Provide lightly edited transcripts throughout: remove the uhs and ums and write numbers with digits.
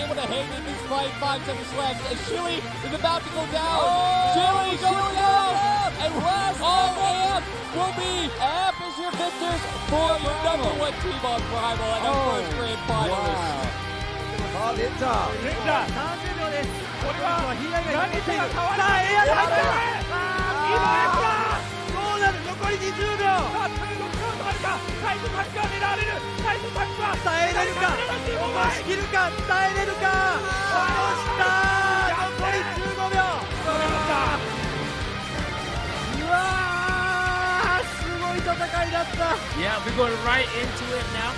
able to hang in this fight. 5 seconds left. And Chili is about to go down. Chili goes down. And last AMP will be AMP is your victors for your #1 team on Primal and our first grand finalist. 30秒です。これは何手が変わらない。エアが入ってる。どうなる？残り20秒。さあ、タイムロックアウトあるか。タイムタックは狙われる。タイムタックは耐えれるか。押し切るか。耐えれるか。押したー。残り15秒。うわー、すごい戦いだった。Yeah, we're going right into it now.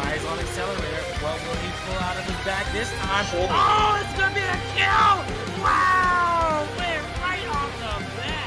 Eyes on accelerator. What will he pull out of his bag this time? Oh, it's gonna be a kill! Wow! Went right off the bat.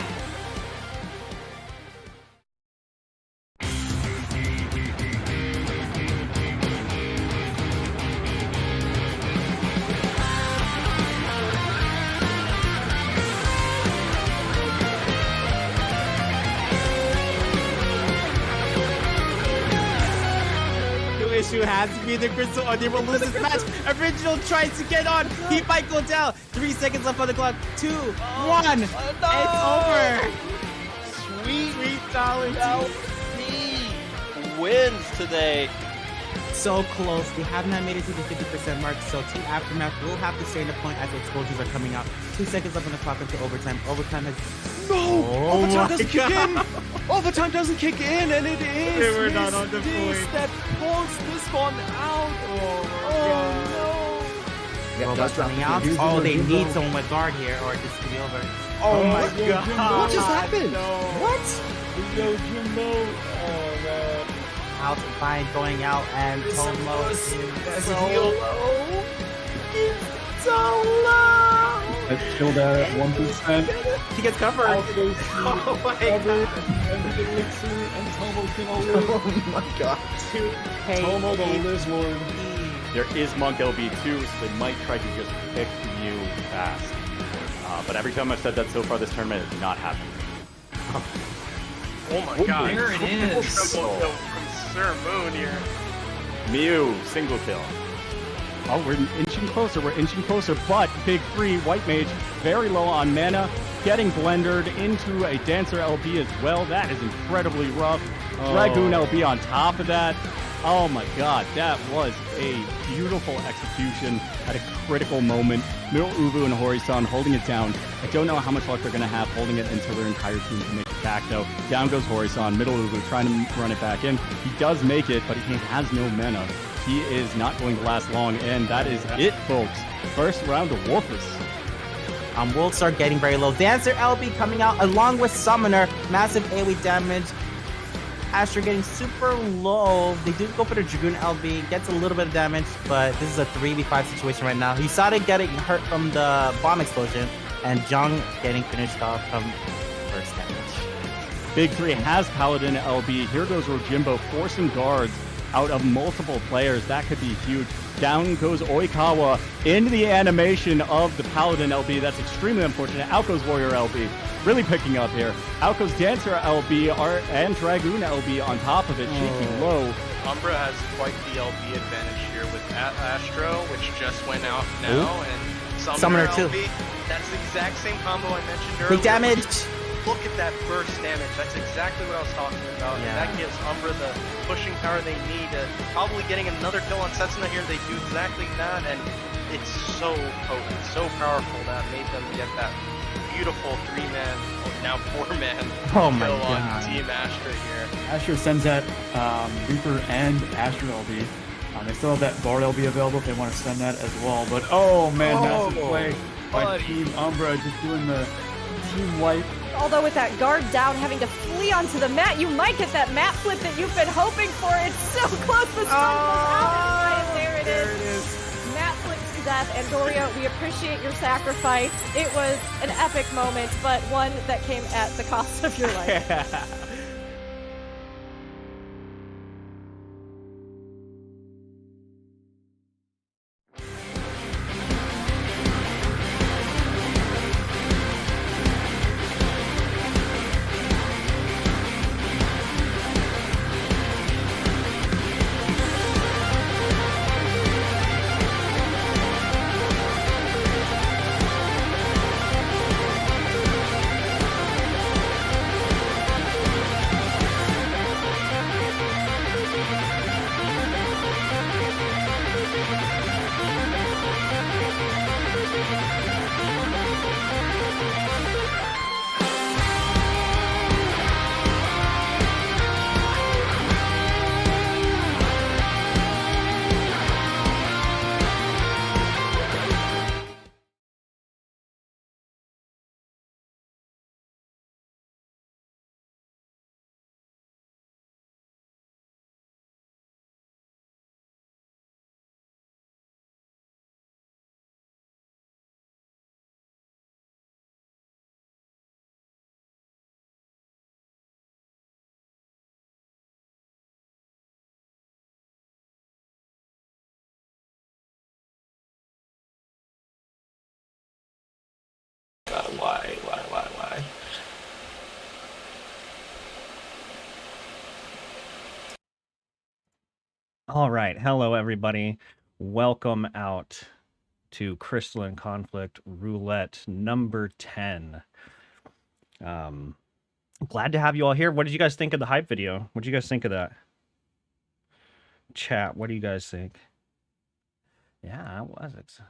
Issue has to be the Crystal, or they will lose this match. Original tries to get on. He might go down. 3 seconds left on the clock. 2, 1. No. It's over. Sweet dollar He wins today. So close. They have not made it to the 50% mark. So Team Aftermath will have to stay in the point as the explosions are coming out. 2 seconds left on the clock until overtime. Overtime has. No! Overtime doesn't kick in! Overtime doesn't kick in, and it is They were not on the point. That pulls this one out. Oh no! Robots running out. Oh, they need someone with guard here, or this could be over. Oh my god! What just happened? No. What? Yo, Jimbo. Oh, man. Out fine going out and Tomo is so low. It's so low. Let's kill that at 1%. He gets covered. Oh my god. And Tomo can only Oh my god. Tomo the Liz Lord. There is Monk LB too, so they might try to just pick Mew fast. But every time I've said that so far, this tournament has not happened. Oh my god. There it is. Triple kill from Sir Moon here. Mew, single kill. Oh, we're inching closer. We're inching closer. But Big 3, White Mage, very low on mana, getting blendered into a Dancer LB as well. That is incredibly rough. Dragoon LB on top of that. Oh my god, that was a beautiful execution at a critical moment. Middle Ubu and Hori-san holding it down. I don't know how much luck they're going to have holding it until their entire team can make it back, though. Down goes Hori-san, Middle Ubu trying to run it back in. He does make it, but he has no mana. He is not going to last long, and that is it, folks. First round of Wolfus. Wolves are getting very low. Dancer LB coming out along with Summoner. Massive AoE damage. Asher getting super low. They do go for the Dragoon LB. Gets a little bit of damage, but this is a 3v5 situation right now. Hisada getting hurt from the bomb explosion, and Jung getting finished off from first damage. Big 3 has Paladin LB. Here goes Rojimbo forcing guards out of multiple players. That could be huge. Down goes Oikawa into the animation of the Paladin LB. That's extremely unfortunate. Out goes Warrior LB. Really picking up here. Out goes Dancer LB and Dragoon LB on top of it. Shaky low. Umbra has quite the LB advantage here with Astro, which just went out now, and Summoner too. LB. That's the exact same combo I mentioned earlier. Big damage. Look at that burst damage. That's exactly what I was talking about. Yeah. And that gives Umbra the pushing power they need. Probably getting another kill on Setsuna here. They do exactly that, and it's so potent, so powerful that made them get that beautiful 3-man, or now 4-man Oh my kill god. on Team Astra here. Asher sends that Reaper and Astro LB. They still have that Bard LB available if they want to send that as well. But oh man, massive play by Team Umbra, just doing the team wipe. Although with that guard down, having to flee onto the mat, you might get that mat flip that you've been hoping for. It's so close. The stun goes out, and there it is. Mat flips to death. And Doria, we appreciate your sacrifice. It was an epic moment, but one that came at the cost of your life. All right. Hello, everybody. Welcome out to Crystalline Conflict Roulette number 10. Glad to have you all here. What did you guys think of the hype video? What did you guys think of that? Chat, what do you guys think? Yeah, it was.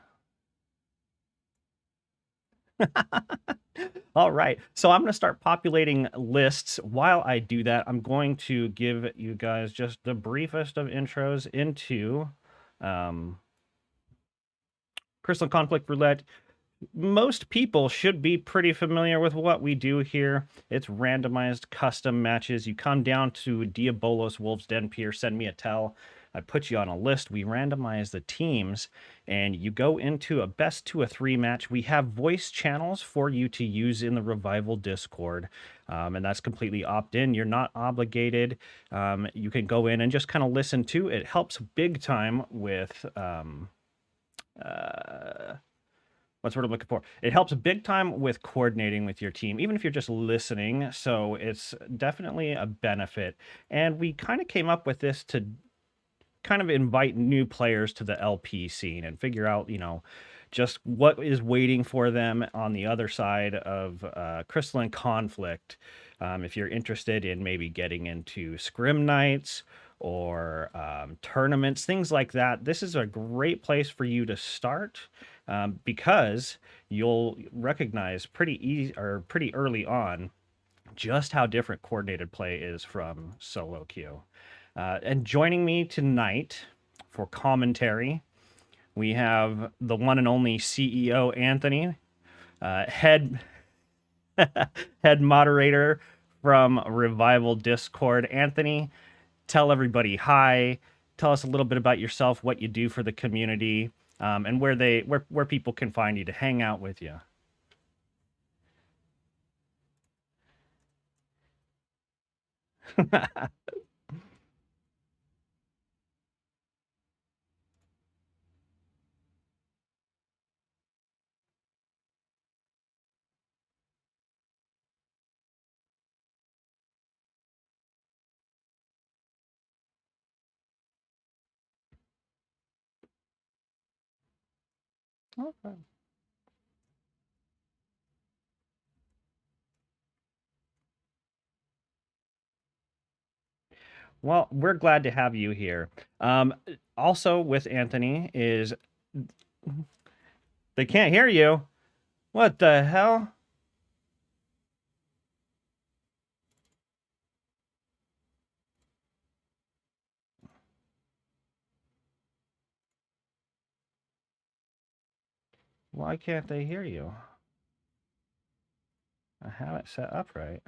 All right. So I'm going to start populating lists. While I do that, I'm going to give you guys just the briefest of intros into Crystalline Conflict Roulette. Most people should be pretty familiar with what we do here. It's randomized custom matches. You come down to Diabolos, Wolf's Den Pier, send me a tell. I put you on a list. We randomize the teams, and you go into a best 2 of 3 match. We have voice channels for you to use in the Revival Discord, and that's completely opt-in. You're not obligated. You can go in and just kind of listen to. It helps big time with... what's what I'm looking for? It helps big time with coordinating with your team, even if you're just listening. So it's definitely a benefit. And we kind of came up with this to kind of invite new players to the LP scene and figure out, you know, just what is waiting for them on the other side of Crystalline Conflict. If you're interested in maybe getting into scrim nights or tournaments, things like that, this is a great place for you to start. Because you'll recognize pretty early on just how different coordinated play is from solo queue. And joining me tonight for commentary, we have the one and only CEO Anthony, head moderator from Revival Discord. Anthony, tell everybody hi. Tell us a little bit about yourself, what you do for the community. And where people can find you to hang out with you. Okay. Well, we're glad to have you here. Also with Anthony is... They can't hear you. What the hell? Why can't they hear you? I have it set up right.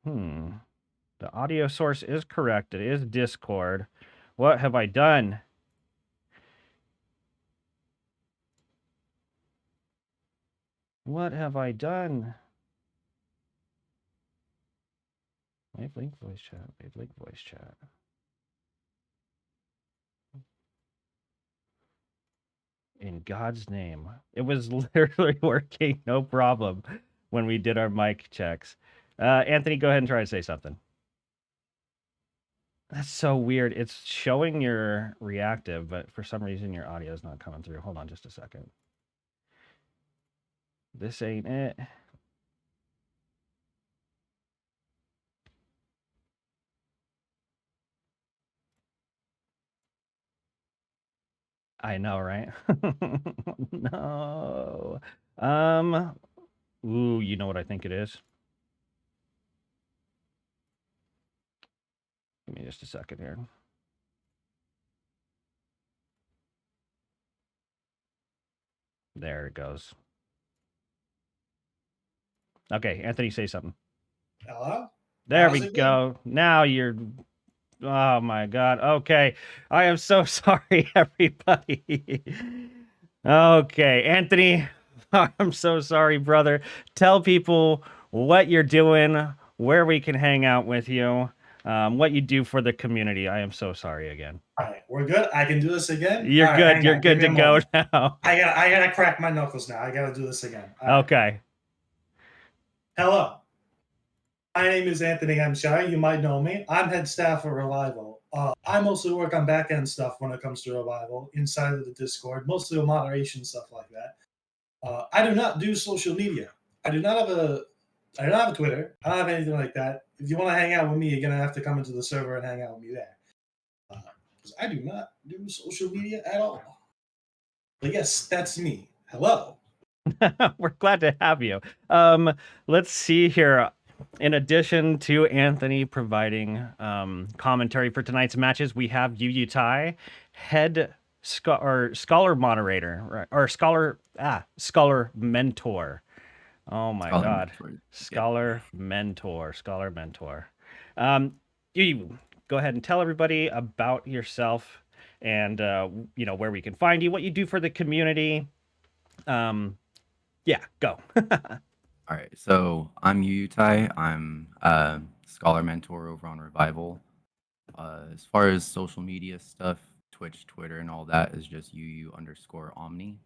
The audio source is correct. It is Discord. What have I done? What have I done? Wave link voice chat. Wave link voice chat. In God's name. It was literally working, no problem, when we did our mic checks. Anthony, go ahead and try to say something. That's so weird. It's showing your reactive, but for some reason your audio is not coming through. Hold on just a second. This ain't it. I know, right? No. Ooh, you know what I think it is? Give me just a second here. There it goes. Okay, Anthony, say something. Hello? There we go. Now you're... Oh my God. Okay. I am so sorry, everybody. Okay, Anthony, I'm so sorry, brother. Tell people what you're doing, where we can hang out with you. what you do for the community. I am so sorry again. All right, we're good. I can do this again. You're All right, good. hang You're on, good give to me a go moment. now. I gotta crack my knuckles now. I gotta do this again. All right. Okay. Hello. My name is Anthony Hampshire. You might know me. I'm head staff for Revival. I mostly work on back-end stuff when it comes to Revival, inside of the Discord, mostly with moderation stuff like that. I do not do social media. I do not have a Twitter. I don't have anything like that. If you want to hang out with me, you're gonna have to come into the server and hang out with me there. Because I do not do social media at all. But yes, that's me. Hello. We're glad to have you. Let's see here. In addition to Anthony providing commentary for tonight's matches, we have Yuyutai, head scholar moderator, right? Or scholar mentor. Oh my God, scholar mentor. You go ahead and tell everybody about yourself and where we can find you, what you do for the community. Yeah, go. All right, so I'm Yuyutai. I'm a scholar mentor over on Revival. As far as social media stuff, Twitch, Twitter, and all that is just UU_Omni.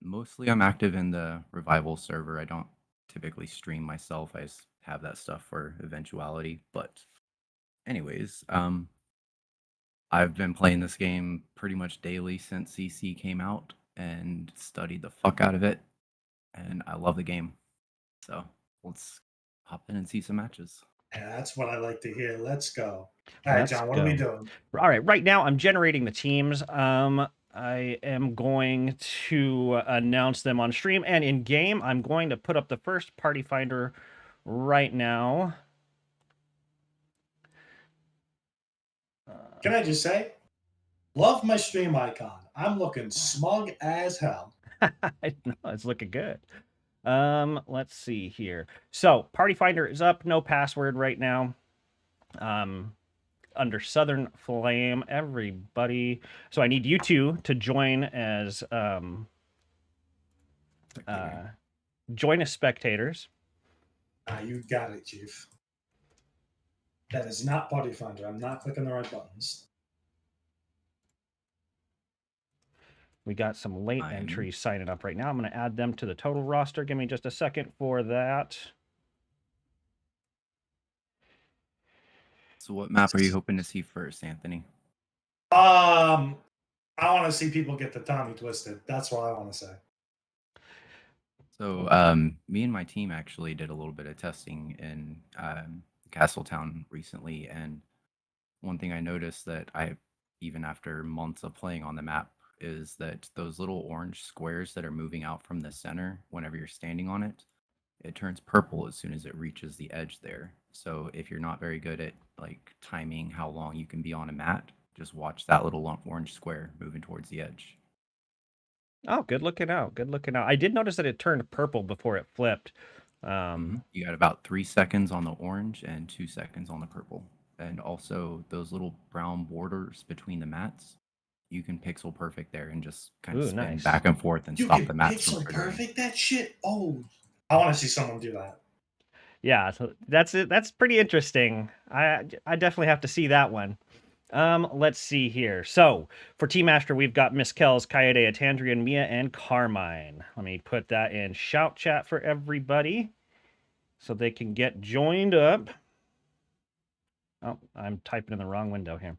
Mostly I'm active in the Revival server. I don't typically stream myself. I just have that stuff for eventuality. But anyways, I've been playing this game pretty much daily since CC came out and studied the fuck out of it. And I love the game. So let's hop in and see some matches. Yeah, that's what I like to hear. Let's go. All right, John, what are we doing? All right, right now I'm generating the teams. I am going to announce them on stream and in game. I'm going to put up the first party finder right now. Can I just say, love my stream icon. I'm looking smug as hell. I know, it's looking good. Let's see here. So party finder is up, no password right now. Under Southern Flame, everybody. So I need you two to join as join as spectators. You got it, Chief. That is not party finder. I'm not clicking the right buttons. We got some late entries signing up right now. I'm going to add them to the total roster. Give me just a second for that. So what map are you hoping to see first, Anthony? I want to see people get the Tommy twisted. That's what I want to say. So me and my team actually did a little bit of testing in Castletown recently, and one thing I noticed that even after months of playing on the map, is that those little orange squares that are moving out from the center whenever you're standing on it, it turns purple as soon as it reaches the edge there. So if you're not very good at like timing how long you can be on a mat, just watch that little orange square moving towards the edge. Oh, good looking out. Good looking out. I did notice that it turned purple before it flipped. You got about 3 seconds on the orange and 2 seconds on the purple. And also those little brown borders between the mats, you can pixel perfect there and just kind of spin back and forth and stop the mats from triggering. Pixel perfect that shit? Oh, I want to see someone do that. Yeah, so that's it. That's pretty interesting. I definitely have to see that one. Let's see here. So for Team Astra, we've got Miss Kells, Kaede, Atandrian, Mia, and Carmine. Let me put that in shout chat for everybody so they can get joined up. Oh, I'm typing in the wrong window here.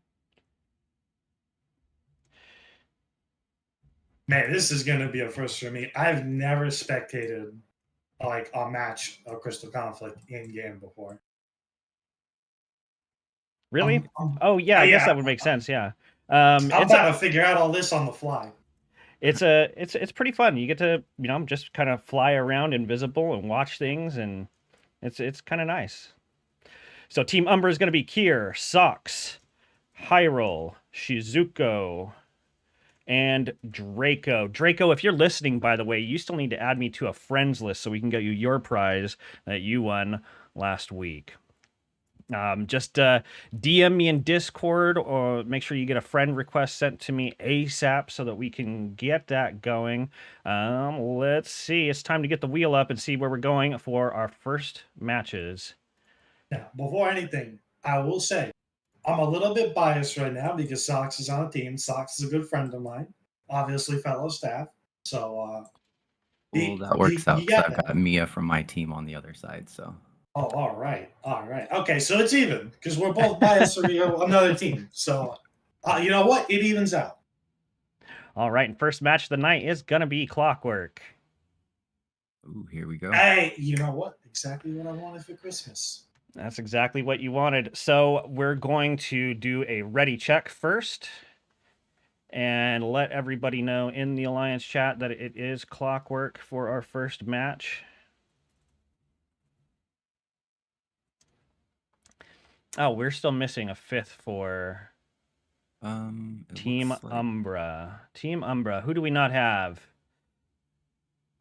Man, this is going to be a first for me. I've never spectated like a match of Crystal Conflict in game before. Really? Oh yeah, I guess that would make sense. Yeah. I'm about to figure out all this on the fly. It's pretty fun. You get to just kind of fly around invisible and watch things, and it's kind of nice. So Team Umbra is going to be Kier, Sox, Hyrule, Shizuko, and Draco. Draco, if you're listening, by the way, you still need to add me to a friends list so we can get you your prize that you won last week. Just DM me in Discord or make sure you get a friend request sent to me ASAP so that we can get that going. Let's see. It's time to get the wheel up and see where we're going for our first matches. Now, before anything, I will say, I'm a little bit biased right now because Sox is on a team. Sox is a good friend of mine, obviously fellow staff. So Well, that works out he because got I've that. got Mia from my team on the other side. So Oh, all right, all right. Okay, so it's even because we're both biased for another team. So you know what? It evens out. All right, and first match of the night is gonna be Clockwork. ooh, here we go. Hey, you know what? Exactly what I wanted for Christmas. That's exactly what you wanted. So we're going to do a ready check first and let everybody know in the Alliance chat that it is Clockwork for our first match. Oh, we're still missing a fifth for Team looks like- Umbra. Team Umbra. Who do we not have?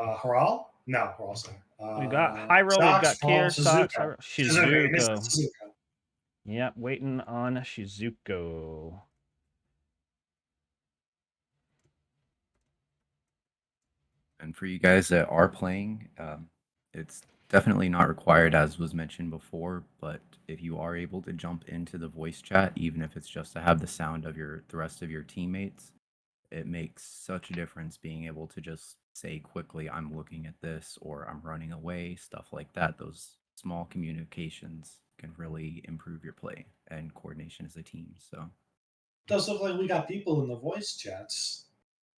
Haral? No, Haral's there. We've got Hyro, we've got Kier, Sox, Shizuko. Yep, waiting on Shizuko. And for you guys that are playing, it's definitely not required, as was mentioned before. But if you are able to jump into the voice chat, even if it's just to have the sound of the rest of your teammates, it makes such a difference being able to just say quickly, "I'm looking at this," or "I'm running away," stuff like that. Those small communications can really improve your play and coordination as a team. So Does look like we got people in the voice chats.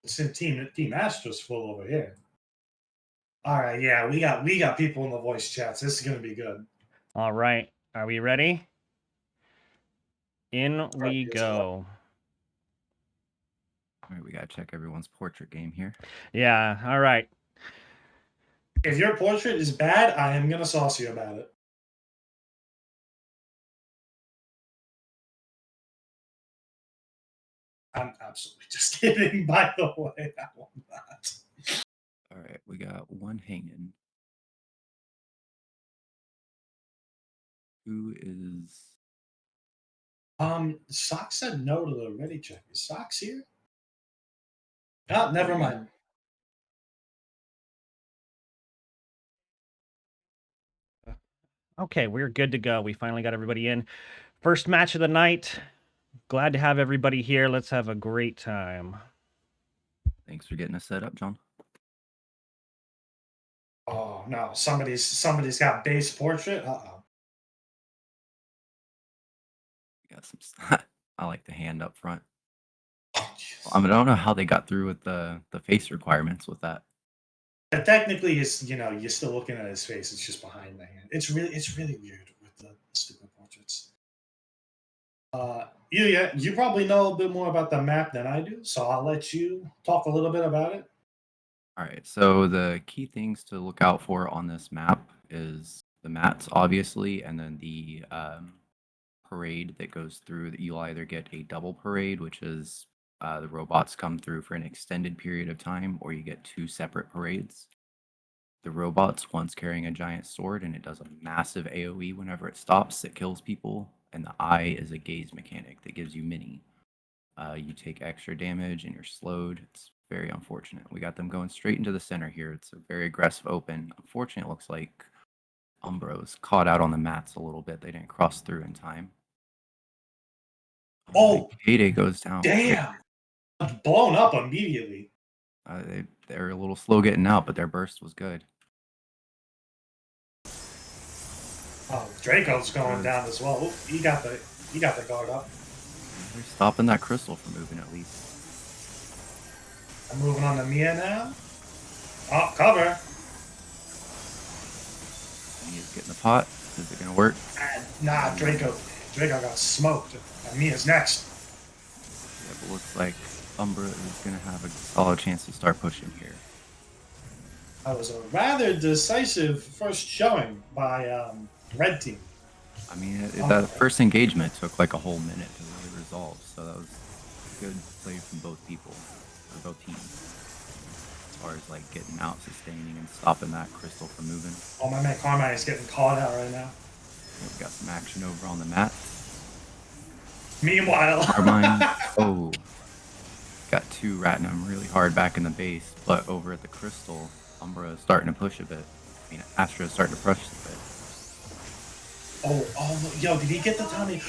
It's in Team Astro's full over here. All right, yeah, we got people in the voice chats. This is gonna be good. All right, are we ready? In we go. all right, we gotta check everyone's portrait game here. Yeah, all right. If your portrait is bad, I am gonna sauce you about it. I'm absolutely just kidding, by the way. I will not. All right, we got one hanging. Who is? Sox said no to the ready check. Is Sox here? Oh, never mind. Okay, we're good to go. We finally got everybody in. First match of the night. Glad to have everybody here. Let's have a great time. Thanks for getting us set up, John. Oh no, somebody's got base portrait. Uh-oh. We got some. I like the hand up front. Oh, jeez. I don't know how they got through with the face requirements with that. And technically, you're still looking at his face. It's just behind the hand. It's really weird with the stupid portraits. You probably know a bit more about the map than I do, so I'll let you talk a little bit about it. All right, so the key things to look out for on this map is the mats, obviously, and then the parade that goes through. That you'll either get a double parade, which is the robots come through for an extended period of time, or you get two separate parades. The robots, one's carrying a giant sword, and it does a massive AoE whenever it stops. It kills people, and the eye is a gaze mechanic that gives you mini. You take extra damage, and you're slowed. It's very unfortunate. We got them going straight into the center here. It's a very aggressive open. Unfortunately, it looks like Umbro's caught out on the mats a little bit. They didn't cross through in time. Oh, Heyday goes down. damn! Blown up immediately. They're a little slow getting out, but their burst was good. Oh, Draco's going down as well. Ooh, he got the guard up. They're stopping that crystal from moving at least. I'm moving on to Mia now. Oh, cover. Mia's getting the pot. Is it gonna work? Nah, Draco got smoked. And Mia's next. Yeah, but looks like Umbra is gonna have a solid chance to start pushing here. That was a rather decisive first showing by Red Team. I mean, that first engagement took like a whole minute to really resolve, so that was good play from both people, or both teams, as far as like getting out, sustaining, and stopping that crystal from moving. Oh, my man Carmine is getting caught out right now. We've got some action over on the mat. Meanwhile, Carmine, got two ratting him really hard back in the base, but over at the crystal, Umbra is starting to push a bit. I mean, Astra is starting to push a bit. Oh, yo, did he get the Tommy?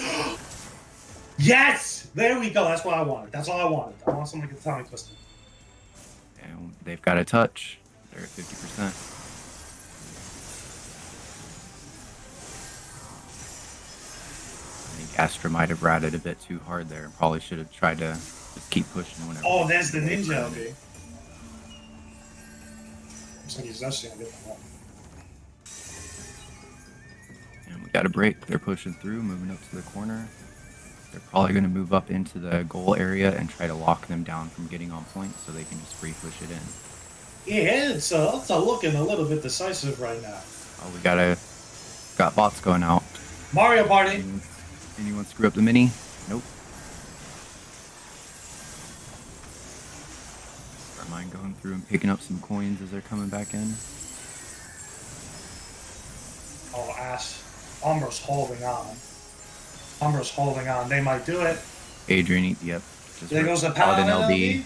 Yes! There we go. That's what I wanted. That's all I wanted. I want someone to get the Tommy twisted. And they've got a touch. They're at 50%. I think Astra might have ratted a bit too hard there. Probably should have tried to just keep pushing whenever. Oh, there's the ninja LB. Looks like he's actually gonna get the one. And we got a break. They're pushing through, moving up to the corner. They're probably going to move up into the goal area and try to lock them down from getting on point so they can just free push it in. Yeah, it's looking a little bit decisive right now. Oh, we got bots going out. Mario Party. Anyone screw up the mini? Nope. Don't mind going through and picking up some coins as they're coming back in. Oh, Ash. Umbra's holding on. Umbra's holding on. They might do it. Adrian, yep. Just There goes the Paladin LB.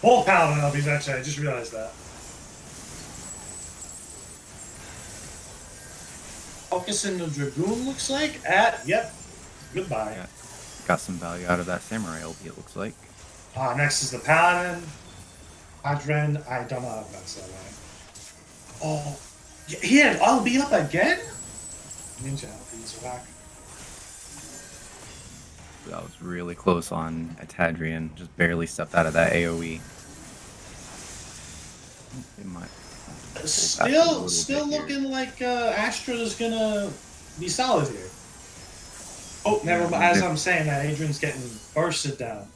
Both Paladin LBs, actually. I just realized that. Focusing the Dragoon, looks like. Yep. Goodbye. Yeah. Got some value out of that Samurai LB, it looks like. Next is the Paladin. Adren, I don't know if that's that way. Oh, he had LB up again? Ninja LB's whack. That was really close on Atadrian. Just barely stepped out of that AoE. It might Still looking like Astra's gonna be solid here. Oh, never mind. As I'm saying that, Adrian's getting bursted down.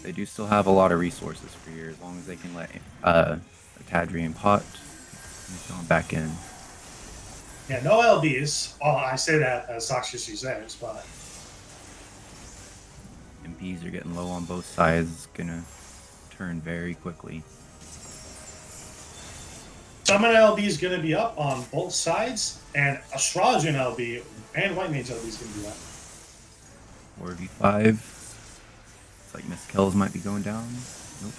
They do still have a lot of resources for here, as long as they can let Atadrian pot. He's going back in. Yeah, no LBs. Oh, I say that as Sakshi's theirs, but MPs are getting low on both sides. Gonna turn very quickly. Summon LB is gonna be up on both sides, and Astrologian LB and White Mage LB is gonna be up. 4v5. It's like Miss Kells might be going down. Nope.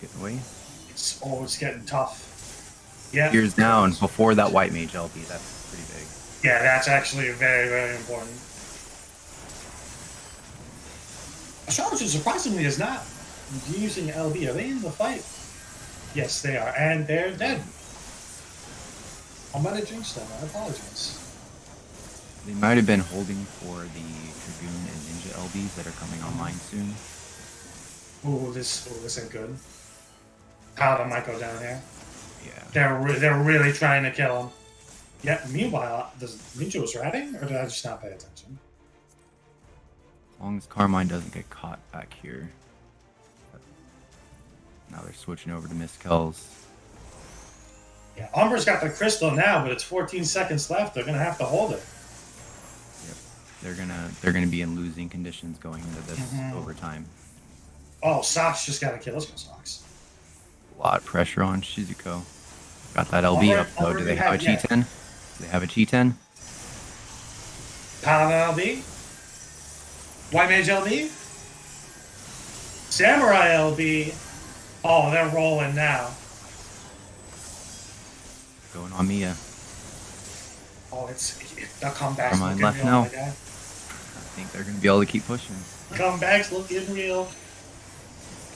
Getting away. It's getting tough. Yeah. Gears down before that White Mage LB. That's pretty big. Yeah, that's actually very, very important. Astrologian surprisingly is not using LB. Are they in the fight? Yes, they are, and they're dead. I might have jinxed them. I apologize. They might have been holding for the Dragoon and Ninja LBs that are coming online soon. Ooh, this ain't good. Paladin might go down here. Yeah. They're really trying to kill him. Yeah. Meanwhile, the Ninja was ratting, or did I just not pay attention? As long as Carmine doesn't get caught back here. Now they're switching over to Miss Kells. Yeah, Umbra's got the crystal now, but it's 14 seconds left. They're gonna have to hold it. Yep. They're gonna be in losing conditions going into this overtime. Oh, Socks just got to kill. Let's go, Socks. A lot of pressure on Shizuko. Got that LB up though. Do they have a G10? Do they have a G10? Paladin LB. White Mage LB. Samurai LB. Oh, they're rolling now. Going on Mia. Oh, the comeback's Carmine looking left real, now. my guy. I think they're gonna be able to keep pushing. Comeback's looking real.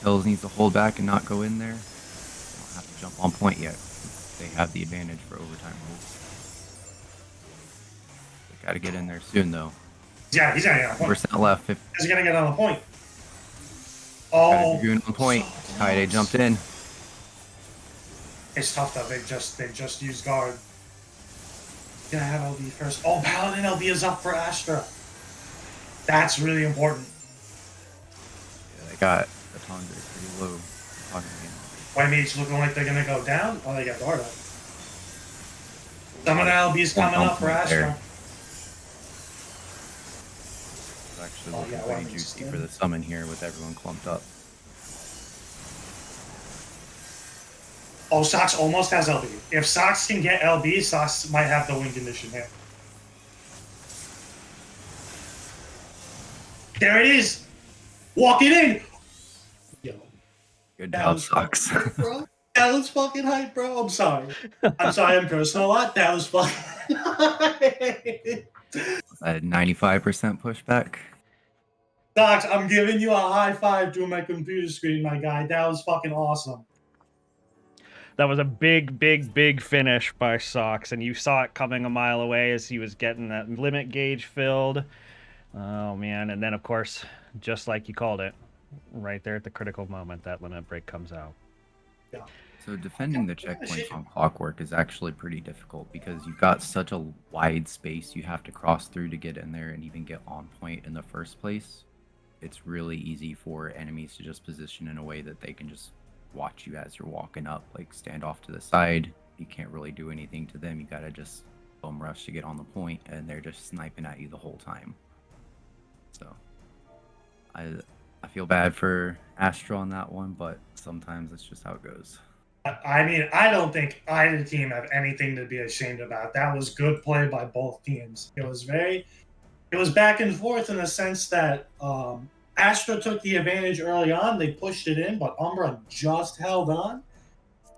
Kells needs to hold back and not go in there. They don't have to jump on point yet. They have the advantage for overtime rules. They gotta get in there soon though. Yeah, he's gonna get on point. % left. He's gonna get on the point. Got a Oh, Dragoon on point. Kaede jumped in. it's tough though. They just used guard. Gonna have LB first. Oh, Paladin LB is up for Astra. That's really important. Yeah, they got the Tonga pretty low. White Mage looking like they're gonna go down. Oh, they got guard up. Summon LB's coming up for Astra. It's actually looking pretty juicy for the summon here with everyone clumped up. Oh, Sox almost has LB. If Sox can get LB, Sox might have the win condition here. There it is! Walk it in! Yo. Good job, Sox. Bro. That was fucking hype, bro. I'm sorry. I'm personal a lot. That was fucking hype. A 95% pushback. Docs, I'm giving you a high five through my computer screen, my guy. That was fucking awesome. That was a big finish by Sox, and you saw it coming a mile away as he was getting that limit gauge filled. Oh, man. And then, of course, just like you called it, right there at the critical moment, that limit break comes out. Yeah. So defending the checkpoints on Clockwork is actually pretty difficult because you've got such a wide space you have to cross through to get in there and even get on point in the first place. It's really easy for enemies to just position in a way that they can just watch you as you're walking up, like stand off to the side. You can't really do anything to them. You gotta just bum rush to get on the point, and they're just sniping at you the whole time. So I feel bad for Astro on that one, but sometimes it's just how it goes. I mean, I don't think either team have anything to be ashamed about. That was good play by both teams. It was back and forth in the sense that Astra took the advantage early on. They pushed it in, but Umbra just held on,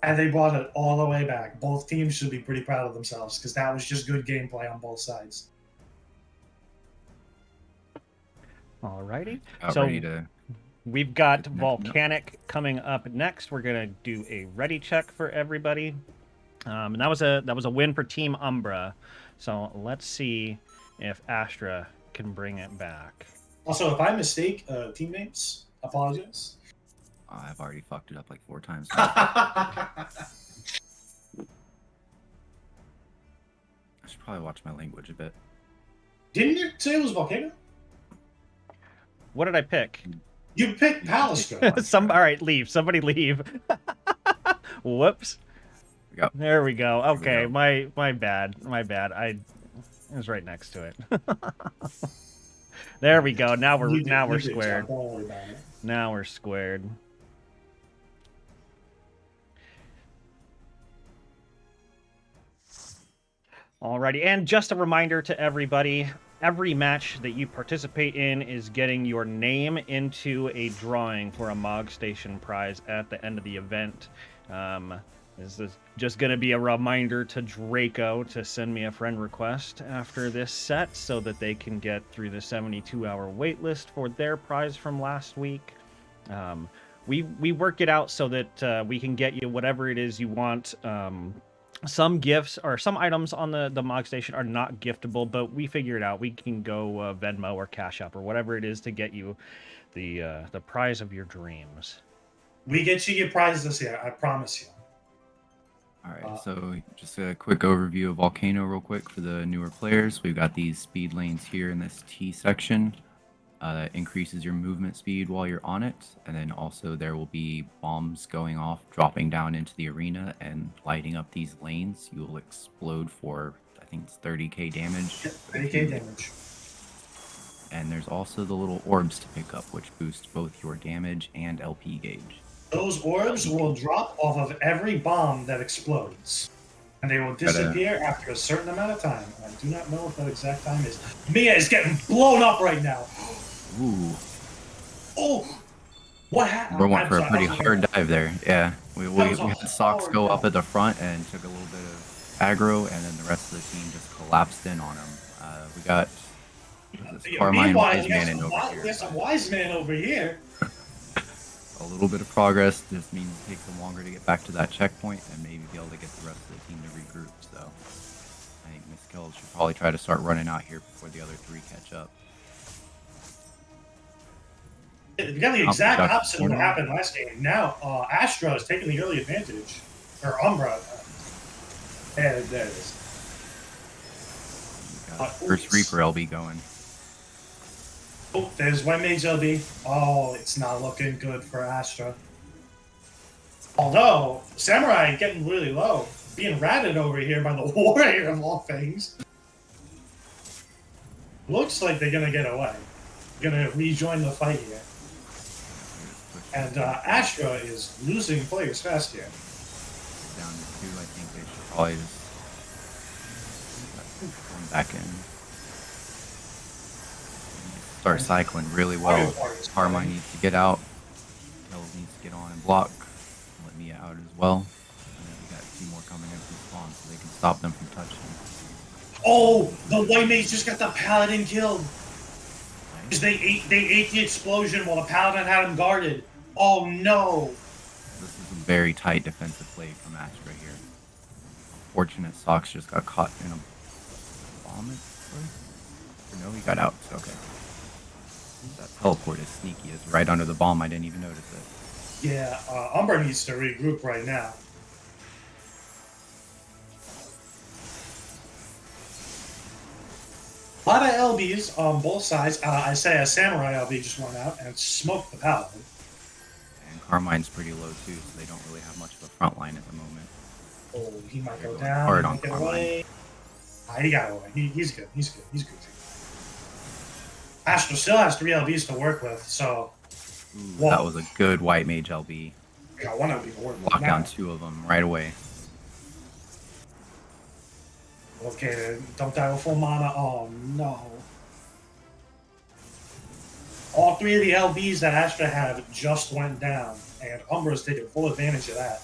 and they brought it all the way back. Both teams should be pretty proud of themselves because that was just good gameplay on both sides. Alrighty. Ready to... We've got Volcanic coming up next. We're gonna do a ready check for everybody, and that was a win for Team Umbra. So let's see if Astra can bring it back. Also, if I mistake teammates, apologize. I've already fucked it up like 4 times. I should probably watch my language a bit. Didn't you say it was Volcano? What did I pick? You picked Palestra. All right, leave. Somebody leave. Whoops. Yep. There we go. Okay, my bad. It was right next to it. There we go. Now we're squared. Now we're squared. Alrighty, and just a reminder to everybody, every match that you participate in is getting your name into a drawing for a Mog Station prize at the end of the event. This is just going to be a reminder to Draco to send me a friend request after this set so that they can get through the 72-hour wait list for their prize from last week. We work it out so that we can get you whatever it is you want. Some gifts or some items on the Mog Station are not giftable, but we figure it out. We can go Venmo or Cash App or whatever it is to get you the prize of your dreams. We get you your prize this year, I promise you. All right, so just a quick overview of Volcano real quick for the newer players. We've got these speed lanes here in this T section. That increases your movement speed while you're on it, and then also there will be bombs going off, dropping down into the arena and lighting up these lanes. You will explode for, I think it's 30k damage. 30k damage. And there's also the little orbs to pick up, which boost both your damage and LP gauge. Those orbs will drop off of every bomb that explodes, and they will disappear after a certain amount of time. I do not know what that exact time is. Mia is getting blown up right now. Ooh. Oh! What happened? We went for a pretty hard dive there. Yeah. We had Sox go up at the front and took a little bit of aggro, and then the rest of the team just collapsed in on him. We got Carmine Wise Man in over here. There's a Wise Man over here. A little bit of progress just means it takes them longer to get back to that checkpoint and maybe be able to get the rest of the team to regroup. So I think Miss Kells should probably try to start running out here before the other 3 catch up. We got the exact opposite of what happened last game. Now, Astra is taking the early advantage. Or Umbra. There it is. First Reaper LB going. Oh, there's one Mage LB. Oh, it's not looking good for Astra. Although, Samurai getting really low. Being ratted over here by the Warrior of all things. Looks like they're going to get away. Going to rejoin the fight here. And Astra is losing players fast here. Down to 2, I think they should probably just come back in. Start cycling really well. Carmine needs to get out. Kells needs to get on and block. Let Mia out as well. And then we got 2 more coming in from spawn, so they can stop them from touching. Oh, the white mage just got the paladin killed. Because they ate the explosion while the paladin had him guarded. Oh no! This is a very tight defensive play from Astra here. Unfortunate Sox just got caught in a bomb. Or no, he got out. Okay. That teleport is sneaky. It's right under the bomb. I didn't even notice it. Yeah, Umbra needs to regroup right now. A lot of LBs on both sides. I say a Samurai LB just went out and smoked the paladin. And Carmine's pretty low too, so they don't really have much of a front line at the moment. Oh, he might go Going down. hard He on might get Carmine. away. He got away. He's good. He's good. He's good. Astra still has 3 LBs to work with, so... Ooh, that was a good white mage LB. Got 1 LB to work with Lock now. down 2 of them right away. Okay, then don't die with full mana. Oh no. All 3 of the LBs that Astra have just went down, and Umbra's taking full advantage of that.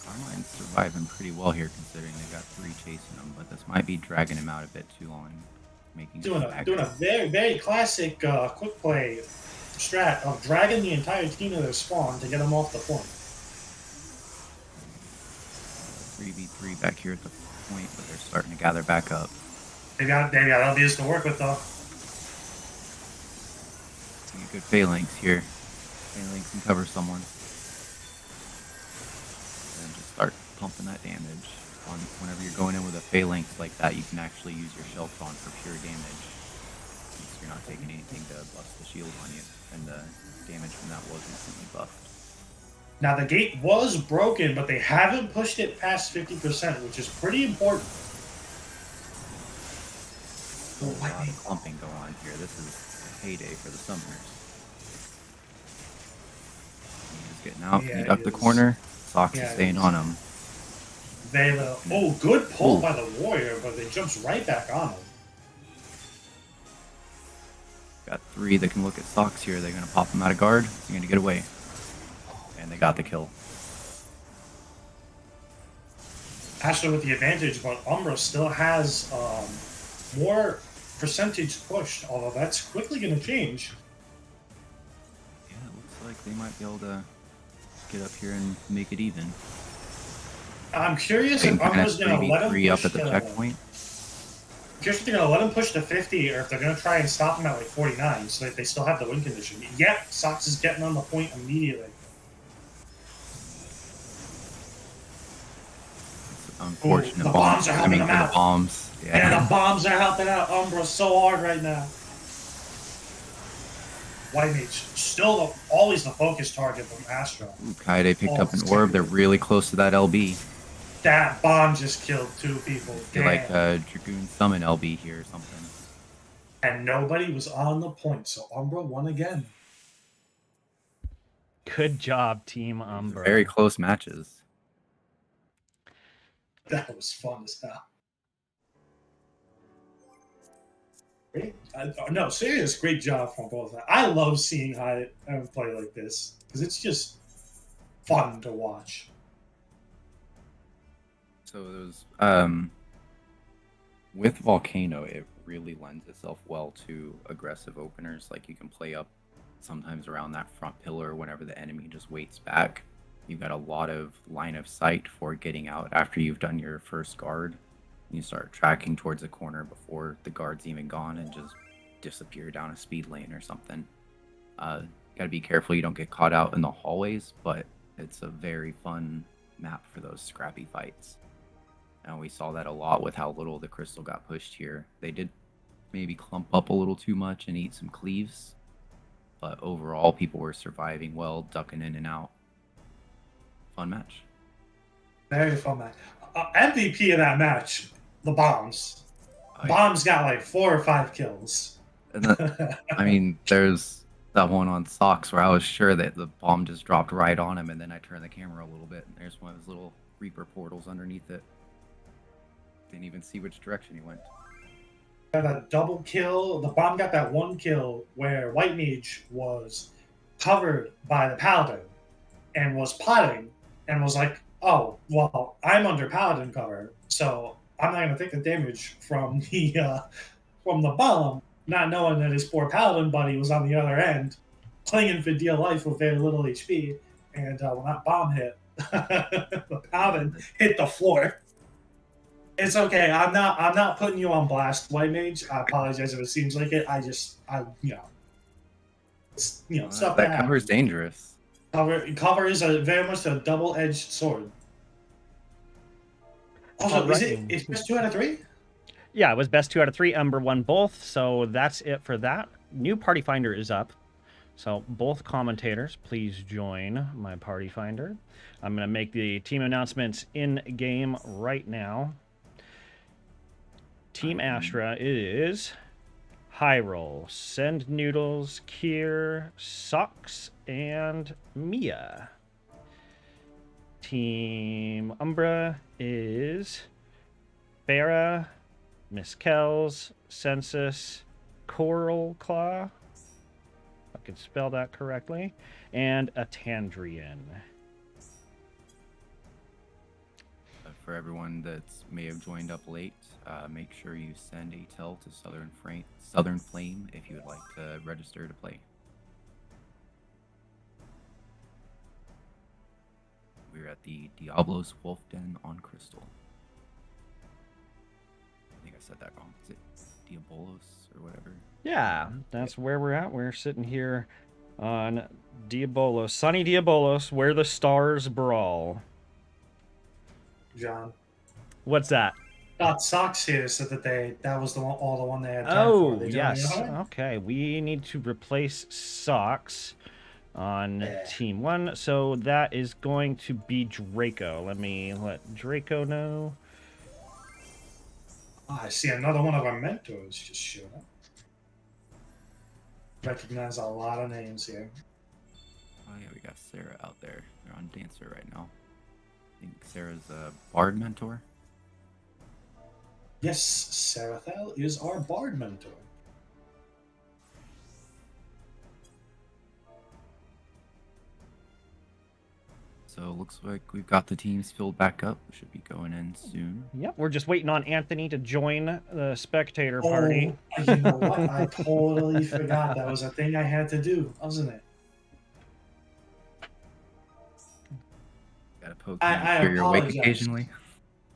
Carmine's surviving pretty well here considering they got 3 chasing him, but this might be dragging him out a bit too long. Making Doing a very, very classic quick play strat of dragging the entire team to their spawn to get them off the point. 3v3 back here at the point, but they're starting to gather back up. They got LBs to work with though. See a good phalanx here. Phalanx can cover someone. And just start pumping that damage. Whenever you're going in with a phalanx like that, you can actually use your shell taunt for pure damage. Since you're not taking anything to bust the shield on you, and the damage from that was instantly buffed. Now the gate was broken, but they haven't pushed it past 50%, which is pretty important. A lot of clumping going on here. This is a heyday for the summoners. He's getting out, Yeah, heat up he the is. corner. Sox Yeah, is staying he is. on him. Oh, good pull Ooh. by the warrior, but they jumps right back on him. Got 3 that can look at Sox here. They're gonna pop him out of guard. He's gonna get away. And they got the kill. Astra with the advantage, but Umbra still has more percentage pushed, although that's quickly going to change. Yeah, it looks like they might be able to get up here and make it even. I'm curious if Umbra's going to let him 3v3 push up at the to, checkpoint. I'm curious if they're going to let him push to 50, or if they're going to try and stop him at like 49, so that they still have the win condition. Yep, Sox is getting on the point immediately. Unfortunate the bombs are helping coming them for out. the bombs. Yeah, the bombs are helping out Umbra so hard right now. White Mage, still always the focus target from Astra. Ooh, Kaede picked up an it's orb. They're really close to that LB. That bomb just killed 2 people. They're like a Dragoon Summon LB here or something. And nobody was on the point, so Umbra won again. Good job, Team Umbra. Very close matches. That was fun as hell. Great. No, serious, great job from both. I love seeing how play like this because it's just fun to watch. So those with Volcano, it really lends itself well to aggressive openers. Like you can play up sometimes around that front pillar whenever the enemy just waits back. You've got a lot of line of sight for getting out after you've done your first guard. You start tracking towards the corner before the guard's even gone and just disappear down a speed lane or something. Gotta be careful you don't get caught out in the hallways, but it's a very fun map for those scrappy fights. And we saw that a lot with how little the crystal got pushed here. They did maybe clump up a little too much and eat some cleaves, but overall people were surviving well, ducking in and out. Fun match. Very fun match. MVP of that match, the bombs. Oh, yeah. Bombs got like 4 or 5 kills. And I mean, there's that one on Socks where I was sure that the bomb just dropped right on him, and then I turned the camera a little bit, and there's one of his little Reaper portals underneath it. Didn't even see which direction he went. Got a double kill. The bomb got that 1 kill where White Mage was covered by the Paladin and was potting and was like Oh, well, I'm under paladin cover, so I'm not gonna take the damage from the bomb, not knowing that his poor paladin buddy was on the other end, clinging for dear life with very little HP. And when that bomb hit, the paladin hit the floor. It's okay. I'm not putting you on blast, White Mage. I apologize if it seems like it. Stuff That cover is dangerous. Cover is very much a double-edged sword. Also, it's best 2 out of 3? Yeah, it was best 2 out of 3. Umber won both, so that's it for that. New Party Finder is up. So both commentators, please join my Party Finder. I'm going to make the team announcements in-game right now. Team Astra is Hyrule, Send Noodles, Kier, Socks, and Mia. Team Umbra is Farah, Miss Kells, Census, Coral Claw, if I can spell that correctly, and a Tandrian. For everyone that may have joined up late, make sure you send a tell to Southern Flame if you would like to register to play. We're at the Diablo's Wolf Den on Crystal. I think I said that wrong. Is it Diabolos or whatever? Yeah, that's where we're at. We're sitting here on Diabolos, sunny Diabolos, where the stars brawl. John. What's that? Socks here said that was the one they had time Oh, for. yes. Okay, we need to replace Socks on Team 1, so that is going to be Draco. Let me let Draco know. Oh, I see another one of our mentors just showed up. Recognize a lot of names here. Oh yeah, we got Sarah out there. They're on Dancer right now. I think Sarah's a Bard mentor. Yes, Sarathel is our Bard mentor. So looks like we've got the teams filled back up. We should be going in soon. Yep, we're just waiting on Anthony to join the spectator party. You know what? I totally forgot. That was a thing I had to do, wasn't it? Gotta poke your awake occasionally.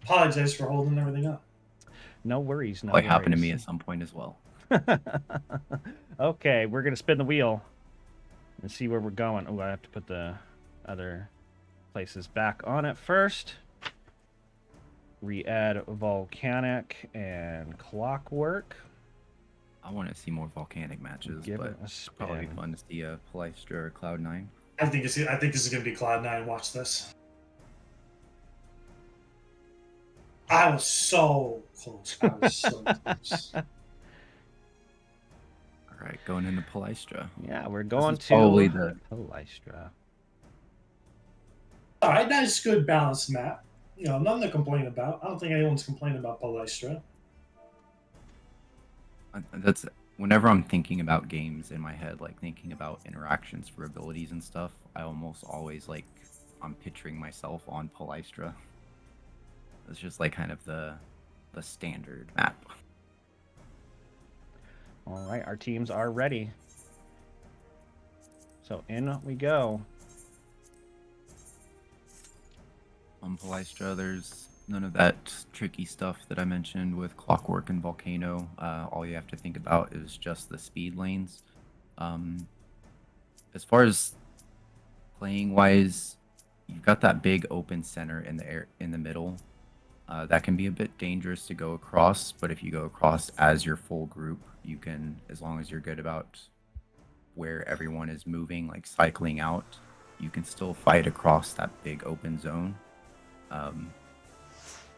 Apologize for holding everything up. No worries. Probably happened to me at some point as well. Okay, we're going to spin the wheel and see where we're going. Oh, I have to put the other places back on it first. Re-add Volcanic and Clockwork. I want to see more volcanic matches, Give but it a it's probably spin. fun to see a Palestra or Cloud9. I think this is going to be Cloud9. Watch this. I was so close. All right, going into Palestra. Yeah, we're going to probably the Palestra. All right, nice, good balanced map. You know, nothing to complain about. I don't think anyone's complaining about Palestra. That's whenever I'm thinking about games in my head, like thinking about interactions for abilities and stuff. I almost always I'm picturing myself on Palestra. It's just like kind of the standard map. All right, our teams are ready. So in we go. On Palestra, there's none of that tricky stuff that I mentioned with Clockwork and Volcano. All you have to think about is just the speed lanes. As far as playing wise, you've got that big open center in the middle. That can be a bit dangerous to go across, but if you go across as your full group, you can, as long as you're good about where everyone is moving, like cycling out, you can still fight across that big open zone.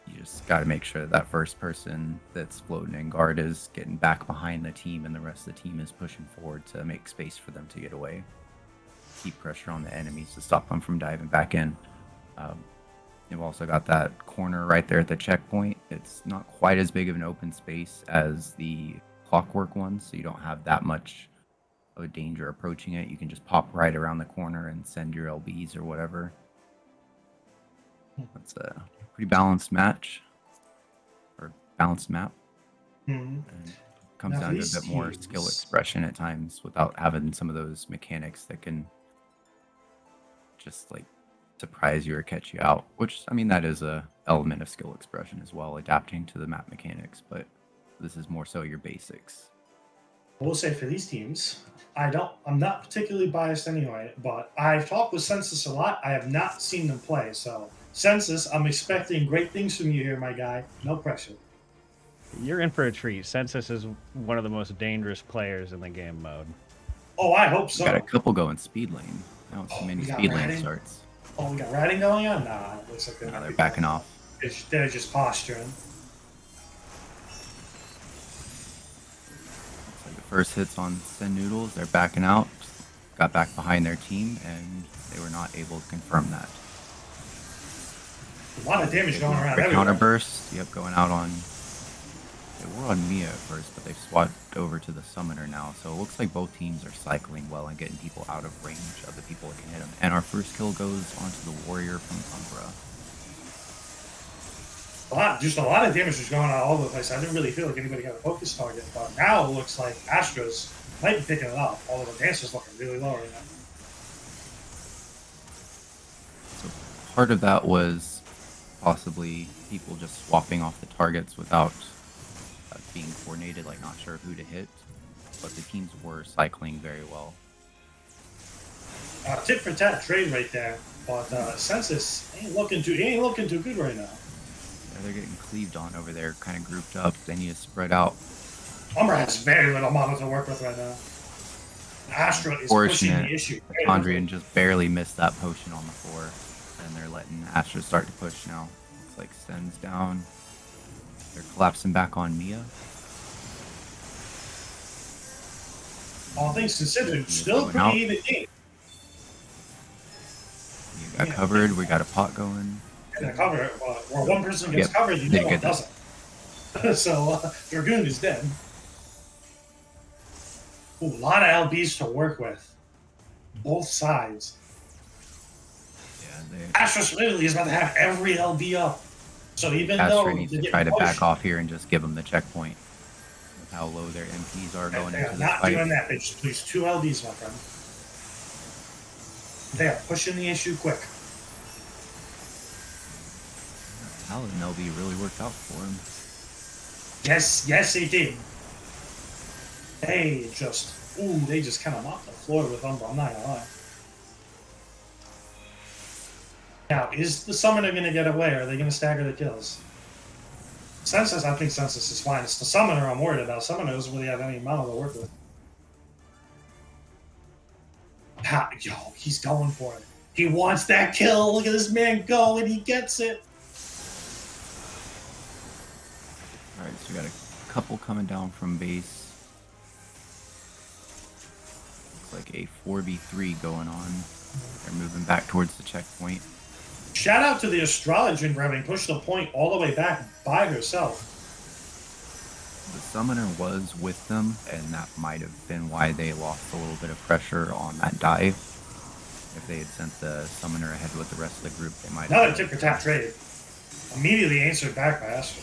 You just got to make sure that first person that's floating in guard is getting back behind the team and the rest of the team is pushing forward to make space for them to get away. Keep pressure on the enemies to stop them from diving back in. You've also got that corner right there at the checkpoint. It's not quite as big of an open space as the Clockwork one, so you don't have that much of a danger approaching it. You can just pop right around the corner and send your LBs or whatever. It's a pretty balanced match, or balanced map. Hmm. And comes Now, down to a these bit more skill teams- expression at times without having some of those mechanics that can just like surprise you or catch you out. Which, I mean, that is a element of skill expression as well, adapting to the map mechanics. But this is more so your basics. I will say for these teams, I'm not particularly biased anyway, but I've talked with Census a lot. I have not seen them play. So, Census, I'm expecting great things from you here, my guy. No pressure. You're in for a treat. Census is one of the most dangerous players in the game mode. Oh, I hope so. Got a couple going speed lane. I don't see Oh, many we got speed lane ratting? starts. Oh, we got ratting going on? Nah, it looks like Now they're they're backing off. They're just posturing. Looks like the first hits on Sen Noodles. They're backing out. Got back behind their team, and they were not able to confirm that. A lot of damage going around Quick everywhere. counter burst. Yep, going out on. They were on Mia at first, but they've swapped over to the summoner now. So it looks like both teams are cycling well and getting people out of range of the people that can hit them. And our first kill goes onto the warrior from Umbra. Just a lot of damage was going on all over the place. I didn't really feel like anybody got a focus target, but now it looks like Astros might be picking it up, although the Dancer's looking really low right now. So part of that was possibly people just swapping off the targets without being coordinated, like not sure who to hit. But the teams were cycling very well. Tit for tat trade right there, but Census ain't looking too good right now. Yeah, they're getting cleaved on over there, kind of grouped up. They need to spread out. Umbra has very little mana to work with right now. Astra is pushing the issue. Andrian just barely missed that potion on the floor, and they're letting Astra start to push now. Looks like Sen's down. They're collapsing back on Mia. All things considered, still going pretty out. even game. You got covered. We got a pot going. And the cover, where one person gets Yep, covered, the did other one get that. doesn't. So Dragoon is dead. Ooh, a lot of LBs to work with. Both sides. Yeah, they. Astros literally is about to have every LB up. So even though Astra needs they're to getting try to back pushed, off here and just give them the checkpoint. With how low their MPs are going they into are this not fight. doing that. They just lose 2 LBs, my friend. They are pushing the issue quick. Paladin LB really worked out for him. Yes, they did. They just kind of mopped the floor with Umbra, I'm not gonna lie. Now, is the summoner gonna get away, or are they gonna stagger the kills? Census, I think Census is fine. It's the summoner I'm worried about. Summoner doesn't really have any mana to work with. Yo, he's going for it. He wants that kill. Look at this man go, and he gets it. Alright, so we got a couple coming down from base. Looks like a 4v3 going on. They're moving back towards the checkpoint. Shout out to the Astrologian for having pushed the point all the way back by herself. The summoner was with them, and that might have been why they lost a little bit of pressure on that dive. If they had sent the summoner ahead with the rest of the group, they might Another have. tip for tap trade. Immediately answered back by Astro.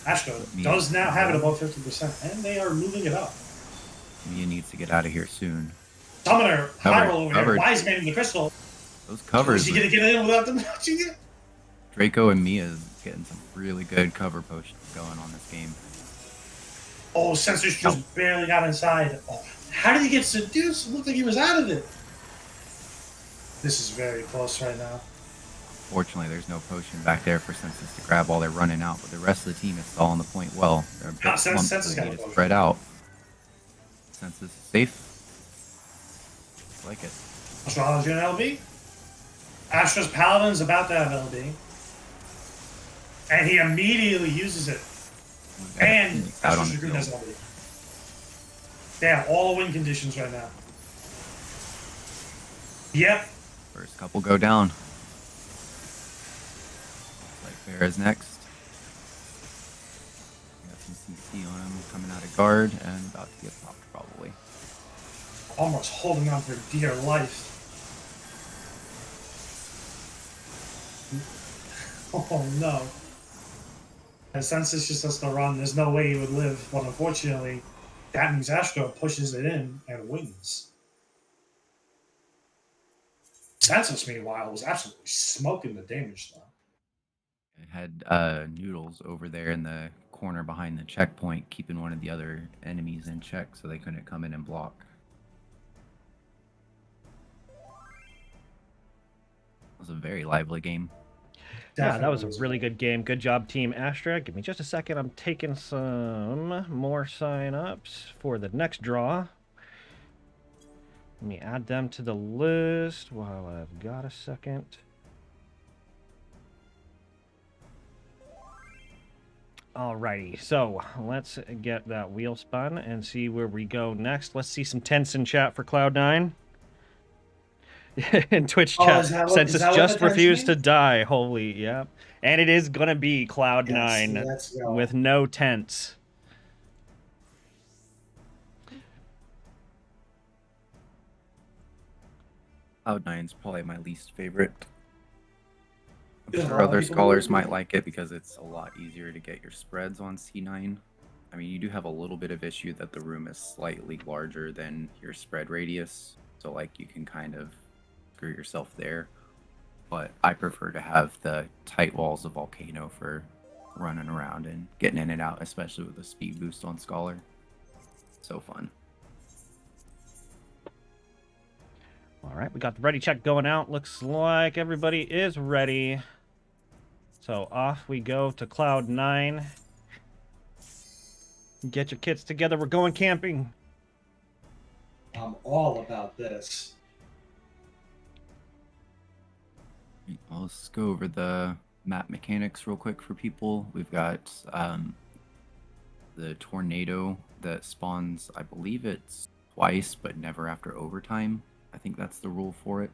Astro does now have it above 50%, and they are moving it up. Mia needs to get out of here soon. Summoner, high roll over Covered. here. Wise man in the crystal. Those covers. Is he going to get in without them touching it? Draco and Mia is getting some really good cover potions going on this game. Oh, Census just barely got inside. Oh, how did he get seduced? It looked like he was out of it. This is very close right now. Fortunately, there's no potion back there for Census to grab while they're running out, but the rest of the team is stalling the point well. They're a bit slumped, Census so got they a need to potion. spread out. Census is safe. Like it. Astrology and LB. Astra's Paladin's about to have LB. And he immediately uses it. We've got a And Phoenix out on Astra's the Dragoon has field. LB. They have all the win conditions right now. Yep. First couple go down. Looks like Bear's next. Got some CC on him coming out of guard and about to get popped probably. Almost holding on for dear life. Oh no. And Census just has to run. There's no way he would live. But unfortunately, that means Astro pushes it in and wins. Census, meanwhile, was absolutely smoking the damage though. It had Noodles over there in the corner behind the checkpoint, keeping one of the other enemies in check so they couldn't come in and block. It was a very lively game. Yeah, that was a Definitely really good game. Good job, Team Astra. Give me just a second. I'm taking some more sign-ups for the next draw. Let me add them to the list while I've got a second. Alrighty, so let's get that wheel spun and see where we go next. Let's see some tents in chat for Cloud9. In Twitch chat, Census just refused to die. Holy, yeah. And it is going to be Cloud9 with no tents. Cloud9's probably my least favorite. I'm sure other scholars might like it because it's a lot easier to get your spreads on C9. I mean, you do have a little bit of issue that the room is slightly larger than your spread radius, so like you can kind of screw yourself there. But I prefer to have the tight walls of Volcano for running around and getting in and out, especially with a speed boost on Scholar. So fun. All right, we got the ready check going out. Looks like everybody is ready. So off we go to Cloud9. Get your kits together. We're going camping. I'm all about this. Let's go over the map mechanics real quick for people. We've got the tornado that spawns, I believe it's twice, but never after overtime. I think that's the rule for it.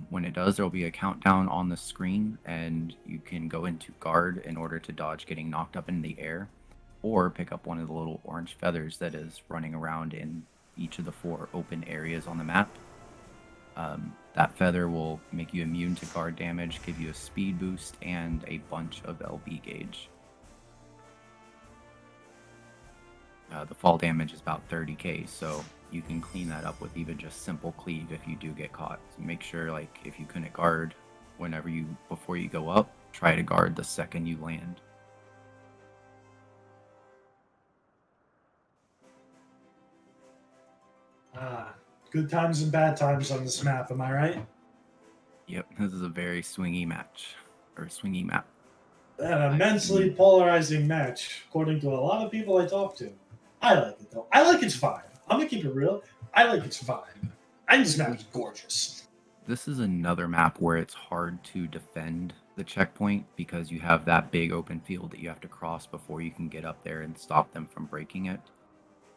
When it does, there'll be a countdown on the screen, and you can go into guard in order to dodge getting knocked up in the air, or pick up one of the little orange feathers that is running around in each of the 4 open areas on the map. That feather will make you immune to guard damage, give you a speed boost, and a bunch of LB gauge. The fall damage is about 30k, so you can clean that up with even just simple cleave if you do get caught. So make sure, like, if you couldn't guard before you go up, try to guard the second you land. Good times and bad times on this map, am I right? Yep, this is a very swingy match, or swingy map. An immensely polarizing match, according to a lot of people I talk to. I like it though. I like its vibe. I'm gonna keep it real. I like its vibe. I think this map is gorgeous. This is another map where it's hard to defend the checkpoint because you have that big open field that you have to cross before you can get up there and stop them from breaking it,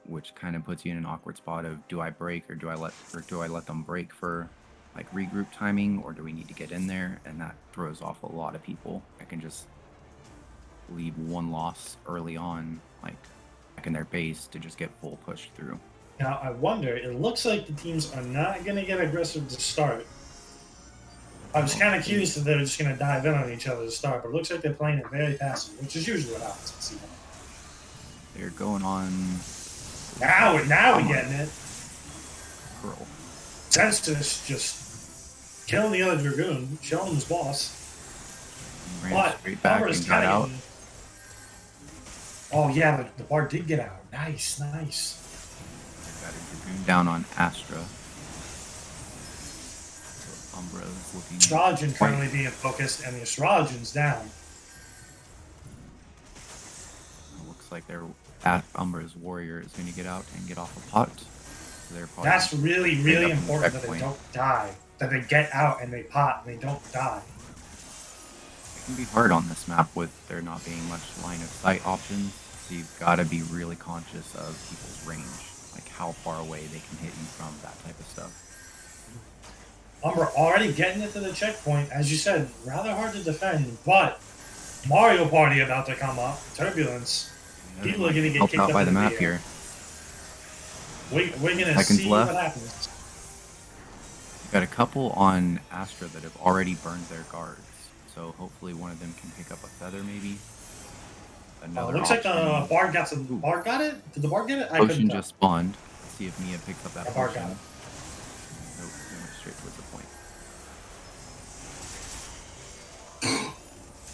which kind of puts you in an awkward spot of, do I break or do I let them break for like regroup timing, or do we need to get in there? And that throws off a lot of people. I can just leave one loss early on, like back in their base, to just get full push through. Now I wonder, it looks like the teams are not gonna get aggressive to start. I was kind of curious if they're just gonna dive in on each other to start, but it looks like they're playing it very passive, which is usually what happens at C1. They're going on. Now we're getting it. Pearl. Census just killing the other Dragoon, showing him his boss. Ran But straight back Umbra's and got out. getting... Oh yeah, the bar did get out. Nice. Got a Dragoon down on Astra. So Umbra is looking. Astrologian currently being focused, and the Astrologian's down. It looks like Umbra's warrior is going to get out and get off a pot. So That's really important that they don't die. That they get out and they pot and they don't die. It can be hard on this map with there not being much line of sight options, so you've got to be really conscious of people's range, like how far away they can hit you from, that type of stuff. Umbra already getting it to the checkpoint, as you said, rather hard to defend, but Mario Party about to come up, Turbulence. People are going to get helped kicked out up by in the map air. here. We're going to Seconds see left. what happens. Got a couple on Astra that have already burned their guards, so hopefully one of them can pick up a feather, maybe. Another Looks like the option. Bard got some. Bard got it? Did the Bard get it? I couldn't Potion tell. just spawned. Let's see if Mia picks up that The Bard potion. got it. Nope, he went straight towards the point.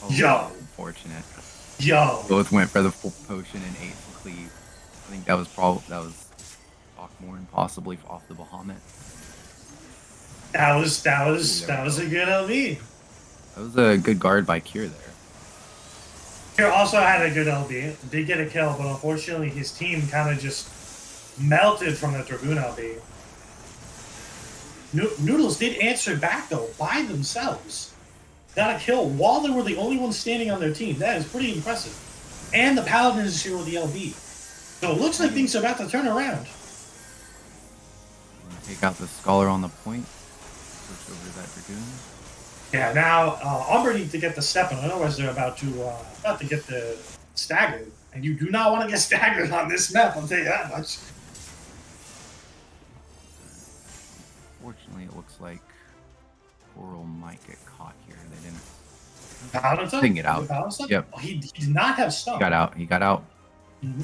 Oh, Yo. unfortunate. Yo. Both went for the full potion and ate the cleave. I think that was Stockmorn possibly off the Bahamut. That was a good LB. That was a good guard by Kier there. Kier also had a good LB. Did get a kill, but unfortunately his team kind of just melted from the Dragoon LB. Noodles did answer back though by themselves. Got a kill while they were the only ones standing on their team. That is pretty impressive. And the Paladin is here with the LB. So it looks like things are about to turn around. Take out the Scholar on the point. Switch over to that Dragoon. Yeah, now Umber needs to get the step in, otherwise they're about to get the staggered. And you do not want to get staggered on this map, I'll tell you that much. Unfortunately, it looks like Coral might get caught here. They didn't Paladin stuff? Ping it out. Paladin stuff? Yep. Oh, he did not have stuff. He got out. He got out. Mm-hmm.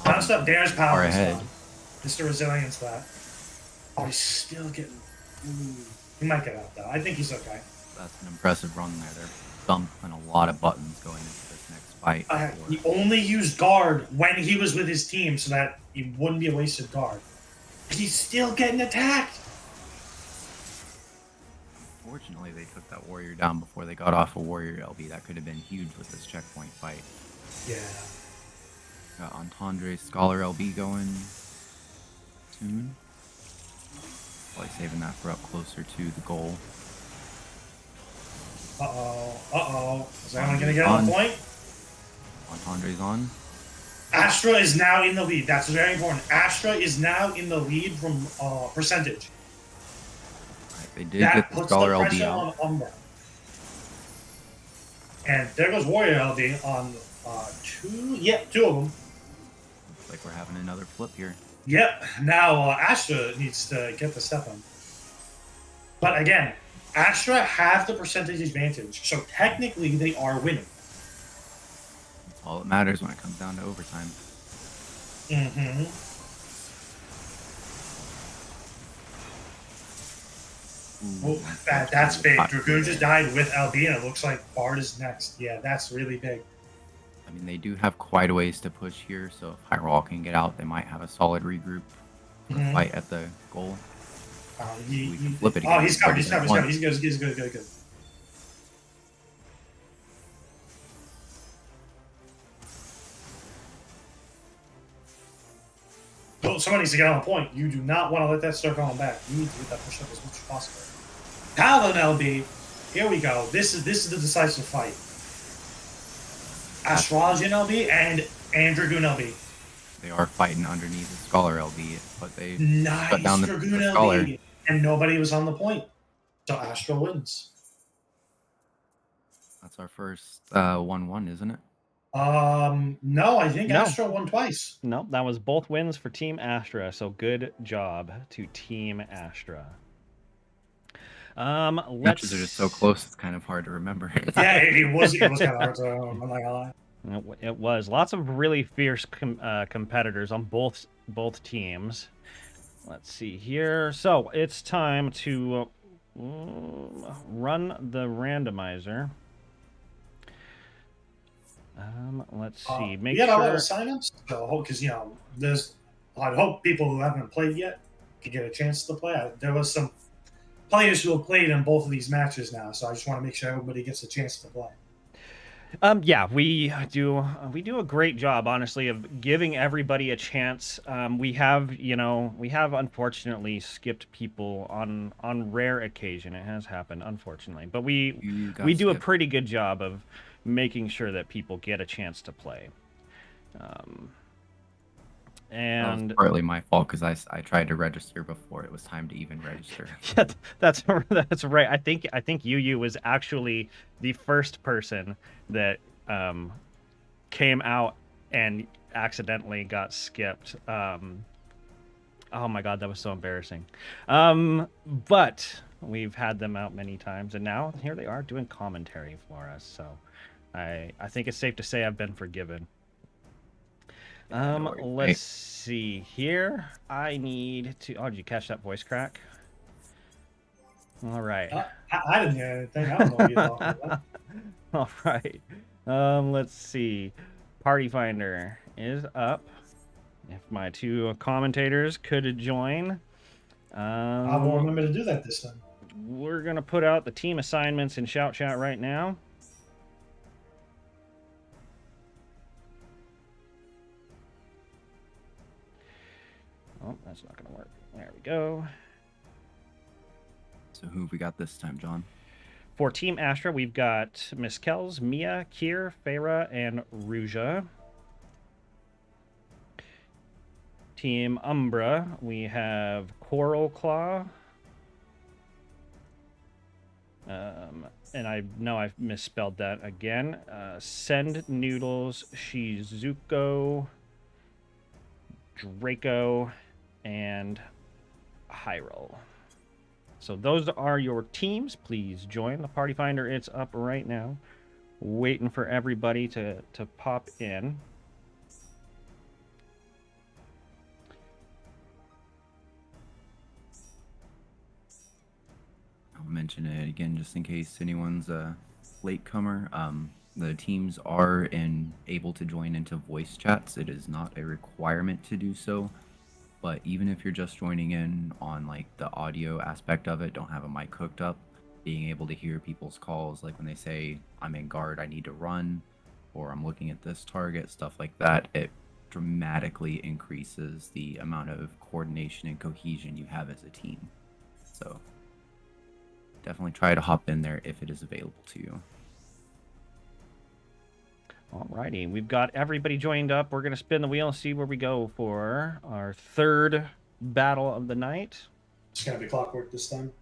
Paladin stuff, there's Far Paladin ahead. stuff. Mr. Resilience that. Oh, he's still getting... Ooh. He might get out though. I think he's okay. That's an impressive run there. They're thumping a lot of buttons going into this next fight. He only used guard when he was with his team so that he wouldn't be a wasted guard. He's still getting attacked. Fortunately, they took that warrior down before they got off a warrior LB. That could have been huge with this checkpoint fight. Yeah. Got Entendre Scholar LB going soon. Probably saving that for up closer to the goal. Uh-oh. Is anyone going to get on the point? Entendre's on. Astra is now in the lead. That's very important. Astra is now in the lead from percentage. Right, they did get the Scholar LB out. On Umbra. And there goes Warrior LB on two. Yep, two of them. Looks like we're having another flip here. Yep. Now Astra needs to get the step on. But again, Astra have the percentage advantage, so technically they are winning. That's all that matters when it comes down to overtime. Mm-hmm. That's big. Dragoon just died with LB, and it looks like Bard is next. Yeah, that's really big. I mean, they do have quite a ways to push here, so if Hyrule can get out, they might have a solid regroup for the fight at the goal. We can flip it again. Oh, he's covered. He's good. Well, someone needs to get on the point. You do not want to let that start going back. You need to get that push up as much as possible. Paladin LB, here we go. This is the decisive fight. Astrologian LB and Dragoon LB. They are fighting underneath the Scholar LB, but they nice shut down the Scholar. LB, and nobody was on the point. So Astro wins. That's our first 1-1, isn't it? No, I think No. Astro won twice. No, that was both wins for Team Astra. So good job to Team Astra. Matches are just so close; it's kind of hard to remember. Yeah, it was kind of hard to. I'm not gonna lie. It was lots of really fierce competitors on both teams. Let's see here. So it's time to run the randomizer. Let's see. Make we got sure. a lot of signups, so because there's. I hope people who haven't played yet can get a chance to play. There was some players who have played in both of these matches now, so I just want to make sure everybody gets a chance to play. Yeah, we do a great job, honestly, of giving everybody a chance. We have unfortunately skipped people on rare occasion. It has happened, unfortunately, but we do a pretty good job of making sure that people get a chance to play. And that was partly my fault because I tried to register before it was time to even register. Yeah, that's right. I think Yu was actually the first person that came out and accidentally got skipped. Oh my god, that was so embarrassing. But we've had them out many times, and now here they are doing commentary for us. So I think it's safe to say I've been forgiven. Let's see here. I need to. Oh, did you catch that voice crack? All right. I didn't hear anything. I don't know what you're talking about. All right. Let's see. Party Finder is up. If my two commentators could join. I won't remember to do that this time. We're going to put out the team assignments in Shout Chat right now. Oh, that's not going to work. There we go. So who have we got this time, John? For Team Astra, we've got Miss Kells, Mia, Kier, Farah, and Ruja. Team Umbra, we have Coral Claw. And I know I've misspelled that again. Send Noodles, Shizuko, Draco, and Hyrule. So those are your teams. Please join the Party Finder. It's up right now. Waiting for everybody to pop in. I'll mention it again just in case anyone's a latecomer. The teams are able to join into voice chats. It is not a requirement to do so. But even if you're just joining in on like the audio aspect of it, don't have a mic hooked up, being able to hear people's calls, like when they say, I'm in guard, I need to run, or I'm looking at this target, stuff like that, it dramatically increases the amount of coordination and cohesion you have as a team. So definitely try to hop in there if it is available to you. Alrighty, we've got everybody joined up. We're going to spin the wheel and see where we go for our third battle of the night. It's going to be clockwork this time.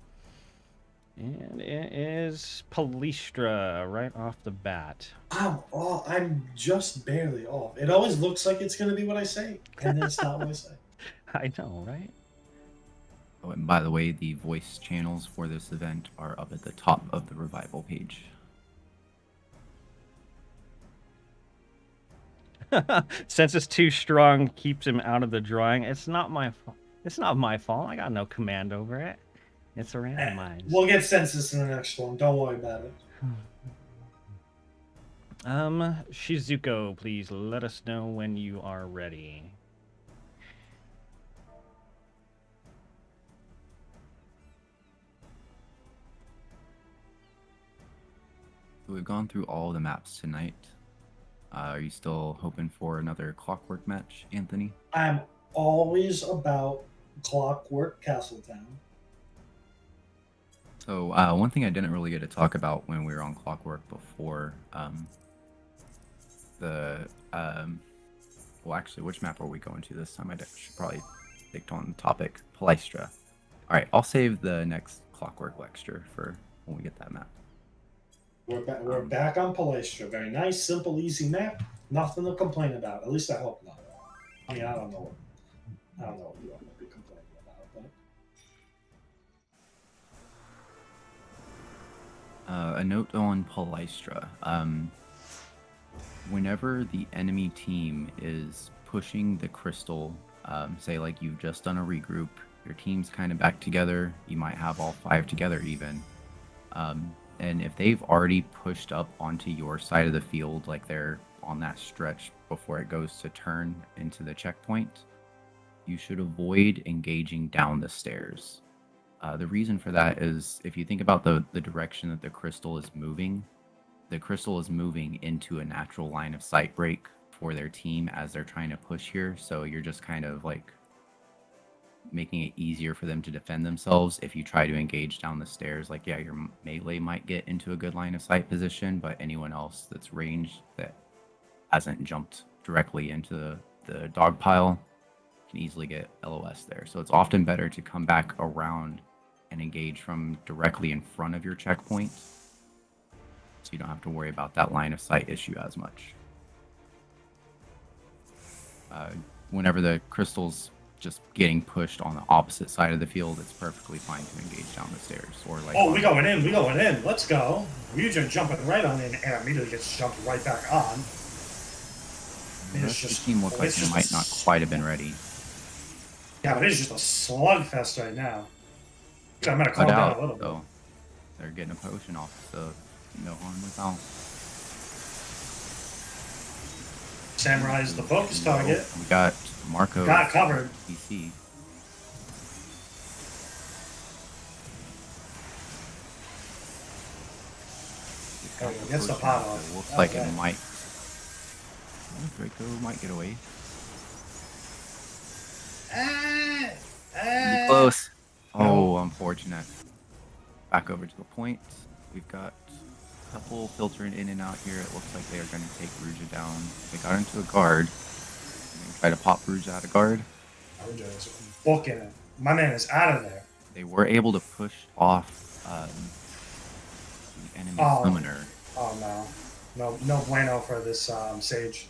And it is Palestra right off the bat. I'm just barely off. It always looks like it's going to be what I say, and then it's not what I say. I know, right? Oh, and by the way, the voice channels for this event are up at the top of the Revival page. Since it's too strong, keeps him out of the drawing. It's not my fault. It's not my fault. I got no command over it. It's a randomized. We'll get census in the next one. Don't worry about it. Shizuko, please let us know when you are ready. We've gone through all the maps tonight. Are you still hoping for another clockwork match, Anthony? I'm always about clockwork Castletown. So one thing I didn't really get to talk about when we were on clockwork before, well, actually, which map are we going to this time? I should probably pick on the topic, Palestra. All right, I'll save the next clockwork lecture for when we get that map. We're back on Palestra. Very nice, simple, easy map. Nothing to complain about. At least I hope not. I mean, I don't know what you want to be complaining about. But... A note on Palestra. Whenever the enemy team is pushing the crystal, say like you've just done a regroup, your team's kind of back together, you might have all 5 together even. And if they've already pushed up onto your side of the field, like they're on that stretch before it goes to turn into the checkpoint, you should avoid engaging down the stairs. The reason for that is if you think about the direction that the crystal is moving into a natural line of sight break for their team as they're trying to push here. So you're just kind of like making it easier for them to defend themselves if you try to engage down the stairs. Like, yeah, your melee might get into a good line of sight position, but anyone else that's ranged that hasn't jumped directly into the dog pile can easily get LOS there. So it's often better to come back around and engage from directly in front of your checkpoint, so you don't have to worry about that line of sight issue as much. Whenever the crystals just getting pushed on the opposite side of the field, it's perfectly fine to engage down the stairs or like. Oh, we going in. Let's go. Ryujin jumping right on in and immediately gets jumped right back on. The rest of the team looked like they might not quite have been ready. Yeah, but it's just a slugfest right now. I'm gonna calm Cut down out, a little bit. though. They're getting a potion off, so no harm, no foul. Samurai's the focus target. We got Marco. Got covered. PC. Gets the pot off. It looks like it might. Draco might get away. Be close. Oh, unfortunate. Back over to the point. We've got a couple filtering in and out here. It looks like they are going to take Ruja down. They got into a guard. Try to pop Ruja out of guard. Ruja is booking it. My man is out of there. They were able to push off the enemy summoner. Oh no. No bueno for this Sage.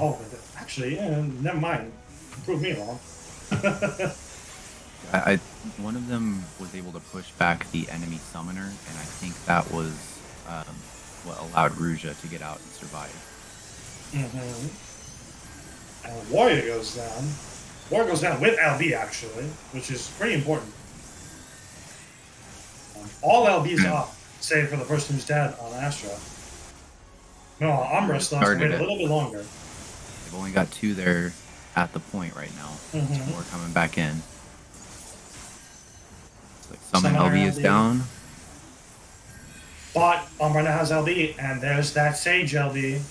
Oh, but actually, never mind. Prove me wrong. One of them was able to push back the enemy summoner, and I think that was what allowed Ruja to get out and survive. And Warrior goes down. Warrior goes down with LB, actually, which is pretty important. All LB's up, save for the person who's dead on Astra. No, Umbra still has to wait a little bit longer. They've only got 2 there at the point right now. 2 more coming back in. Looks like Summon LB is down. But Umbra now has LB, and there's that Sage LB.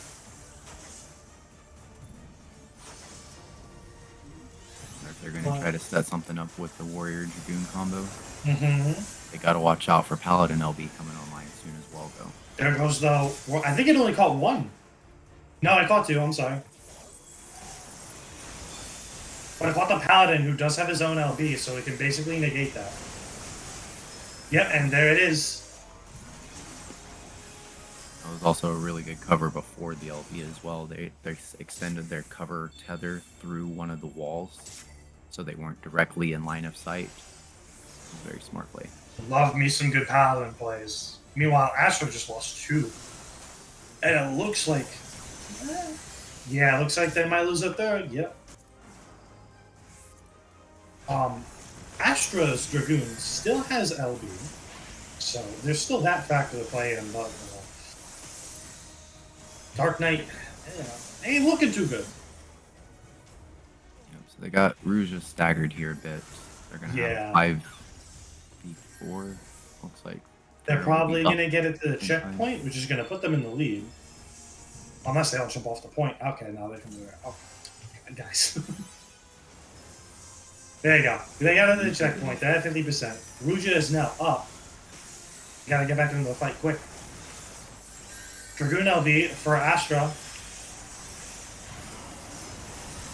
They're going to try to set something up with the Warrior Dragoon combo. They got to watch out for Paladin LB coming online as soon as well, though. There goes the... I think it only caught 1. No, I caught 2. I'm sorry. But I caught the Paladin, who does have his own LB, so we can basically negate that. Yep, and there it is. That was also a really good cover before the LB as well. They extended their cover tether through one of the walls, so they weren't directly in line of sight. Very smart play. Love me some good Paladin plays. Meanwhile, Astra just lost 2. And it looks like... Yeah, it looks like they might lose a 3rd. Yep. Astra's Dragoon still has LB. So there's still that factor to play in. But Dark Knight, ain't looking too good. Yep, so they got Ruja staggered here a bit. They're going to have 5v4, looks like. They're probably going to get it to the checkpoint, which is going to put them in the lead. Unless they don't jump off the point. Okay, now they can do it. Oh, guys. There you go. They got into the checkpoint. They're at 50%. Ruja is now up. Gotta get back into the fight quick. Dragoon LV for Astra.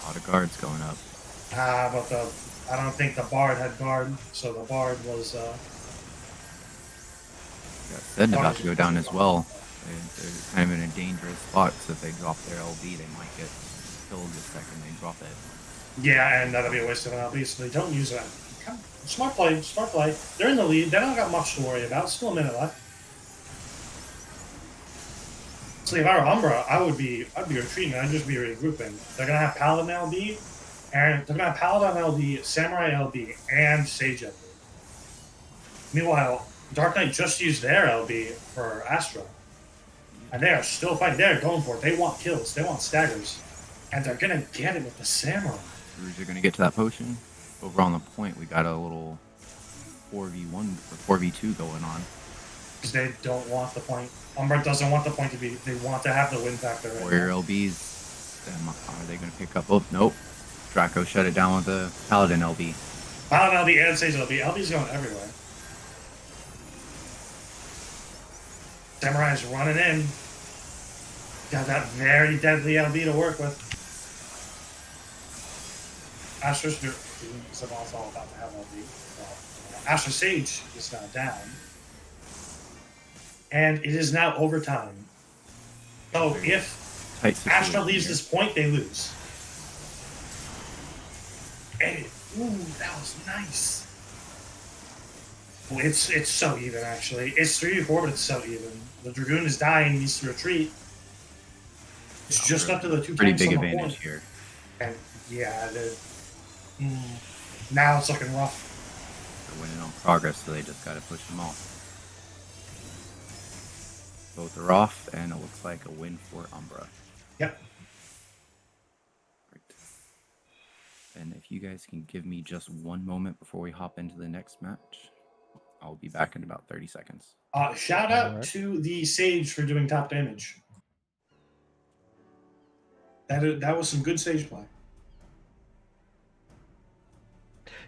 A lot of guards going up. But I don't think the Bard had guard, so the Bard was... Got Zed about to go down as well. They're kind of in a dangerous spot, so if they drop their LB, they might get killed the second they drop it. Yeah, and that'll be a waste of an LB, so they don't use that. Smart play, smart play. They're in the lead. They don't got much to worry about. Still a minute left. So if I were Umbra, I'd be retreating. I'd just be regrouping. They're gonna have Paladin LB, and they're gonna have Paladin LB, Samurai LB, and Sage LB. Meanwhile, Dark Knight just used their LB for Astra, and they are still fighting. They're going for it. They want kills. They want staggers, and they're gonna get it with the Samurai. They're gonna get to that potion. Over on the point, we got a little 4v1 or 4v2 going on. Because they don't want the point. Umbra doesn't want the point to be. They want to have the win factor. Right Warrior now. LBs. Are they going to pick up? Oh, nope. Draco shut it down with the Paladin LB. Paladin LB and Sage LB. LB's going everywhere. Samurai's running in. Got that very deadly LB to work with. Astra's is also about to have LB. Astra Sage is now down. And it is now overtime. So if Astra leaves this point, they lose. Hey, ooh, that was nice. Oh, it's so even, actually. It's 3v4, but it's so even. The Dragoon is dying, needs to retreat. It's just up to the 2 Pretty tanks big on the advantage point. here. And yeah, now it's looking rough. They're winning on progress, so they just gotta push them off. Both are off, and it looks like a win for Umbra. Yep. Great. And if you guys can give me just one moment before we hop into the next match, I'll be back in about 30 seconds. Shout out Alright. to the Sage for doing top damage. That was some good Sage play.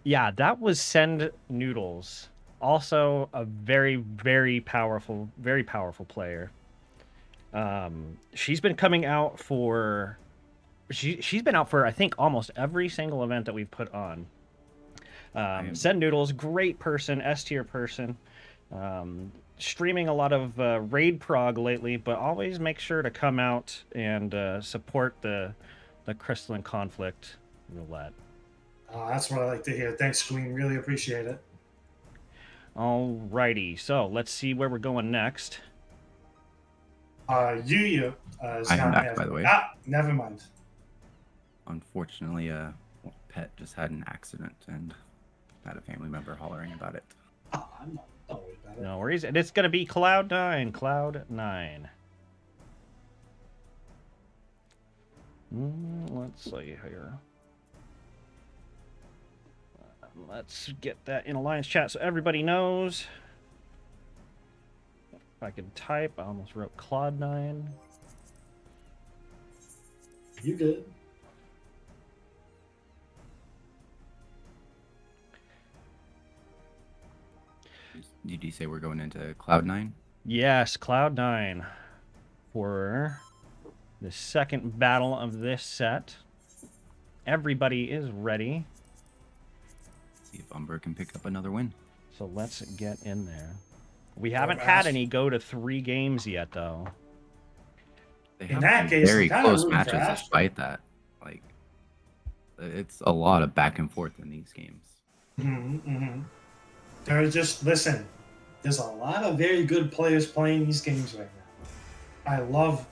Yeah, that was Send Noodles. Also a very, very powerful player. She's been coming out for she's been out for I think almost every single event that we've put on. Send Noodles, great person, S tier person. Streaming a lot of raid prog lately, but always make sure to come out and support the Crystalline Conflict Roulette. That's what I like to hear. Thanks, Queen. Really appreciate it. Alrighty, so let's see where we're going next. Yuyu is I am not back, there. by the way. Never mind. Unfortunately, Pet just had an accident and had a family member hollering about it. I'm not worried about it. No worries, and it's gonna be Cloud9. Cloud9. Let's see here. Let's get that in Alliance chat so everybody knows. If I could type, I almost wrote Cloud9. You good? Did you say we're going into Cloud9? Yes, Cloud9 for the second battle of this set. Everybody is ready. See if Umbra can pick up another win. So let's get in there. We haven't had any go to 3 games yet, though. They In have that some case, very I'm kinda close rooting for matches Astra. despite that. Like, it's a lot of back and forth in these games. There's just listen. There's a lot of very good players playing these games right now. I love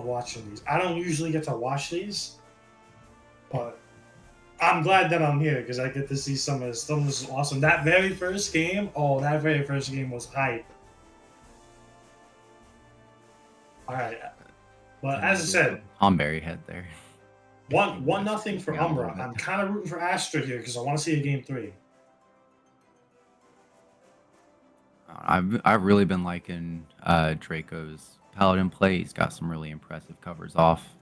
watching these. I don't usually get to watch these, but I'm glad that I'm here because I get to see some of this. Some of this is awesome. That very first game was hype. All right, but as I said, Homberry head there. 1-0 for Yeah, a little Umbra. bit. I'm kind of rooting for Astra here because I want to see a game 3. I've really been liking Draco's Paladin play. He's got some really impressive covers off.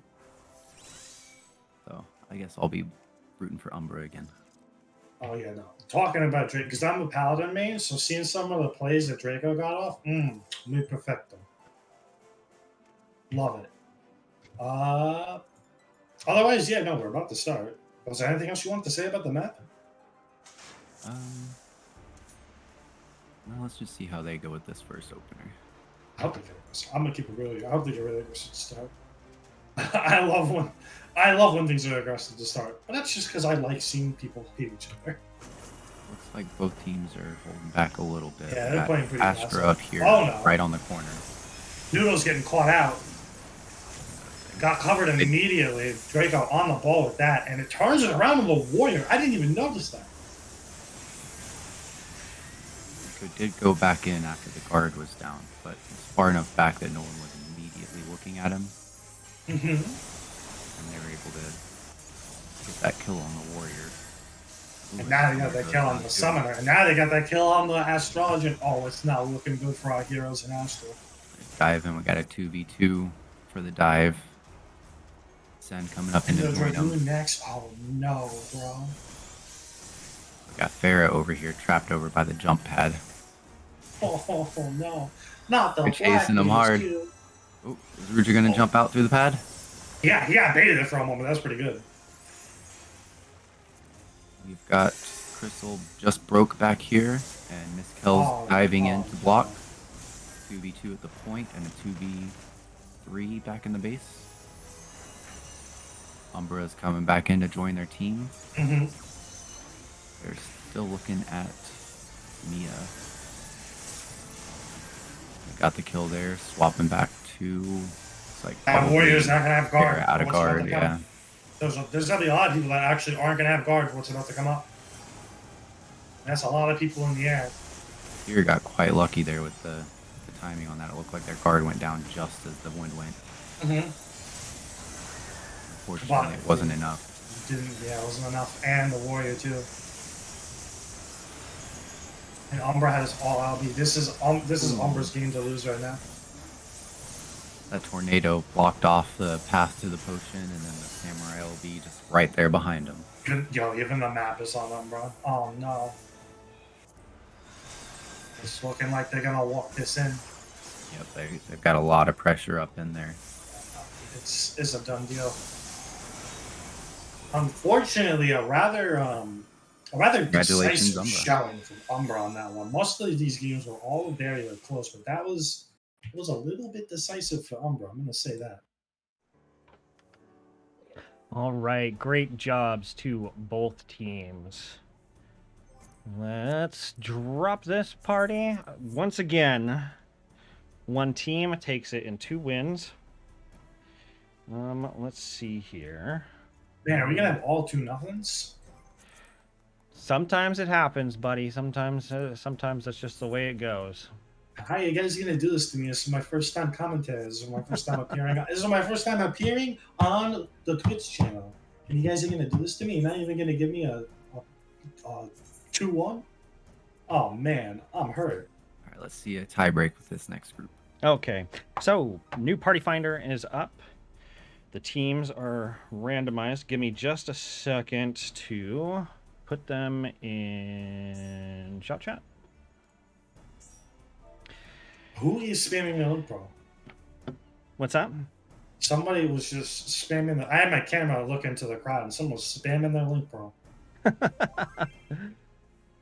So I guess I'll be rooting for Umbra again. Oh yeah, no. Talking about Drake, because I'm a Paladin main, so seeing some of the plays that Draco got off, muy perfecto. Love it. Otherwise, yeah, no, we're about to start. Was there anything else you wanted to say about the map? Well, let's just see how they go with this first opener. I hope they get this. I'm gonna keep it really. I hope they get really aggressive to start. I love when things are aggressive to start, but that's just because I like seeing people hit each other. Looks like both teams are holding back a little bit. Yeah, We they're got playing pretty Astra passive. up here, Oh, no. right on the corner. Noodle's getting caught out. Got covered immediately. Draco on the ball with that, and it turns it around with a warrior. I didn't even notice that. Draco did go back in after the guard was down, but it's far enough back that no one was immediately looking at him. And they were able to get that kill on the warrior. Ooh, And now they got that kill on the summoner. And now they got that kill on the astrologian. Oh, it's not looking good for our heroes in Astro. Dive in, we got a 2v2 for the dive. Sen coming up And into the join him. Dragoon next. Oh no, bro. We got Farah over here trapped over by the jump pad. Oh no. Not the We're chasing them Black hard. Keys, Oh, is Ruger gonna jump out through the pad? Yeah, he got baited it for a moment. That's pretty good. We've got Crystal just broke back here, and Miss Kells diving in to block. 2v2 at the point, and a 2v3 back in the base. Umbra's coming back in to join their team. They're still looking at Mia. They got the kill there, swapping back to. It's like Warrior's not gonna have guard. Out of for what's about guard, to come. yeah. There's gonna be a lot of people that actually aren't gonna have guard for what's about to come up. That's a lot of people in the air. Fear got quite lucky there with the timing on that. It looked like their guard went down just as the wind went. Unfortunately, it wasn't enough. It wasn't enough. And the warrior too. And Umbra has all LB. This is Umbra's game to lose right now. That tornado blocked off the path to the potion, and then the samurai LB just right there behind him. Even the map is on Umbra. Oh no. It's looking like they're gonna walk this in. Yep, they've got a lot of pressure up in there. It's a done deal. Unfortunately, a rather decisive showing from Umbra on that one. Most of these games were all very close, but that was a little bit decisive for Umbra. I'm going to say that. All right, great jobs to both teams. Let's drop this party. Once again, one team takes it in 2 wins. Let's see here. Man, are we gonna have all 2-0s? Sometimes it happens, buddy. Sometimes that's just the way it goes. How are you guys gonna do this to me? This is my first time commentating. This is my first time appearing. This is my first time appearing on the Twitch channel, and you guys are gonna do this to me. You're not even gonna give me a 2-1. Oh man, I'm hurt. All right, let's see a tiebreak with this next group. Okay, so new party finder is up. The teams are randomized. Give me just a second to put them in shout chat. Who is spamming the link, bro? What's that? Somebody was just spamming. I had my camera look into the crowd, and someone was spamming their link, bro.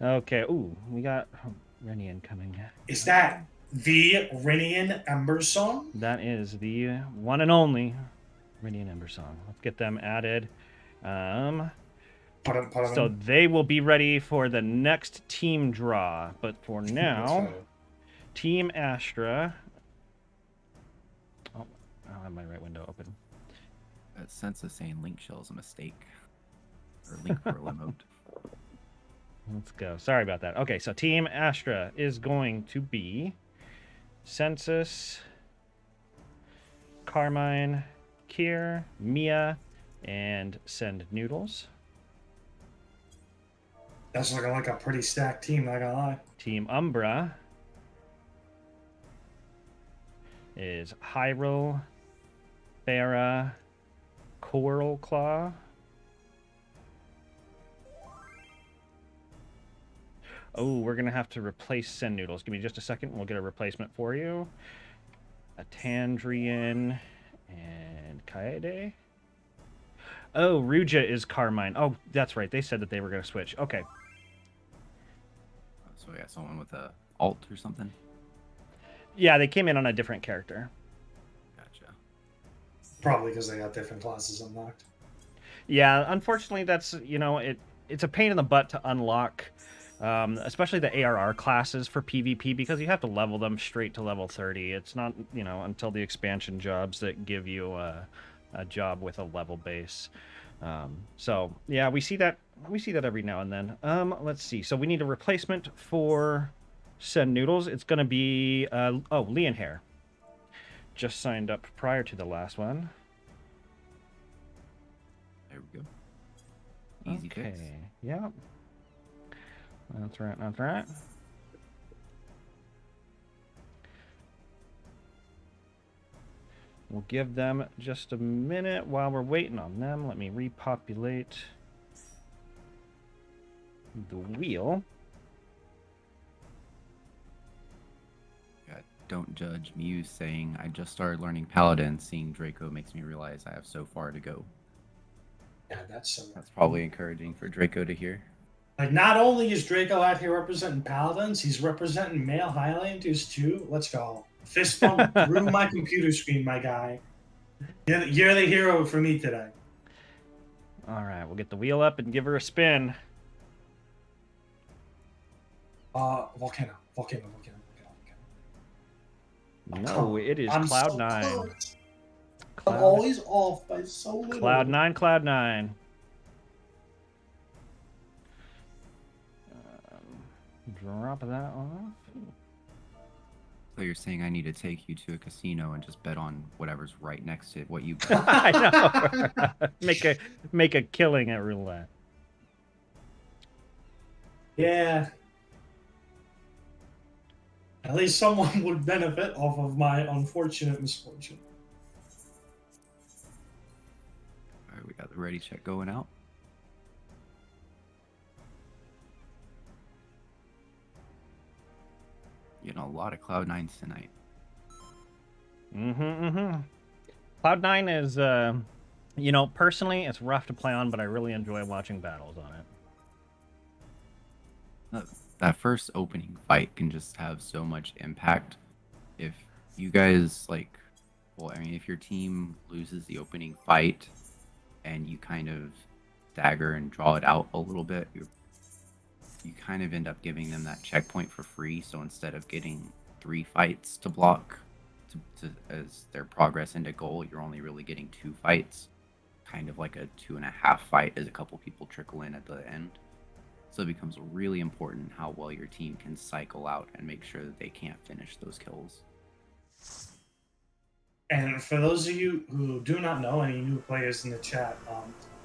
Okay. Ooh, we got Renian coming. Is that the Renian Ember song? That is the one and only Renian Ember song. Let's get them added. So they will be ready for the next team draw. But for now, Team Astra. Oh, I don't have my right window open. That sense of saying link shell is a mistake. Or link for a emote. Let's go. Sorry about that. Okay, so Team Astra is going to be Census, Carmine, Kier, Mia, and Send Noodles. That's looking like a pretty stacked team, not gonna lie. Team Umbra is Hyrule, Farah, Coral Claw. Oh, we're going to have to replace Send Noodles. Give me just a second. We'll get a replacement for you. A Tandrian and Kaede. Oh, Ruja is Carmine. Oh, that's right. They said that they were going to switch. Okay. So yeah, someone with a alt or something? Yeah, they came in on a different character. Gotcha. Probably because they got different classes unlocked. Yeah, unfortunately, that's, it's a pain in the butt to unlock. Especially the ARR classes for PvP, because you have to level them straight to level 30. It's not, until the expansion jobs that give you a job with a level base. So yeah, we see that every now and then. Let's see. So we need a replacement for Send Noodles. It's going to be Leon Hair. Just signed up prior to the last one. There we go. Easy fix. Yep. That's right, that's right. We'll give them just a minute while we're waiting on them. Let me repopulate the wheel. Don't judge Mew saying, I just started learning Paladin. Seeing Draco makes me realize I have so far to go. Yeah, that's probably encouraging for Draco to hear. Like, not only is Draco out here representing Paladins, he's representing male Highlanders too. Let's go. Fist bump through my computer screen, my guy. You're the hero for me today. All right, we'll get the wheel up and give her a spin. Volcano. No, it is I'm Cloud so 9. close. I'm always off by so little. Cloud 9, Cloud 9. Drop that off. So you're saying I need to take you to a casino and just bet on whatever's right next to what you I know. make a killing at roulette. Yeah. At least someone would benefit off of my unfortunate misfortune. All right, we got the ready check going out. Getting a lot of Cloud 9s tonight. Cloud 9 is, you know, personally, it's rough to play on, but I really enjoy watching battles on it. That first opening fight can just have so much impact. If you guys, like, well, I mean, if your team loses the opening fight and you kind of stagger and draw it out a little bit, you kind of end up giving them that checkpoint for free. So instead of getting 3 fights to block as their progress into goal, you're only really getting 2 fights, kind of like a 2.5 fight as a couple people trickle in at the end. So it becomes really important how well your team can cycle out and make sure that they can't finish those kills. And for those of you who do not know, any new players in the chat,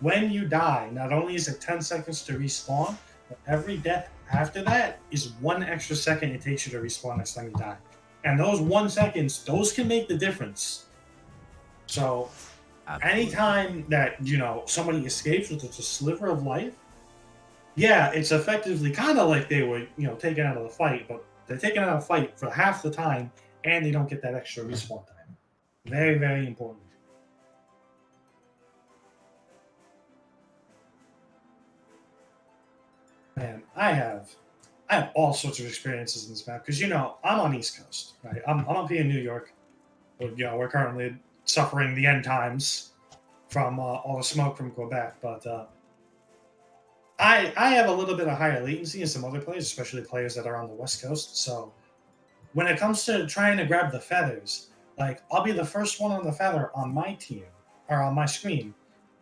when you die, not only is it 10 seconds to respawn, but every death after that is 1 extra second it takes you to respawn next time you die. And those 1 seconds, those can make the difference. So Absolutely. anytime that, you know, somebody escapes with just a sliver of life, yeah, it's effectively kind of like they were, you know, taken out of the fight, but they're taken out of the fight for half the time, and they don't get that extra respawn time. Very, very important. Man, I have all sorts of experiences in this map because, you know, I'm on East Coast, right? I'm up here in New York, but, you know, we're currently suffering the end times from all the smoke from Quebec, but I have a little bit of higher latency than some other players, especially players that are on the West Coast. So when it comes to trying to grab the feathers, like, I'll be the first one on the feather on my team or on my screen,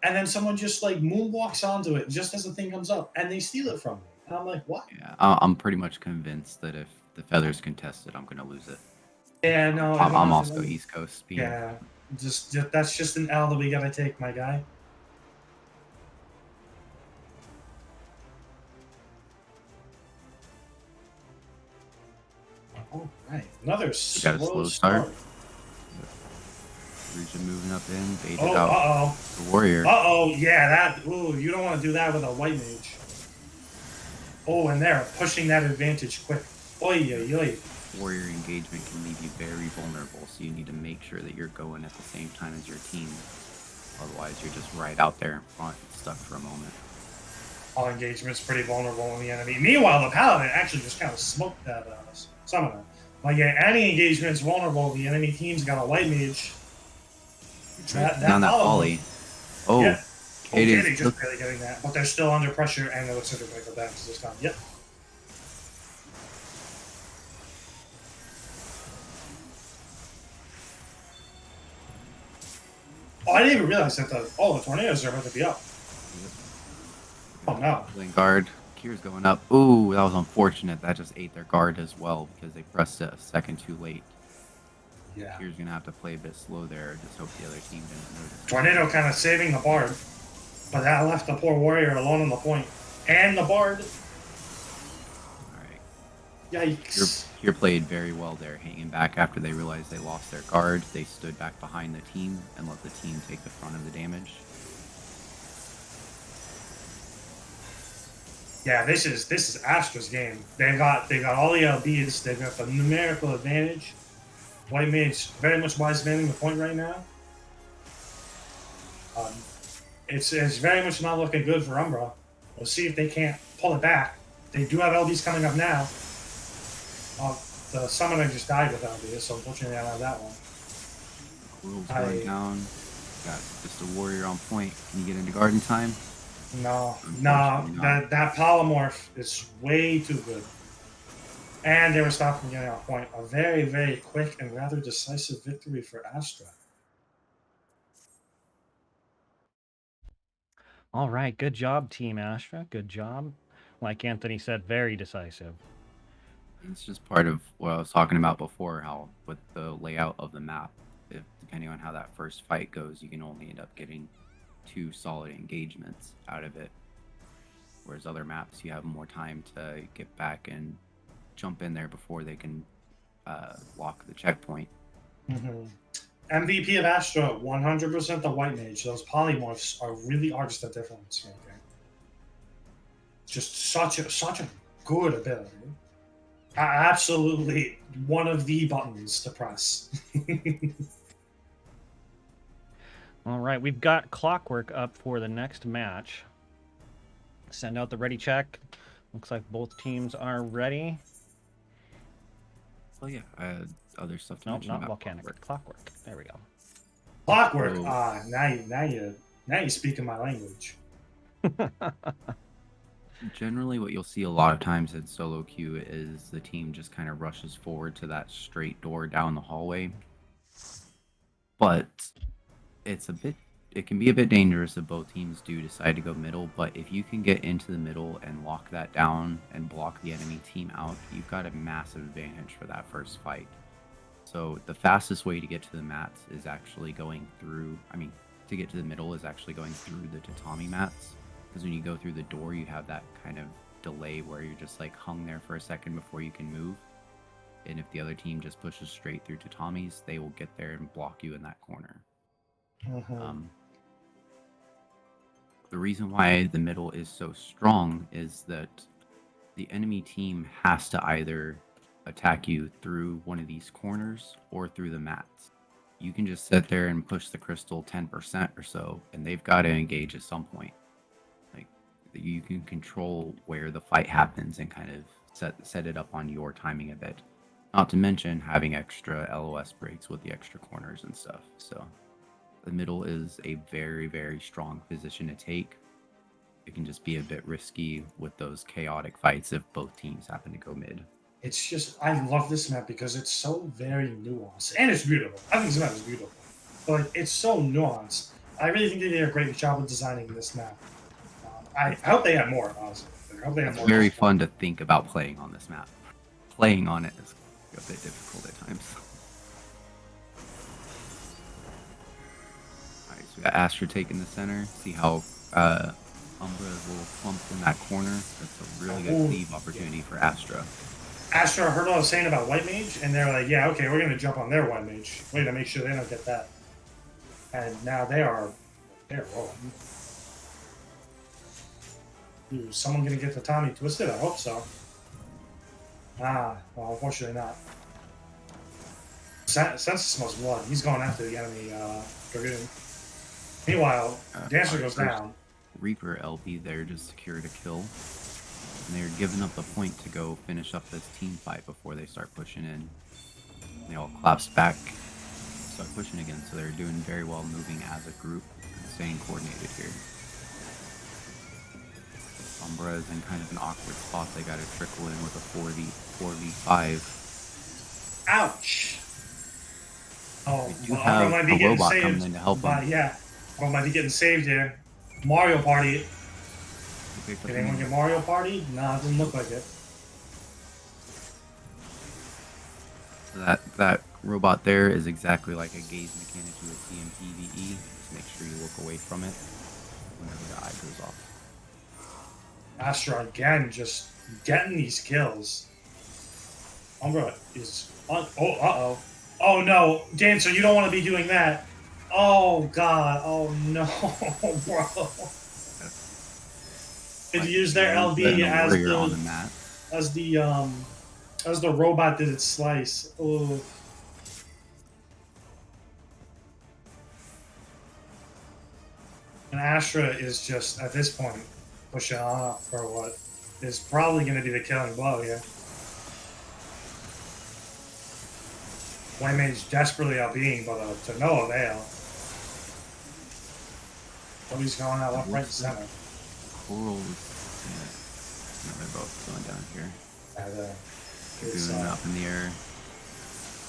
and then someone just like moonwalks onto it just as the thing comes up, and they steal it from me. And I'm like, what? Yeah, I'm pretty much convinced that if the feather's contested, I'm gonna lose it. Yeah, no, I'm also East Coast. Yeah, just that's just an L that we gotta take, my guy. All right, another got a slow slow start. start. Region moving up in, baited Oh, out the warrior. Yeah, that. Ooh, you don't want to do that with a white mage. Oh, and they're pushing that advantage quick. Oy, oy, oy. Warrior engagement can leave you very vulnerable, so you need to make sure that you're going at the same time as your team. Otherwise, you're just right out there in front, stuck for a moment. All engagement's pretty vulnerable in the enemy. Meanwhile, the paladin actually just kind of smoked that summoner. Like, yeah, any engagement's vulnerable. The enemy team's got a white mage. That volley. Oh, yeah. Katie's just barely getting that, but they're still under pressure, and it looks like they're going to go back to this time. Yep. Oh, I didn't even realize that the tornadoes are about to be up. Oh no. Guard. Kier's going up. Ooh, that was unfortunate. That just ate their guard as well because they pressed it a second too late. Yeah. Kier's gonna have to play a bit slow there. Just hope the other team didn't notice. Tornado kind of saving the bard, but that left the poor warrior alone on the point. And the bard. Alright. Yikes. Kier played very well there, hanging back after they realized they lost their guard. They stood back behind the team and let the team take the front of the damage. Yeah, this is Astra's game. They've got all the LBs. They've got the numerical advantage. White Mage very much wise manning the point right now. It's very much not looking good for Umbra. We'll see if they can't pull it back. They do have LBs coming up now. The summoner just died with LBs, so unfortunately I don't have that one. Quill's going down. Got just a warrior on point. Can you get into garden time? No, that polymorph is way too good. And they were stopped from getting a point. A very, very quick and rather decisive victory for Astra. All right, good job, Team Astra. Good job. Like Anthony said, very decisive. It's just part of what I was talking about before, how with the layout of the map, if depending on how that first fight goes, you can only end up getting 2 solid engagements out of it. Whereas other maps, you have more time to get back and jump in there before they can lock the checkpoint. MVP of Astra, 100% the white mage. Those polymorphs are just a difference maker. Just such a good ability. Absolutely one of the buttons to press. All right, we've got Clockwork up for the next match. Send out the ready check. Looks like both teams are ready. So yeah, other stuff to No, mention not about volcanic. Clockwork. There we go. Clockwork. Oh. Now you speaking my language. Generally, what you'll see a lot of times in solo queue is the team just kind of rushes forward to that straight door down the hallway. But it can be a bit dangerous if both teams do decide to go middle, but if you can get into the middle and lock that down and block the enemy team out, you've got a massive advantage for that first fight. So the fastest way to get to the mats is actually going through, to get to the middle is actually going through the tatami mats. Because when you go through the door, you have that kind of delay where you're just like hung there for a second before you can move. And if the other team just pushes straight through tatamis, they will get there and block you in that corner. The reason why the middle is so strong is that the enemy team has to either attack you through one of these corners or through the mats. You can just sit there and push the crystal 10% or so, and they've got to engage at some point. Like, you can control where the fight happens and kind of set it up on your timing a bit. Not to mention having extra LOS breaks with the extra corners and stuff. So the middle is a very, very strong position to take. It can just be a bit risky with those chaotic fights if both teams happen to go mid. It's just, I love this map because it's so very nuanced. And it's beautiful. I think this map is beautiful. But it's so nuanced. I really think they did a great job of designing this map. I hope they have more, honestly. I hope they have more. It's very fun to think about playing on this map. Playing on it is a bit difficult at times. Alright, so we got Astra taking the center. See how Umbra is a little clumped in that corner. That's a really good leave opportunity for Astra. Astra heard what I was saying about white mage, and they're like, yeah, okay, we're going to jump on their white mage. Wait to make sure they don't get that. And now they're rolling. Ooh, is someone going to get the Tommy twisted? I hope so. Well, unfortunately not. Sense smells blood. He's going after the enemy Dragoon. Meanwhile, Dancer goes down. Reaper LB there just secured a kill. And they're giving up the point to go finish up this team fight before they start pushing in. They all collapse back, start pushing again, so they're doing very well moving as a group and staying coordinated here. Umbra is in kind of an awkward spot. They got to trickle in with a 4v5. Ouch! Oh, You have a robot coming in to help them. Yeah, Umbra might be getting saved here. Mario Party. Did anyone get Mario Party? Nah, it didn't look like it. That robot there is exactly like a gaze mechanic you would see in PvE. Just make sure you look away from it whenever the eye goes off. Astra again, just getting these kills. Umbra is... uh-oh. Oh no, Dancer, you don't want to be doing that. Oh god, oh no, bro. Did you use their LB as the robot did its slice? Oh. And Astra is just at this point pushing on up for what is probably going to be the killing blow here. White Mage desperately LBing, but to no avail. So he's going out left, right, and center. Corals. Yeah, they're both going down here. It's, Dragoon up in the air.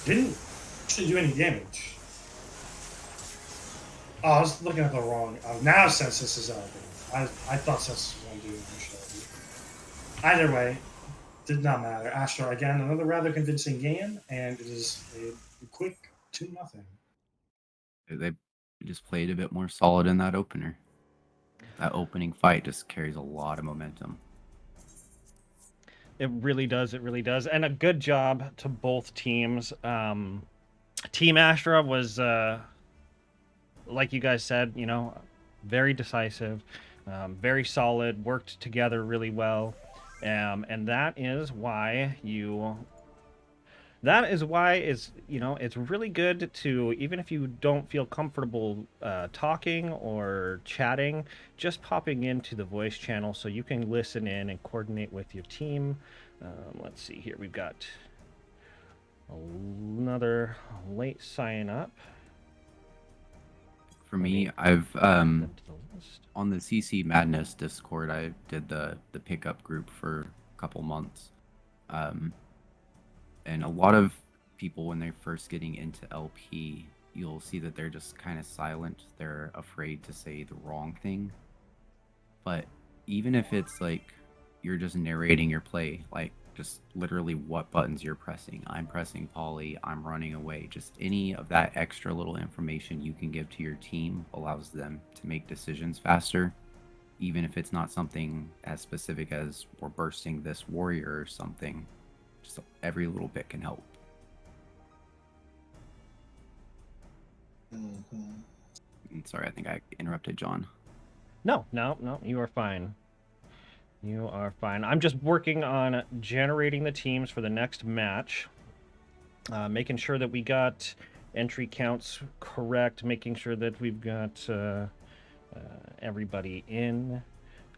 didn't actually do any damage. Oh, I was looking at the wrong. Now Census is elevated. I thought Census was going to do initially. Either way, did not matter. Astra again, another rather convincing game, and it is a quick 2-0. They just played a bit more solid in that opener. That opening fight just carries a lot of momentum. It really does. It really does. And a good job to both teams. Team Astra was, like you guys said, you know, very decisive, very solid, worked together really well. And that is why it's, you know, it's really good to, even if you don't feel comfortable talking or chatting, just popping into the voice channel so you can listen in and coordinate with your team. Let's see here. We've got another late sign up. For me, I've on the CC Madness Discord, I did the pickup group for a couple months. And a lot of people, when they're first getting into LP, you'll see that they're just kind of silent. They're afraid to say the wrong thing. But even if it's like you're just narrating your play, like just literally what buttons you're pressing. I'm pressing poly, I'm running away. Just any of that extra little information you can give to your team allows them to make decisions faster. Even if it's not something as specific as we're bursting this warrior or something. Just every little bit can help. Sorry, I think I interrupted John. No, you are fine. You are fine. I'm just working on generating the teams for the next match. Making sure that we got entry counts correct. Making sure that we've got everybody in.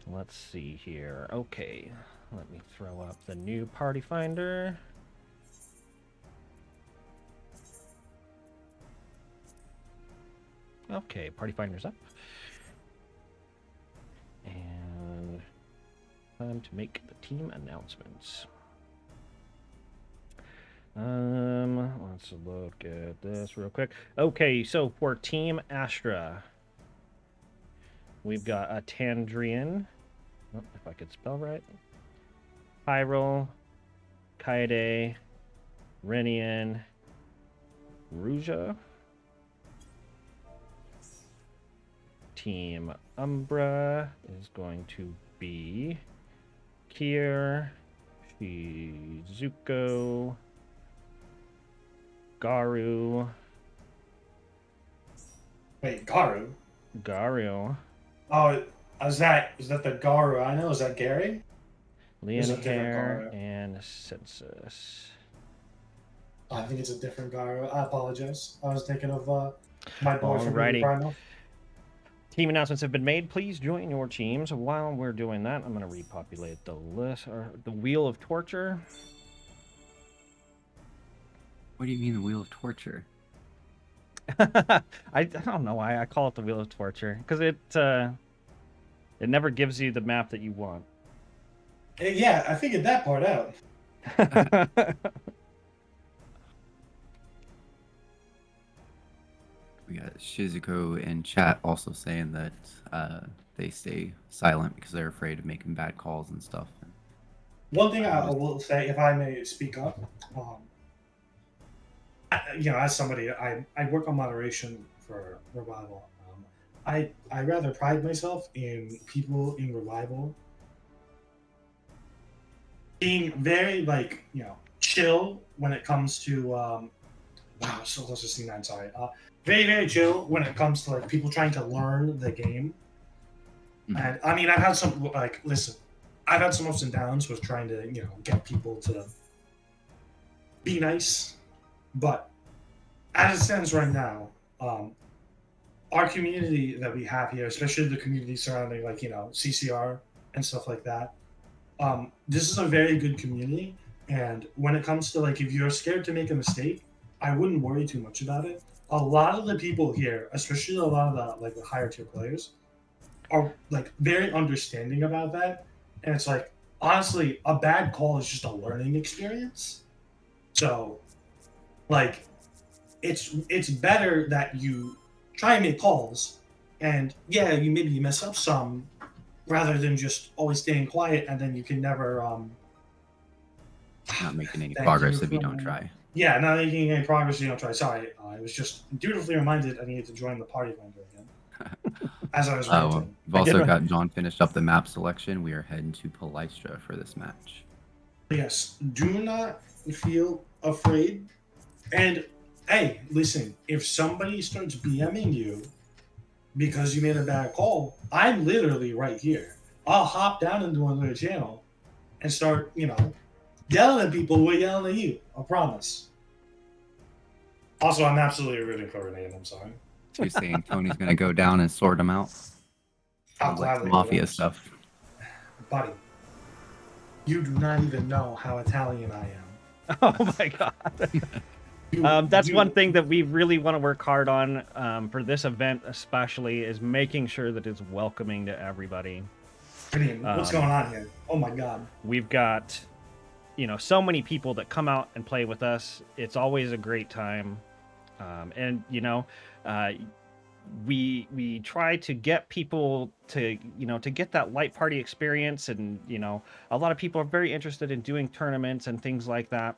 Let's see here. Okay. Let me throw up the new party finder. Okay, party finder's up. And time to make the team announcements. Let's look at this real quick. Okay, so for Team Astra, we've got a Tandrian. Oh, if I could spell right. Hyrule, Kaede, Renian, Ruja. Team Umbra is going to be Kier, Shizuko, Garu. Wait, Garu? Garu. Oh, is that the Garu I know? Is that Gary? Leonhair and Census. I think it's a different Garu. I apologize. I was thinking of my boy from Alrighty. Primal. Team announcements have been made. Please join your teams. While we're doing that, I'm going to repopulate the list, or the Wheel of Torture. What do you mean the Wheel of Torture? I don't know why I call it the Wheel of Torture, because it never gives you the map that you want. Yeah, I figured that part out. We got Shizuko in chat also saying that they stay silent because they're afraid of making bad calls and stuff. One thing I will say, if I may speak up, as somebody, I work on moderation for Revival. I rather pride myself in people in Revival being very, chill when it comes to, wow, so close to C9, sorry. Very, very chill when it comes to, people trying to learn the game. Mm-hmm. And, I mean, I've had some, I've had some ups and downs with trying to, get people to be nice. But as it stands right now, our community that we have here, especially the community surrounding, CCR and stuff like that, this is a very good community. And when it comes to, if you're scared to make a mistake, I wouldn't worry too much about it. A lot of the people here, especially a lot of the higher tier players, are very understanding about that. And it's honestly, a bad call is just a learning experience. So, like, it's better that you try and make calls, and yeah, you maybe mess up some, rather than just always staying quiet and then you can never Not making any thank progress you if you for- don't try. Yeah, not making any progress, you don't try. Sorry, I was just dutifully reminded I needed to join the party finder again. As I was ranting. We've also got John finished up the map selection. We are heading to Palystra for this match. Yes, do not feel afraid. And hey, listen, if somebody starts BMing you because you made a bad call, I'm literally right here. I'll hop down into another channel and start, yelling at people who are yelling at you. I promise. Also, I'm absolutely rooting for Renee, I'm sorry. So you're saying Tony's gonna go down and sort them out? I'll Sounds like gladly mafia do that. stuff. Buddy, you do not even know how Italian I am. Oh my god. That's one thing that we really want to work hard on for this event, especially, is making sure that it's welcoming to everybody. I mean, what's going on here? Oh my god. We've got, so many people that come out and play with us. It's always a great time, and we try to get people to to get that light party experience, and a lot of people are very interested in doing tournaments and things like that.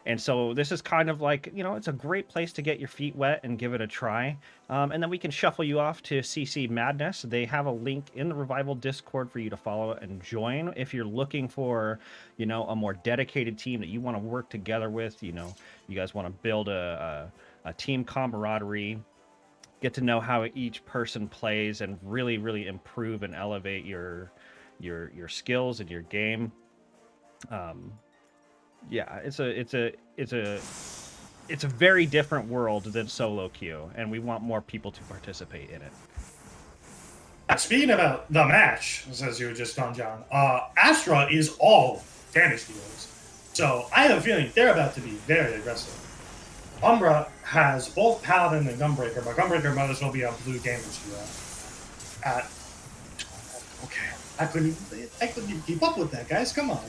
And so this is kind of like, it's a great place to get your feet wet and give it a try. And then we can shuffle you off to CC Madness. They have a link in the Revival Discord for you to follow and join if you're looking for, a more dedicated team that you want to work together with. You guys want to build a team camaraderie, get to know how each person plays, and really, really improve and elevate your skills and your game. Yeah, it's a very different world than solo queue, and we want more people to participate in it. Speaking about the match, as you were just on, John, Astra is all damage dealers. So I have a feeling they're about to be very aggressive. Umbra has both Paladin and Gunbreaker, but Gunbreaker might as well be a blue damage dealer. Okay, I couldn't even keep up with that, guys. Come on.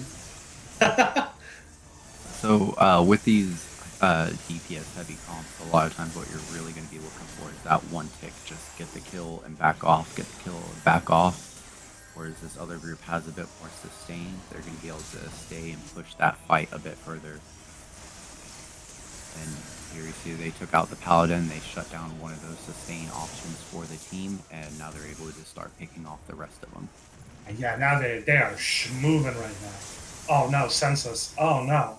So with these DPS heavy comps, a lot of times what you're really going to be looking for is that one tick. Just get the kill and back off, get the kill and back off. Whereas this other group has a bit more sustain, they're going to be able to stay and push that fight a bit further. And here you see they took out the Paladin, they shut down one of those sustain options for the team, and now they're able to start picking off the rest of them. Yeah, now they are moving right now. Oh no, Census. Oh no.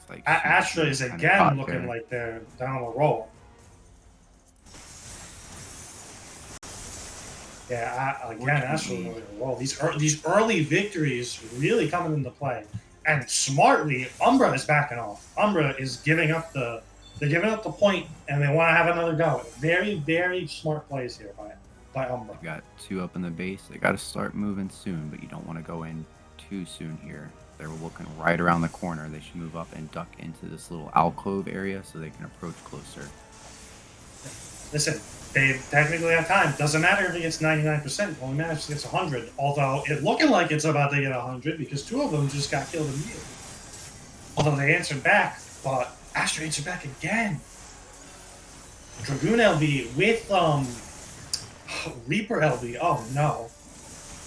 Like Astra is again looking like they're down a roll. Yeah, again, Astra looking like a roll. These early victories really coming into play, and smartly, Umbra is backing off. Umbra is giving up the point, and they want to have another go. Very, very smart plays here by Umbra. You got two up in the base. They got to start moving soon, but you don't want to go in too soon here. They're looking right around the corner. They should move up and duck into this little alcove area so they can approach closer. Listen, they technically have time. Doesn't matter if it gets 99%. Only matters if it gets 100. Although it's looking like it's about to get 100 because two of them just got killed immediately. Although they answered back, but Astra answered back again. Dragoon LB with Reaper LB. Oh no.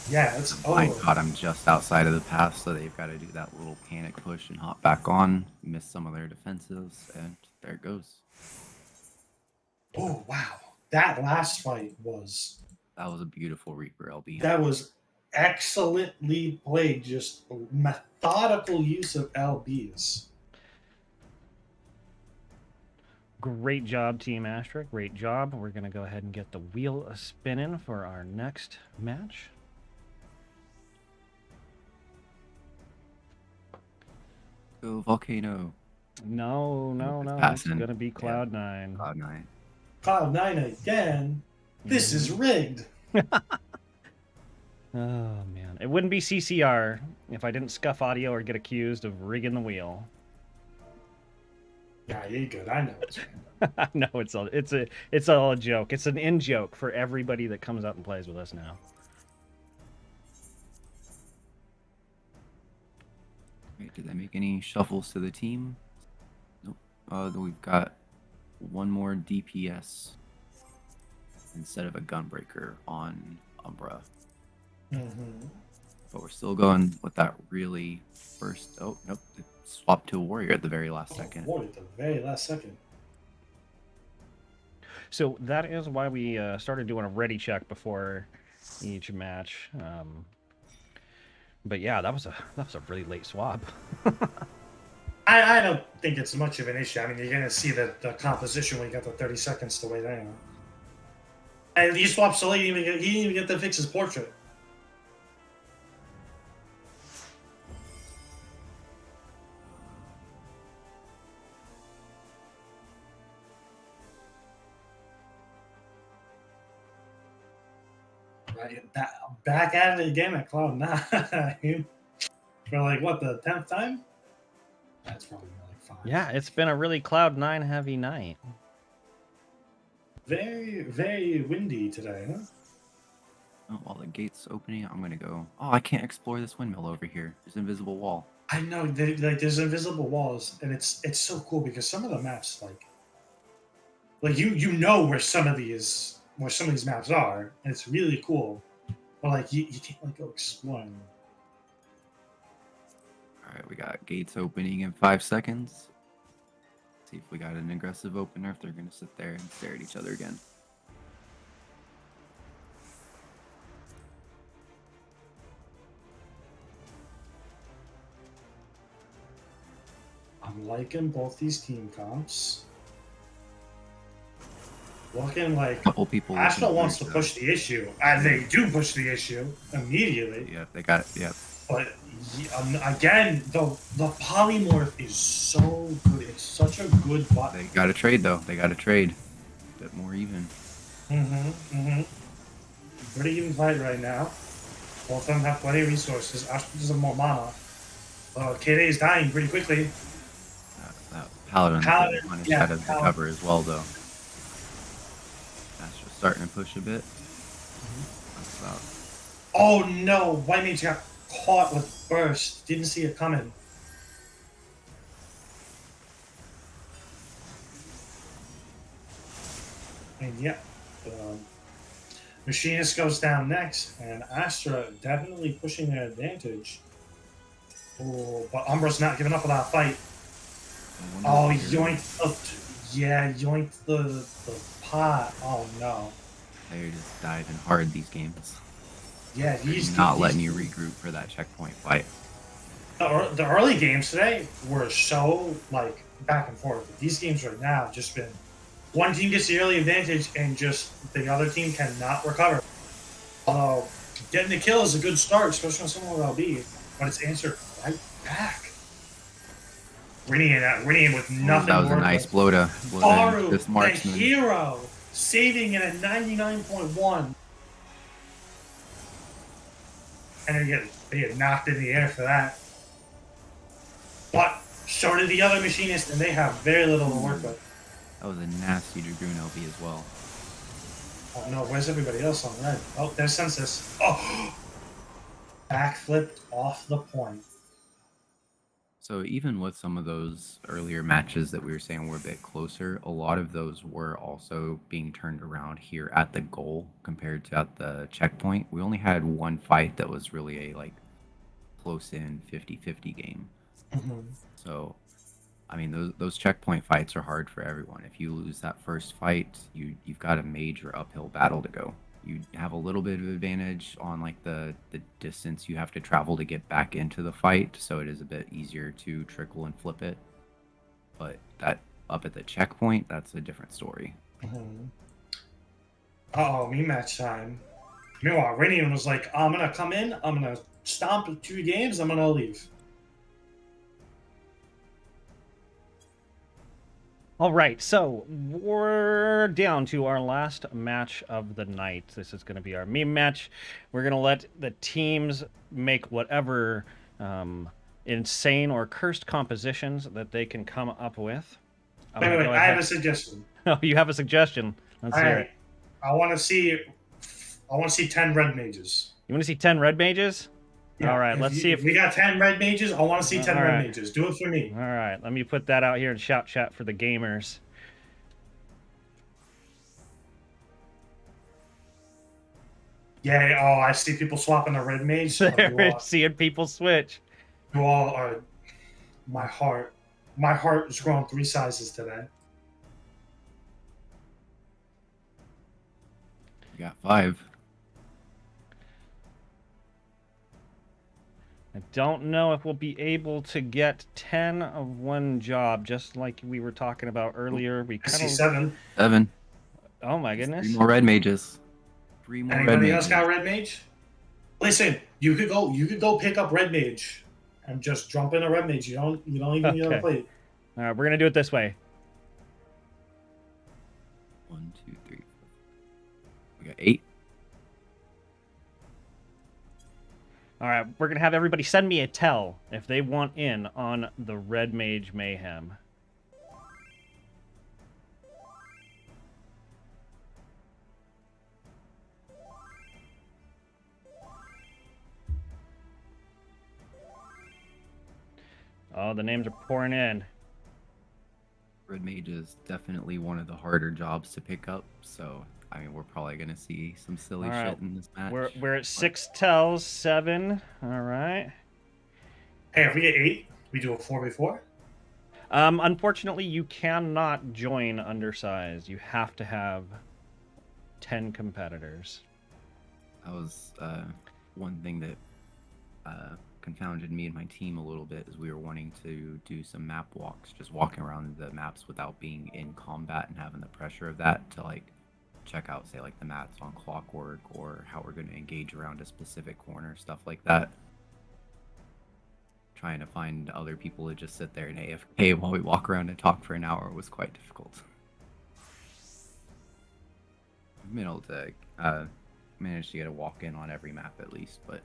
Yeah, it's over. I got him just outside of the path, so they've got to do that little panic push and hop back on, miss some of their defenses, and there it goes. Oh, wow. That last fight was... That was a beautiful Reaper LB. That was excellently played, just methodical use of LBs. Great job, Team Astra. Great job. We're going to go ahead and get the wheel spinning for our next match. Go Volcano. No. It's going to be Cloud9. Cloud9. Cloud9 again? This is rigged. Oh, man. It wouldn't be CCR if I didn't scuff audio or get accused of rigging the wheel. Yeah, you're good. I know it's No, it's all a joke. It's an in-joke for everybody that comes out and plays with us now. Wait, did they make any shuffles to the team? Nope. We've got one more DPS instead of a Gunbreaker on Umbra. Mm-hmm. But we're still going with that really first. Oh, nope. It swapped to a Warrior at the very last second. Warrior at the very last second. So that is why we started doing a ready check before each match. But yeah, that was a really late swap. I don't think it's much of an issue. I mean, you're going to see the composition when you got the 30 seconds to wait anyway. And he swapped so late, he didn't even get to fix his portrait. Right, back at it again at Cloud9 for like what, the 10th time? That's probably more like 5. Yeah, it's been a really Cloud9 heavy night. Very, very windy today, huh? Oh, while the gate's opening, I'm gonna go. Oh, I can't explore this windmill over here. There's an invisible wall. I know, there's invisible walls, and it's so cool because some of the maps, like you know where some of these maps are, and it's really cool. But like you can't like go exploring. All right, we got gates opening in 5 seconds. See if we got an aggressive opener. If they're gonna sit there and stare at each other again. I'm liking both these team comps. Looking like A couple people. Astra looking wants to great, push the issue, and they do push the issue immediately. though. Yeah, they got it. Yep. But again, the polymorph is so good. It's such a good button. They got to trade though. They got to trade. A bit more even. Pretty even fight right now. Both of them have plenty of resources. Astra does have more mana. KD is dying pretty quickly. That Paladin on his head of the Paladin. cover as well, though. That's just starting to push a bit. That's about. Oh no! White Mage got caught with burst. Didn't see it coming. And yeah, Machinist goes down next, and Astra definitely pushing their advantage. Oh, but Umbra's not giving up on that fight. Oh, yoinked yoinked the pot. Oh no. They're just diving hard these games. Yeah, He's not letting you regroup for that checkpoint fight. The early games today were so like back and forth. These games right now have just been one team gets the early advantage and just the other team cannot recover. Although getting the kill is a good start, especially on someone with LB, but it's answered right back. Rinian with nothing. That was a nice blow to Baru, this the marksman. hero, saving it at 99.1. And then they get knocked in the air for that. But so did the other Machinist, and they have very little to work with. That was a nasty Dragoon LB as well. Oh no, where's everybody else on red? Oh, there's Census. Oh! Backflipped off the point. So even with some of those earlier matches that we were saying were a bit closer, a lot of those were also being turned around here at the goal compared to at the checkpoint. We only had one fight that was really a like close-in 50-50 game. So, I mean, those checkpoint fights are hard for everyone. If you lose that first fight, you've got a major uphill battle to go. You have a little bit of advantage on like the distance you have to travel to get back into the fight, so it is a bit easier to trickle and flip it. But that up at the checkpoint, that's a different story. Uh-oh, me match time. Meanwhile, Radiant was like, I'm gonna come in, I'm gonna stomp 2 games, I'm gonna leave. All right, so we're down to our last match of the night. This is going to be our meme match. We're going to let the teams make whatever insane or cursed compositions that they can come up with. Wait, I have a suggestion. Oh, you have a suggestion. Let's hear it. I want to see 10 red mages. You want to see 10 red mages? Yeah, All right, let's see if we got 10 red mages. I want to see 10 all red right. mages. Do it for me. All right, let me put that out here in shout chat for the gamers. Yeah. Oh, I see people swapping the red mage. Oh, Seeing people switch. you all are. My heart has grown 3 sizes today. We got 5. I don't know if we'll be able to get 10 of one job, just like we were talking about earlier. We I see kind of 7. 7. Oh my goodness. 3 more red mages. 3 more red Anybody mages. else got red mage? Listen, you could go pick up red mage and just jump in a red mage. You don't even need to play it. All right, we're gonna do it this way. 1, 2, 3, 4. We got 8. All right, we're gonna have everybody send me a tell if they want in on the Red Mage Mayhem. Oh, the names are pouring in. Red mage is definitely one of the harder jobs to pick up, so I mean we're probably gonna see some silly All right, shit in this match. We're at 6 tells, 7. All right. Hey, if we get 8, we do a 4v4. Unfortunately, you cannot join undersized. You have to have 10 competitors. That was one thing that confounded me and my team a little bit, is we were wanting to do some map walks, just walking around the maps without being in combat and having the pressure of that to like check out, say, like the mats on Clockwork or how we're going to engage around a specific corner, stuff like that. Trying to find other people to just sit there and AFK while we walk around and talk for an hour was quite difficult. I've been able to manage to get a walk in on every map at least, but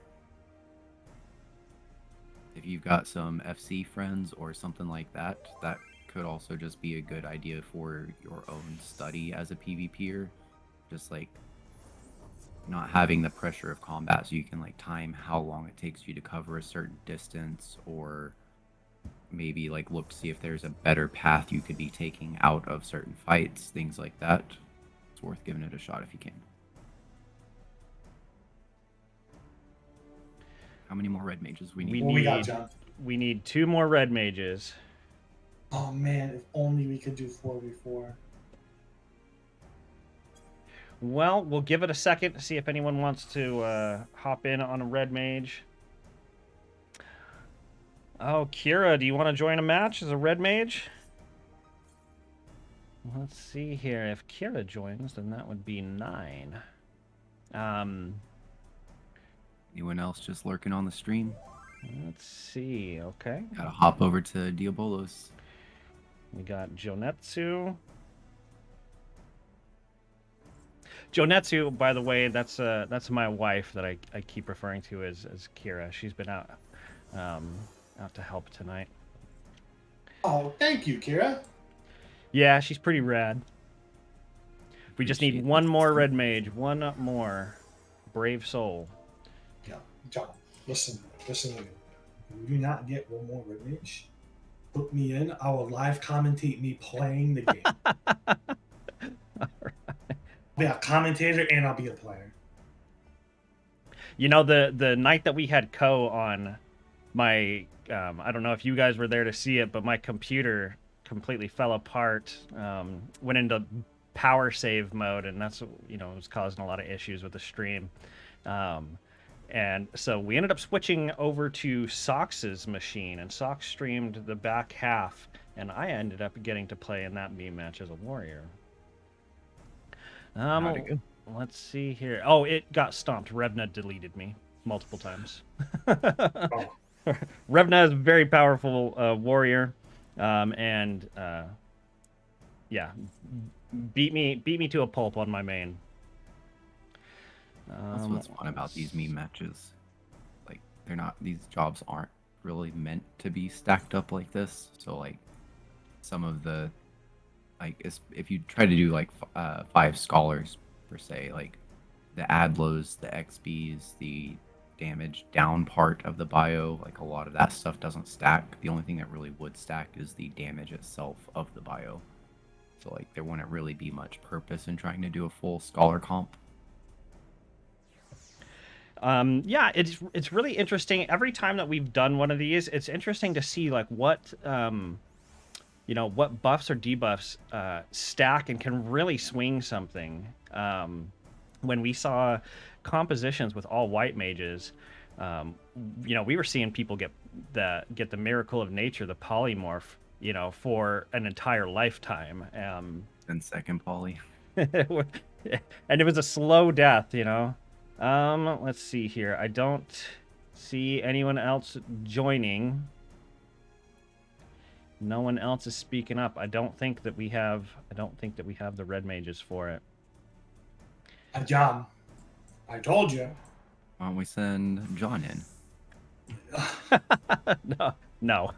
if you've got some FC friends or something like that, that could also just be a good idea for your own study as a PvPer. Just like not having the pressure of combat, so you can like time how long it takes you to cover a certain distance, or maybe like look to see if there's a better path you could be taking out of certain fights, things like that. It's worth giving it a shot if you can. How many more red mages we need? What we got, John? We need 2 more red mages. Oh man, if only we could do 4v4. Well, we'll give it a second to see if anyone wants to hop in on a red mage. Oh, Kira, do you want to join a match as a red mage? Let's see here. If Kira joins, then that would be 9. Anyone else just lurking on the stream? Let's see. Okay. Gotta hop over to Diabolos. We got Jonetsu. Jonetsu, by the way, that's my wife that I keep referring to as Kira. She's been out to help tonight. Oh, thank you, Kira. Yeah, she's pretty rad. We just need one more red mage. One more. Brave soul. Yeah, John, listen to me. If we do not get one more red mage, put me in. I will live commentate me playing the game. I'll be a commentator and I'll be a player. You know, the night that we had Ko on, my I don't know if you guys were there to see it, but my computer completely fell apart. Went into power save mode, and that's, you know, it was causing a lot of issues with the stream. And so we ended up switching over to Sox's machine, and Sox streamed the back half, and I ended up getting to play in that meme match as a warrior. Let's see here. Oh, it got stomped. Revna deleted me multiple times. Revna is a very powerful warrior, and yeah, beat me to a pulp on my main. That's what's fun about these meme matches. Like, these jobs aren't really meant to be stacked up like this. So like, some of the, like, if you try to do like 5 scholars per se, like the Adlos, the XBs, the damage down part of the bio. Like a lot of that stuff doesn't stack. The only thing that really would stack is the damage itself of the bio. So like there wouldn't really be much purpose in trying to do a full scholar comp. Yeah, it's really interesting. Every time that we've done one of these, it's interesting to see like what what buffs or debuffs stack and can really swing something. When we saw compositions with all white mages, we were seeing people get the Miracle of Nature, the polymorph, for an entire lifetime. And second poly. And it was a slow death, Let's see here. I don't see anyone else joining. No one else is speaking up. I don't think that we have the red mages for it. John, I told you. Why don't we send John in? No.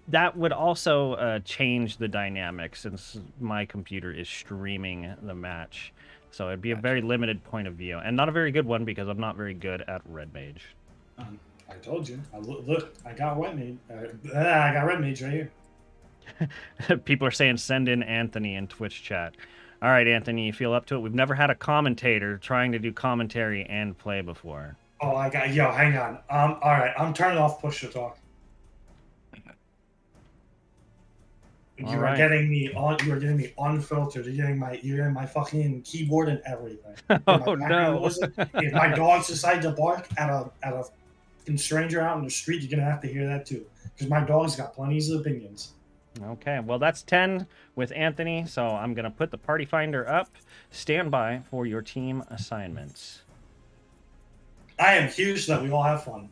That would also change the dynamic since my computer is streaming the match. So it'd be a very limited point of view, and not a very good one because I'm not very good at red mage. I told you. Look, I got white mage. I got red mage right here. People are saying send in Anthony in Twitch chat. All right, Anthony, you feel up to it? We've never had a commentator trying to do commentary and play before. Oh, hang on. All right, I'm turning off push to talk. You are getting me unfiltered. You're getting my fucking keyboard and everything. Oh no! If my dogs decide to bark at a stranger out in the street, you're gonna have to hear that too. Because my dog's got plenty of opinions. Okay, well that's 10 with Anthony, so I'm gonna put the party finder up. Stand by for your team assignments. I am huge that we all have fun.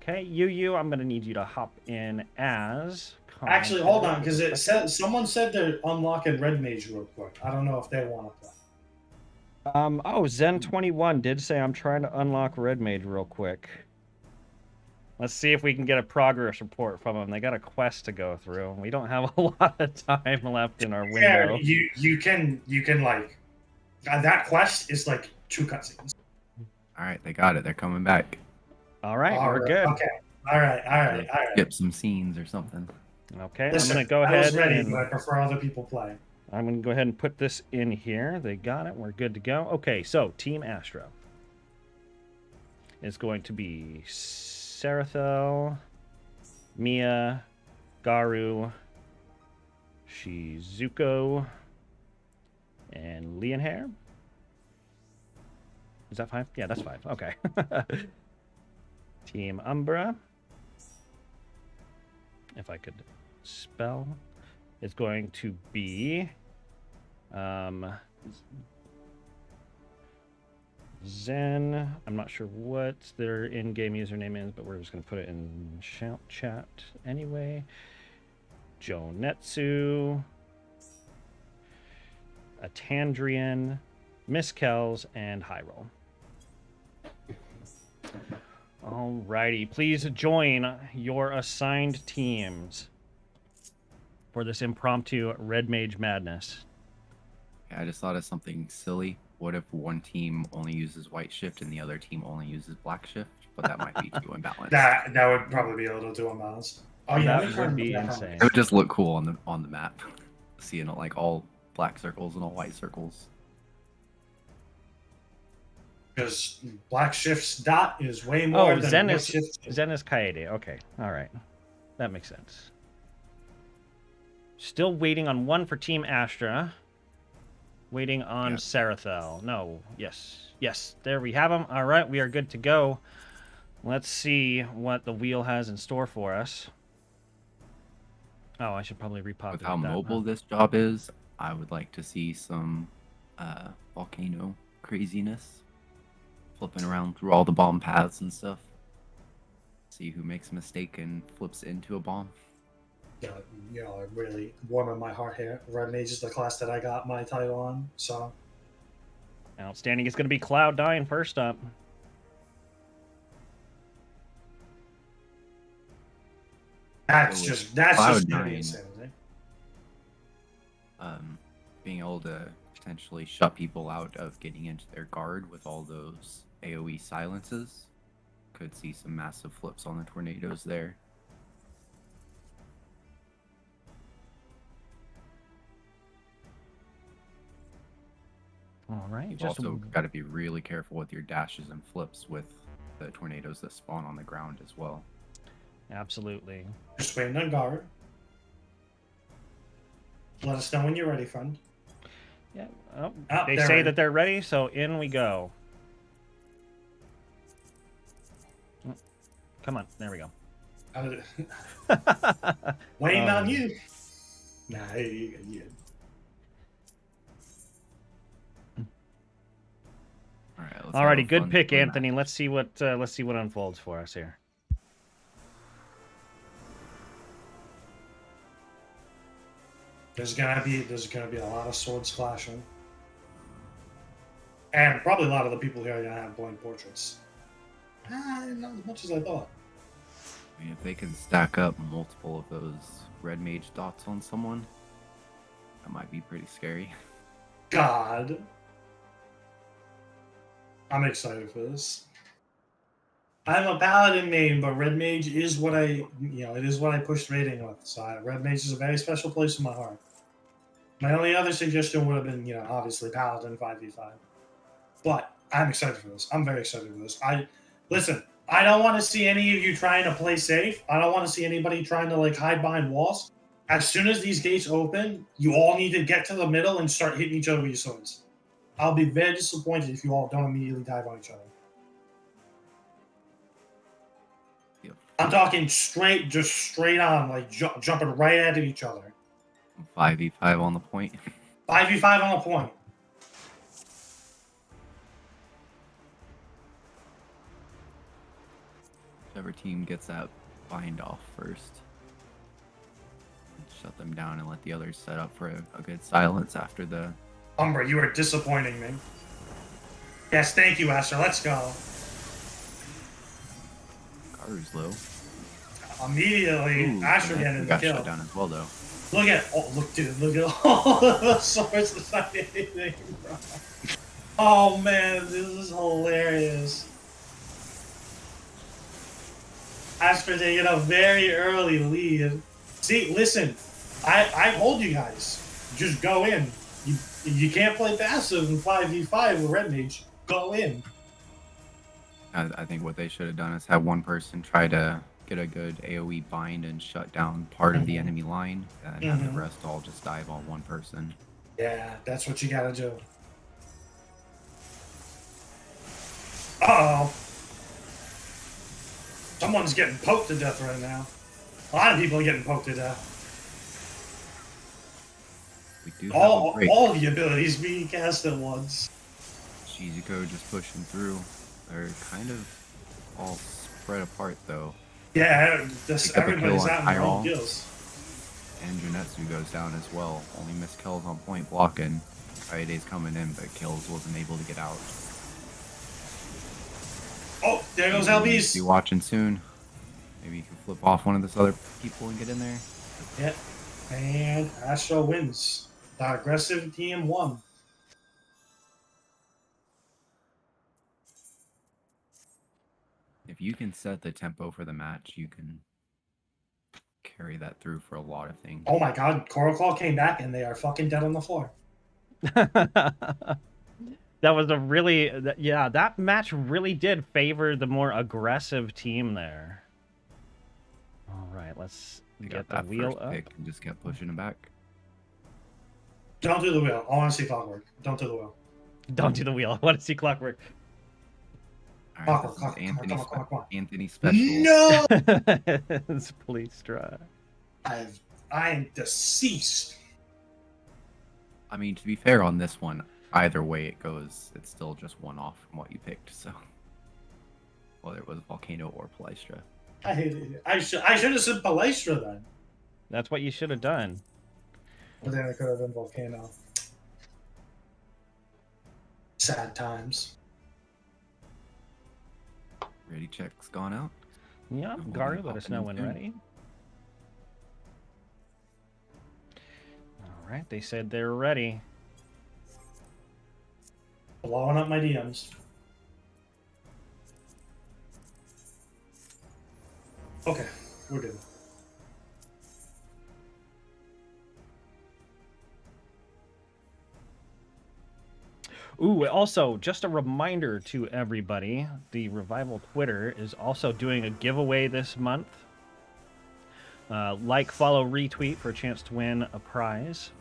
Okay, I'm gonna need you to hop in as. Actually, hold on, because it said someone said they're unlocking red mage real quick. I don't know if they want to play. Zen21 did say I'm trying to unlock red mage real quick. Let's see if we can get a progress report from them. They got a quest to go through. We don't have a lot of time left in our window. Yeah, you can like that quest is like 2 cutscenes. All right, they got it. They're coming back. All right, we're good. Okay. All right. Skip some scenes or something. Okay, Listen, I'm gonna go I was ahead ready, and but I prefer other people play. I'm gonna go ahead and put this in here. They got it. We're good to go. Okay, so Team Astra is going to be Sarathel, Mia, Garu, Shizuko, and Leonhair. Is that 5? Yeah, that's 5. Okay. Team Umbra, if I could spell, is going to be Zen. I'm not sure what their in-game username is, but we're just going to put it in shout chat anyway. Jonetsu, Atandrian, Miss Kells, and Hyrule. Alrighty, please join your assigned teams for this impromptu Red Mage Madness. Yeah, I just thought of something silly. What if one team only uses white shift and the other team only uses black shift? But that might be too imbalanced. That would probably be a little too imbalanced. Oh yeah, that would be insane. It would just look cool on the map, seeing it like all black circles and all white circles. Because black shift's dot is way more than Zen white is shift's. Zen is Kaede. Okay, all right, that makes sense. Still waiting on one for Team Astra. Waiting on Sarathel. No, yes, there we have them. All right, we are good to go. Let's see what the wheel has in store for us. Oh, I should probably repopulate With how that, mobile this job is, I would like to see some volcano craziness. Flipping around through all the bomb paths and stuff. See who makes a mistake and flips into a bomb. Yeah, really warming my heart here. Red Mage is the class that I got my title on, so. Outstanding. It's going to be Cloud9 first up. That's just Cloud9. insanity. Being able to potentially shut people out of getting into their guard with all those AoE silences. Could see some massive flips on the tornadoes there. All right. You've also got to be really careful with your dashes and flips with the tornadoes that spawn on the ground as well. Absolutely. Just waiting on guard. Let us know when you're ready, friend. Yeah. Oh, Oh, they they're say ready. that they're ready, so in we go. Come on. There we go. Waiting on you. Nah, you. Alrighty, good pick, Anthony. Let's see what unfolds for us here. There's gonna be a lot of swords clashing, and probably a lot of the people here are gonna have blank portraits. Not as much as I thought. I mean, if they can stack up multiple of those red mage dots on someone, that might be pretty scary. God, I'm excited for this. I'm a paladin main, but red mage is what it is what I pushed rating with. So red mage is a very special place in my heart. My only other suggestion would have been, obviously paladin 5v5. But I'm excited for this. I'm very excited for this. Listen, I don't want to see any of you trying to play safe. I don't want to see anybody trying to hide behind walls. As soon as these gates open, you all need to get to the middle and start hitting each other with your swords. I'll be very disappointed if you all don't immediately dive on each other. Yep. I'm talking just straight on, jumping right at each other. 5v5 on the point. 5v5 on the point. Whichever team gets that bind off first. Shut them down and let the others set up for a good silence after the... Umbra, you are disappointing me. Yes, thank you, Asher. Let's go. Garu's low. Immediately, Asher getting the got kill. shut down as well, though. Look at all the swords that's not anything, bro. Oh man, this is hilarious. Asher taking a very early lead. See, listen, I told you guys, just go in. You can't play passive in 5v5 with Red Mage. Go in. I think what they should have done is have one person try to get a good AoE bind and shut down part of the enemy line, and have the rest all just dive on one person. Yeah, that's what you gotta do. Uh-oh. Someone's getting poked to death right now. A lot of people are getting poked to death. We do All the abilities being cast at once. Shizuko just pushing through. They're kind of all spread apart, though. Yeah, Pick up a everybody's kill out on in their own Hyrule, kills. and Junetsu goes down as well. Only missed kills on point blocking. Kaede's coming in, but kills wasn't able to get out. Oh, there goes LBs. Be watching soon. Maybe you can flip off one of those other people and get in there. Yep. And Astro wins. The aggressive team won. If you can set the tempo for the match, you can carry that through for a lot of things. Oh my god, Coral Claw came back and they are fucking dead on the floor. That was a really, yeah, that match really did favor the more aggressive team there. All right, let's get the wheel up. Pick and just kept pushing him back. Don't do the wheel. I want to see clockwork. Don't do the wheel. Don't do the wheel. I want to see clockwork. All right, this is Anthony Special. No! It's police try. I am deceased. I mean, to be fair on this one, either way it goes, it's still just one off from what you picked. So, whether it was Volcano or Palestra. I hated it. I should have said Palestra then. That's what you should have done. But then it could have been Volcano. Sad times. Ready check's gone out. Yeah, Gary, let us know when ready. All right, they said they're ready. Blowing up my DMs. Okay, we're good. Ooh, also, just a reminder to everybody, the Revival Twitter is also doing a giveaway this month. Like, follow, retweet for a chance to win a prize.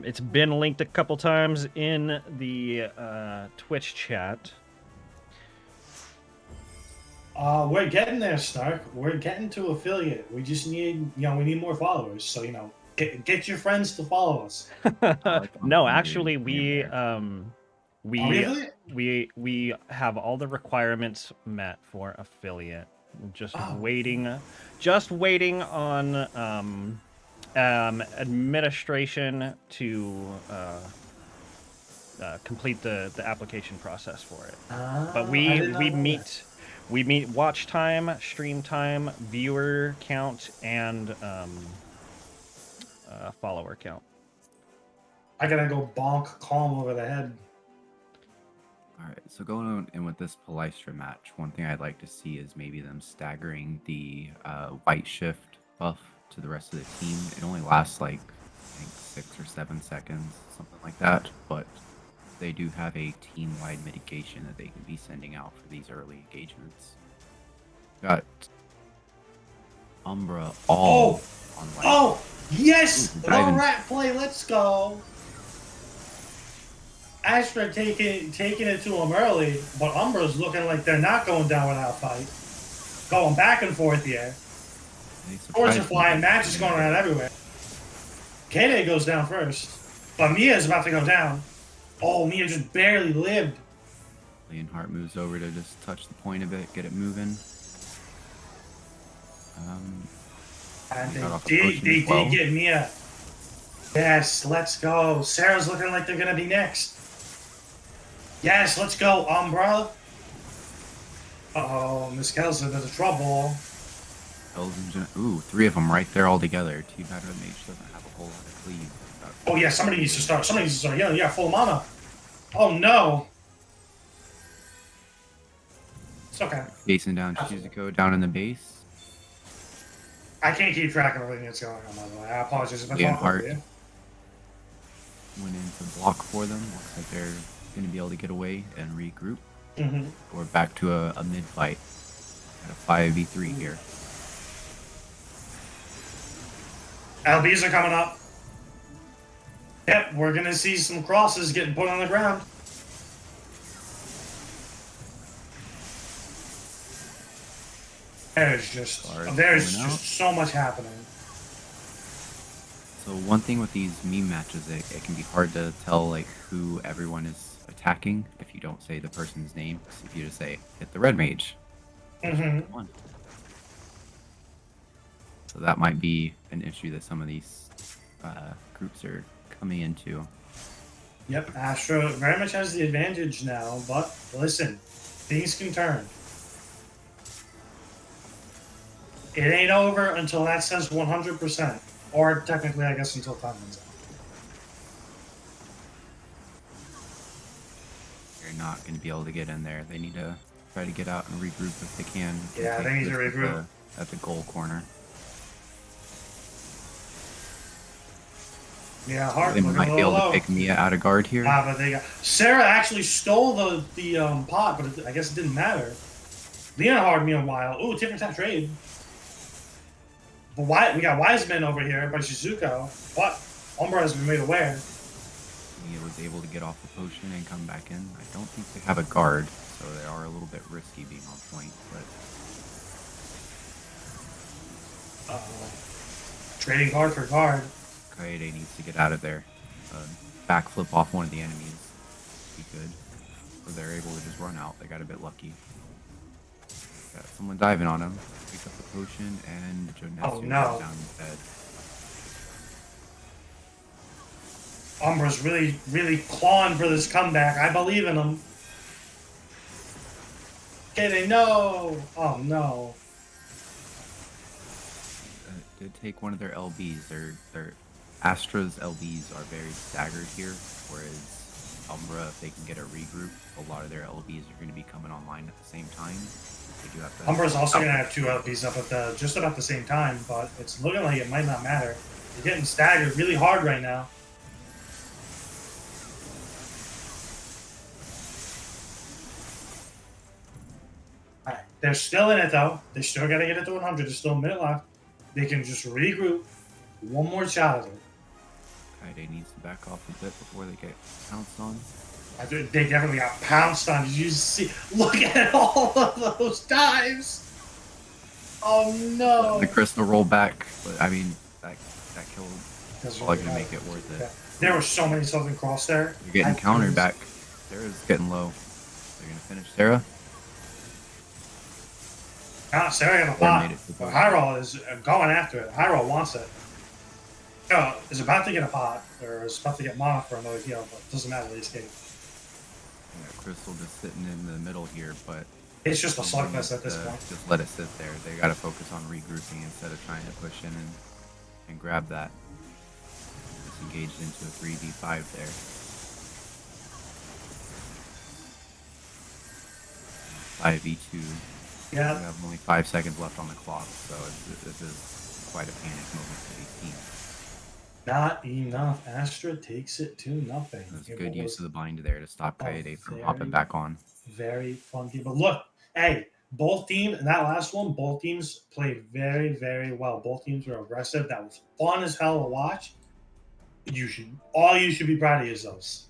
It's been linked a couple times in the Twitch chat. We're getting there, Stark. We're getting to affiliate. We just need, we need more followers. So, get your friends to follow us. No, actually, we have all the requirements met for affiliate. Just waiting on administration to complete the application process for it. But we meet watch time, stream time, viewer count, and follower count. I gotta go bonk Calm over the head. Alright, so going in with this Palystra match, one thing I'd like to see is maybe them staggering the white shift buff to the rest of the team. It only lasts like, I think, 6 or 7 seconds, something like that, but they do have a team-wide mitigation that they can be sending out for these early engagements. Got Umbra all on white. Oh, yes! Ooh, The diving. rat play, let's go! Astra taking it to him early, but Umbra's looking like they're not going down without a fight. Going back and forth here. Swords are flying, matches going around everywhere. Kade goes down first, but Mia's about to go down. Oh, Mia just barely lived. Leonhardt moves over to just touch the point a bit, get it moving. And got off they the did, potion they as well. did get Mia. Yes, let's go. Sarah's looking like they're going to be next. Yes, let's go, Umbra. Uh-oh, Miss Kelson into trouble. Ooh, 3 of them right there all together. Too bad Red Mage doesn't have a whole lot of cleave. Oh yeah, somebody needs to start. Somebody needs to start healing. Yeah, full mana. Oh no. It's okay. Chasing down Shizuko down in the base. I can't keep track of everything that's going on, by the way. I apologize if I talk Leonhardt over you. went in to block for them. Looks like they're going to be able to get away and regroup. We're back to a mid-fight. At a 5v3 here. LBs are coming up. Yep, we're going to see some crosses getting put on the ground. There's just so much happening. So one thing with these meme matches, it can be hard to tell like who everyone is attacking if you don't say the person's name. So if you just say, hit the red mage. One. So that might be an issue that some of these groups are coming into. Yep, Astro very much has the advantage now, but listen, things can turn. It ain't over until that says 100%. Or technically, I guess, until time runs out. They're not going to be able to get in there. They need to try to get out and regroup if they can. Yeah, they need to regroup. At the goal corner. Yeah, hard. They might be able to pick Mia out of guard here. But they got Sarah actually stole the pot, but I guess it didn't matter. Leonhard, meanwhile, ooh, different type trade. But we got Wiseman over here by Shizuko, but Umbra has been made aware. Mia was able to get off the potion and come back in. I don't think they have a guard, so they are a little bit risky being on point, but trading guard for guard. Kaede needs to get out of there. Backflip off one of the enemies would be good. Or they're able to just run out. They got a bit lucky. Got someone diving on him. Pick up the potion and Jonetsu goes down instead. Umbra's really, really clawing for this comeback. I believe in him. Okay, no! Oh no. Did take one of their LBs. Their Astra's LBs are very staggered here, whereas Umbra, if they can get a regroup, a lot of their LBs are going to be coming online at the same time. They do have to. Umbra's also going to have 2 LPs up at just about the same time, but it's looking like it might not matter. They're getting staggered really hard right now. All right, they're still in it though. They still got to get it to 100. There's still a minute left. They can just regroup. One more shot at it. Kaide needs to back off a bit before they get pounced on. They definitely got pounced on. Did you see? Look at all of those dives. Oh no! The crystal roll back, but I mean that kill is probably gonna make it worth it. Yeah. There were so many Southern Cross there. You're getting countered back. Sarah's getting low. They're gonna finish Sarah. Sarah got a pot. But Hyrule is going after it. Hyrule wants it. Is about to get a pot, or is about to get mana for another heal, but it doesn't matter, they escape. Yeah, Crystal just sitting in the middle here, but it's just a slugfest at this point. Just let it sit there. They gotta focus on regrouping instead of trying to push in and grab that. Just engaged into a 3v5 there. 5v2. Yeah. We have only 5 seconds left on the clock, so this is quite a panic moment for these teams. Not enough. Astra takes it to nothing. It was good use of the bind there to stop Kaede from hopping back on. Very fun team. But look, hey, both teams, in that last one, both teams played very, very well. Both teams were aggressive. That was fun as hell to watch. You should be proud of yourselves.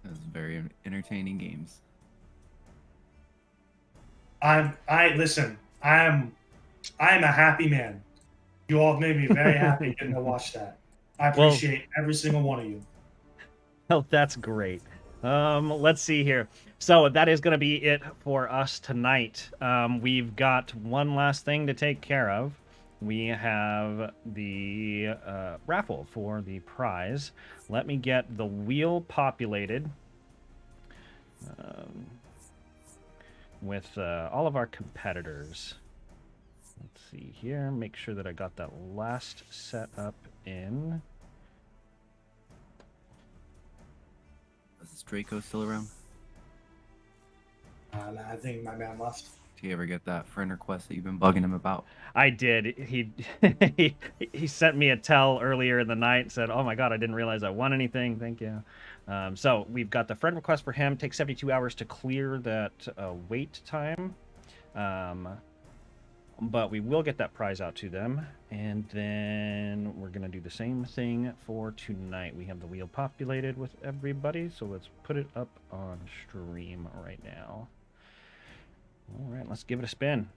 It was very entertaining games. Listen, I'm a happy man. You all have made me very happy getting to watch that. I appreciate every single one of you. Oh, that's great. Let's see here. So that is going to be it for us tonight. We've got one last thing to take care of. We have the raffle for the prize. Let me get the wheel populated with all of our competitors. Let's see here. Make sure that I got that last set up in. Is Draco still around? I think my man left. Do you ever get that friend request that you've been bugging him about? I did. He sent me a tell earlier in the night and said, "Oh my god, I didn't realize I won anything. Thank you." So we've got the friend request for him. Takes 72 hours to clear that wait time. But we will get that prize out to them. And then we're going to do the same thing for tonight. We have the wheel populated with everybody. So let's put it up on stream right now. All right, let's give it a spin.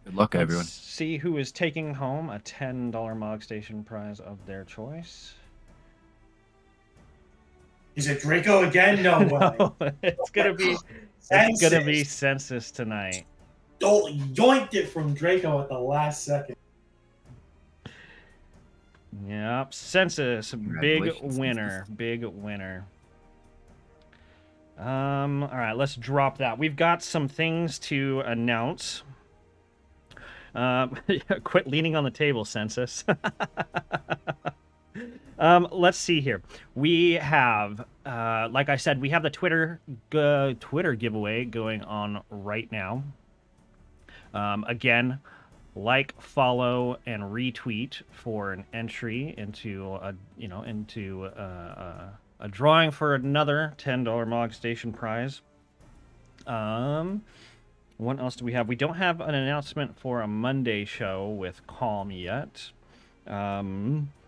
Good luck, everyone. See who is taking home a $10 Mog Station prize of their choice. Is it Draco again? No way. No, it's gonna be Census tonight. Yoinked it from Draco at the last second. Yep, Census, big winner, big winner. All right, let's drop that. We've got some things to announce. Quit leaning on the table, Census. Let's see here. We have, like I said, we have the Twitter giveaway going on right now. Again, like, follow, and retweet for an entry into a drawing for another $10 Mog Station prize. What else do we have? We don't have an announcement for a Monday show with Calm yet.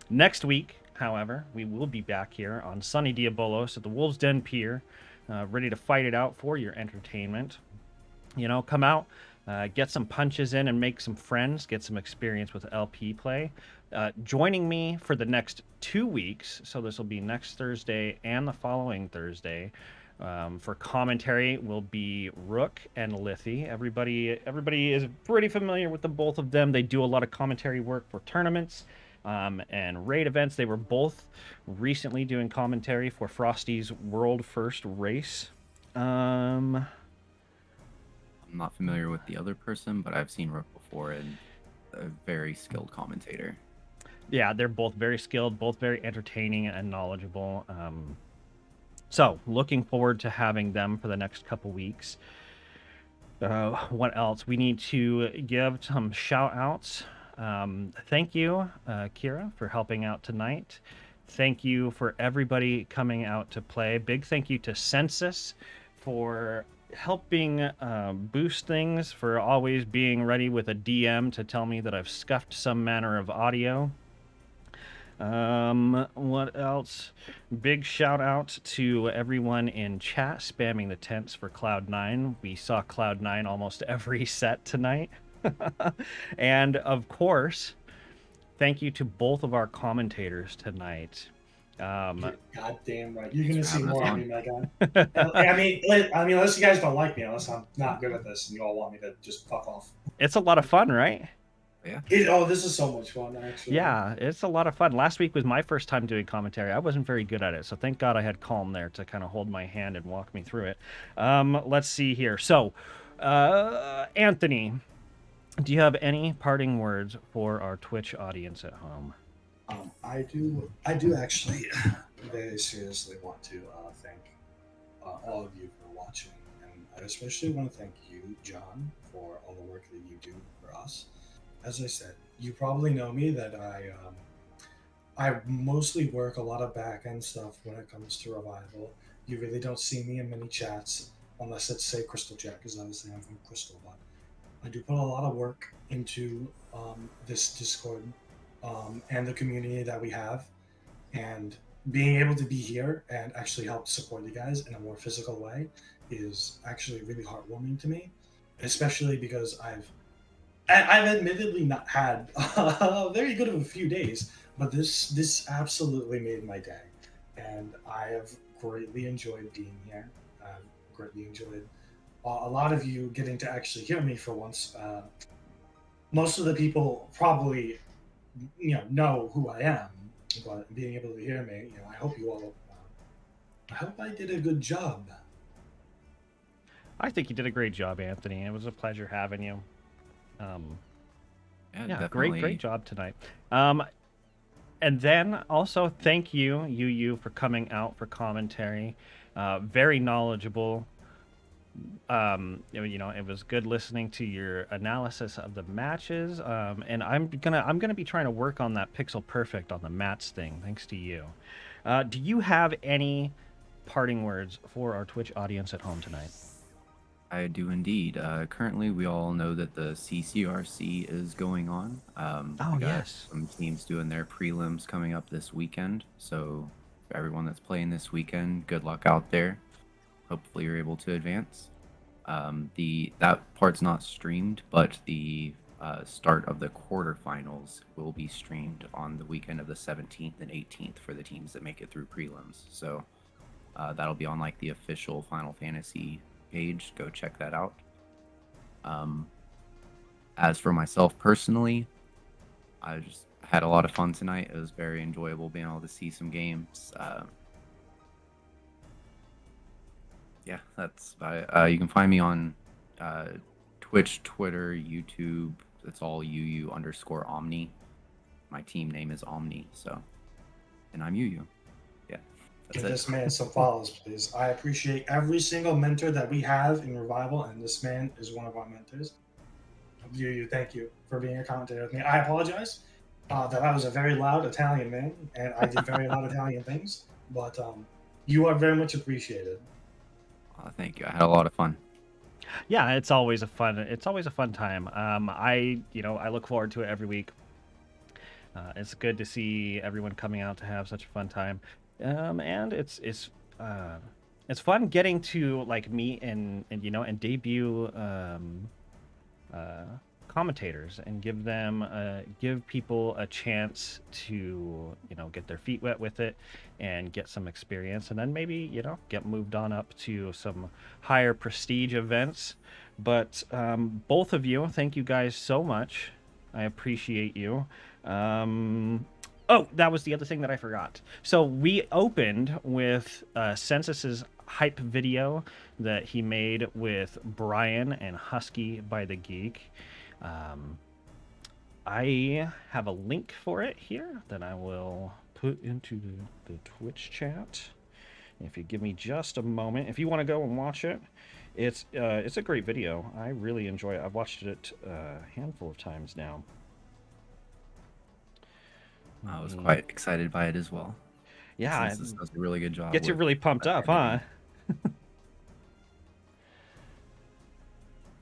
Next week, however, we will be back here on sunny Diabolos at the Wolves Den Pier, ready to fight it out for your entertainment. You know, come out, get some punches in and make some friends, get some experience with LP play. Joining me for the next 2 weeks, so this will be next Thursday and the following Thursday, for commentary will be Rook and Lithy. Everybody is pretty familiar with the both of them. They do a lot of commentary work for tournaments and raid events. They were both recently doing commentary for Frosty's World First Race. I'm not familiar with the other person, but I've seen Rook before and a very skilled commentator. yeah, they're both very skilled, both very entertaining and knowledgeable. So looking forward to having them for the next couple weeks. What else? We need to give some shout outs. Thank you, Kira, for helping out tonight. Thank you for everybody coming out to play. Big thank you to Census for helping boost things, for always being ready with a DM to tell me that I've scuffed some manner of audio. What else? Big shout out to everyone in chat spamming the tents for Cloud9. We saw Cloud9 almost every set tonight. And of course, thank you to both of our commentators tonight. You're goddamn right. You're gonna Thanks for see having us more of on. me, my guy. I mean, unless you guys don't like me, unless I'm not good at this, and you all want me to just fuck off. It's a lot of fun, right? Yeah. This is so much fun, actually. Yeah, it's a lot of fun. Last week was my first time doing commentary. I wasn't very good at it, so thank God I had Calm there to kind of hold my hand and walk me through it. Let's see here. So, Anthony, do you have any parting words for our Twitch audience at home? I do actually very seriously want to thank all of you for watching, and I especially want to thank you, John, for all the work that you do for us. As I said, you probably know me that I mostly work a lot of back end stuff when it comes to Revival. You really don't see me in many chats unless it's say Crystal Jack, because obviously I'm from Crystal, but I do put a lot of work into this Discord and the community that we have, and being able to be here and actually help support you guys in a more physical way is actually really heartwarming to me, especially because I've admittedly not had very good of a few days, but this absolutely made my day, and I have greatly enjoyed being here. I've greatly enjoyed a lot of you getting to actually hear me for once. Most of the people probably know who I am, but being able to hear me, I hope you all. I hope I did a good job. I think you did a great job, Anthony. It was a pleasure having you. Yeah, great job tonight. And then also thank you, Yu, for coming out for commentary. Very knowledgeable. It was good listening to your analysis of the matches. And I'm gonna be trying to work on that pixel perfect on the mats thing, thanks to you. Do you have any parting words for our Twitch audience at home tonight? I do indeed. Currently, we all know that the CCRC is going on. We got some teams doing their prelims coming up this weekend. So, for everyone that's playing this weekend, good luck out there. Hopefully, you're able to advance. That part's not streamed, but the start of the quarterfinals will be streamed on the weekend of the 17th and 18th for the teams that make it through prelims. So, that'll be on like the official Final Fantasy page. Go check that out. As for myself personally, I just had a lot of fun tonight. It was very enjoyable being able to see some games. Yeah, that's about it. You can find me on Twitch, Twitter, YouTube. It's all UU_Omni. My team name is Omni, and I'm UU. Yeah. Give this man some follows, please. I appreciate every single mentor that we have in Revival, and this man is one of our mentors. Thank you for being a commentator with me. I apologize that I was a very loud Italian man, and I did very loud Italian things, but you are very much appreciated. Thank you. I had a lot of fun. Yeah, it's always a fun time. I look forward to it every week. It's good to see everyone coming out to have such a fun time. And it's fun getting to like meet and debut commentators and give people a chance to get their feet wet with it and get some experience, and then maybe get moved on up to some higher prestige events. But both of you, thank you guys so much. I appreciate you. Oh, that was the other thing that I forgot. So we opened with Census's hype video that he made with Brian and Husky by the Geek. I have a link for it here that I will put into the Twitch chat. If you give me just a moment, if you want to go and watch it, it's a great video. I really enjoy it. I've watched it a handful of times now. I was quite excited by it as well. Yeah, This does a really good job. gets you really pumped up, huh?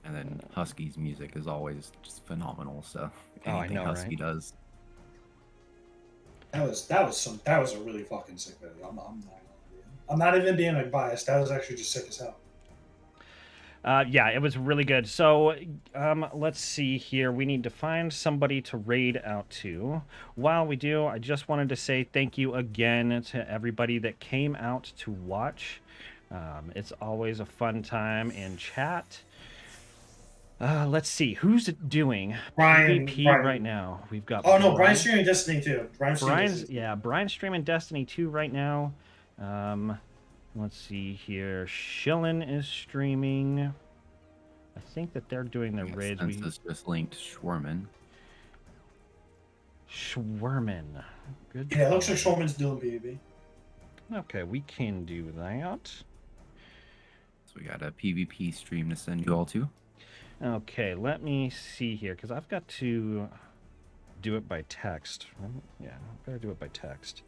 And then Husky's music is always just phenomenal. So I anything know, Husky right? does. That was a really fucking sick video. I'm not even being like biased. That was actually just sick as hell. Yeah, it was really good. So, let's see here. We need to find somebody to raid out to. While we do, I just wanted to say thank you again to everybody that came out to watch. It's always a fun time in chat. Let's see. Who's doing PvP right now? We've got Oh, no, Brian's streaming Destiny 2. Brian's streaming Destiny 2 right now. Let's see here. Shillin is streaming. I think that they're doing their raids. Census just linked Schwerman. Schwerman. Good. Yeah, it looks like Schwerman's doing PvP. Okay, we can do that. So we got a PvP stream to send you all to. Okay, let me see here, because I've got to do it by text. Yeah, I've got to do it by text.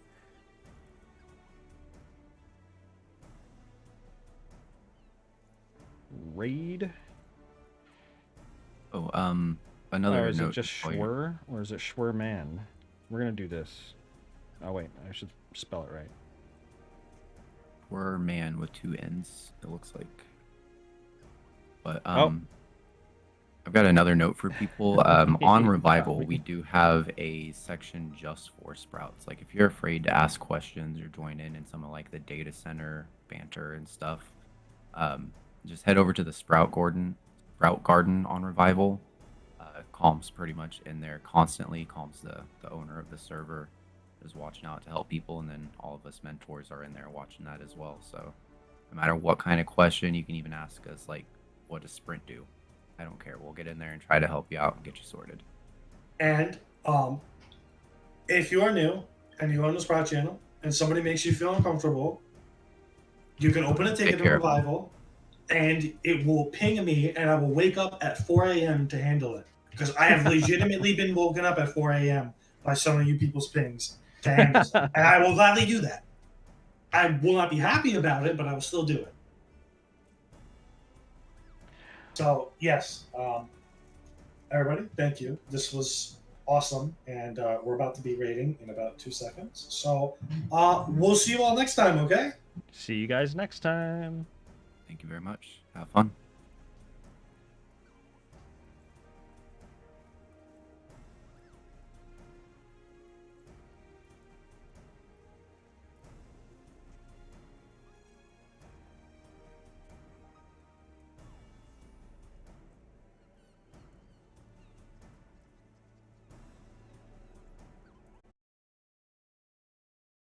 Raid. Oh, another is note. it just Schwer or is it Schwerman? We're gonna do this. Oh wait, I should spell it right. Schwerman with 2 N's. It looks like. But I've got another note for people. On Revival, we do have a section just for Sprouts. Like if you're afraid to ask questions or join in some of like the data center banter and stuff, just head over to the Sprout Garden on Revival. Calm's pretty much in there constantly. Calm's the owner of the server, is watching out to help people, and then all of us mentors are in there watching that as well. So no matter what kind of question, you can even ask us, like, what does Sprint do? I don't care. We'll get in there and try to help you out and get you sorted. And if you are new and you're on the Sprout channel and somebody makes you feel uncomfortable, you can open a ticket to Revival and it will ping me and I will wake up at 4 a.m. to handle it. Because I have legitimately been woken up at 4 a.m. by some of you people's pings to handle stuff. And I will gladly do that. I will not be happy about it, but I will still do it. So, yes, everybody, thank you. This was awesome, and we're about to be raiding in about 2 seconds. So, we'll see you all next time, okay? See you guys next time. Thank you very much. Have fun.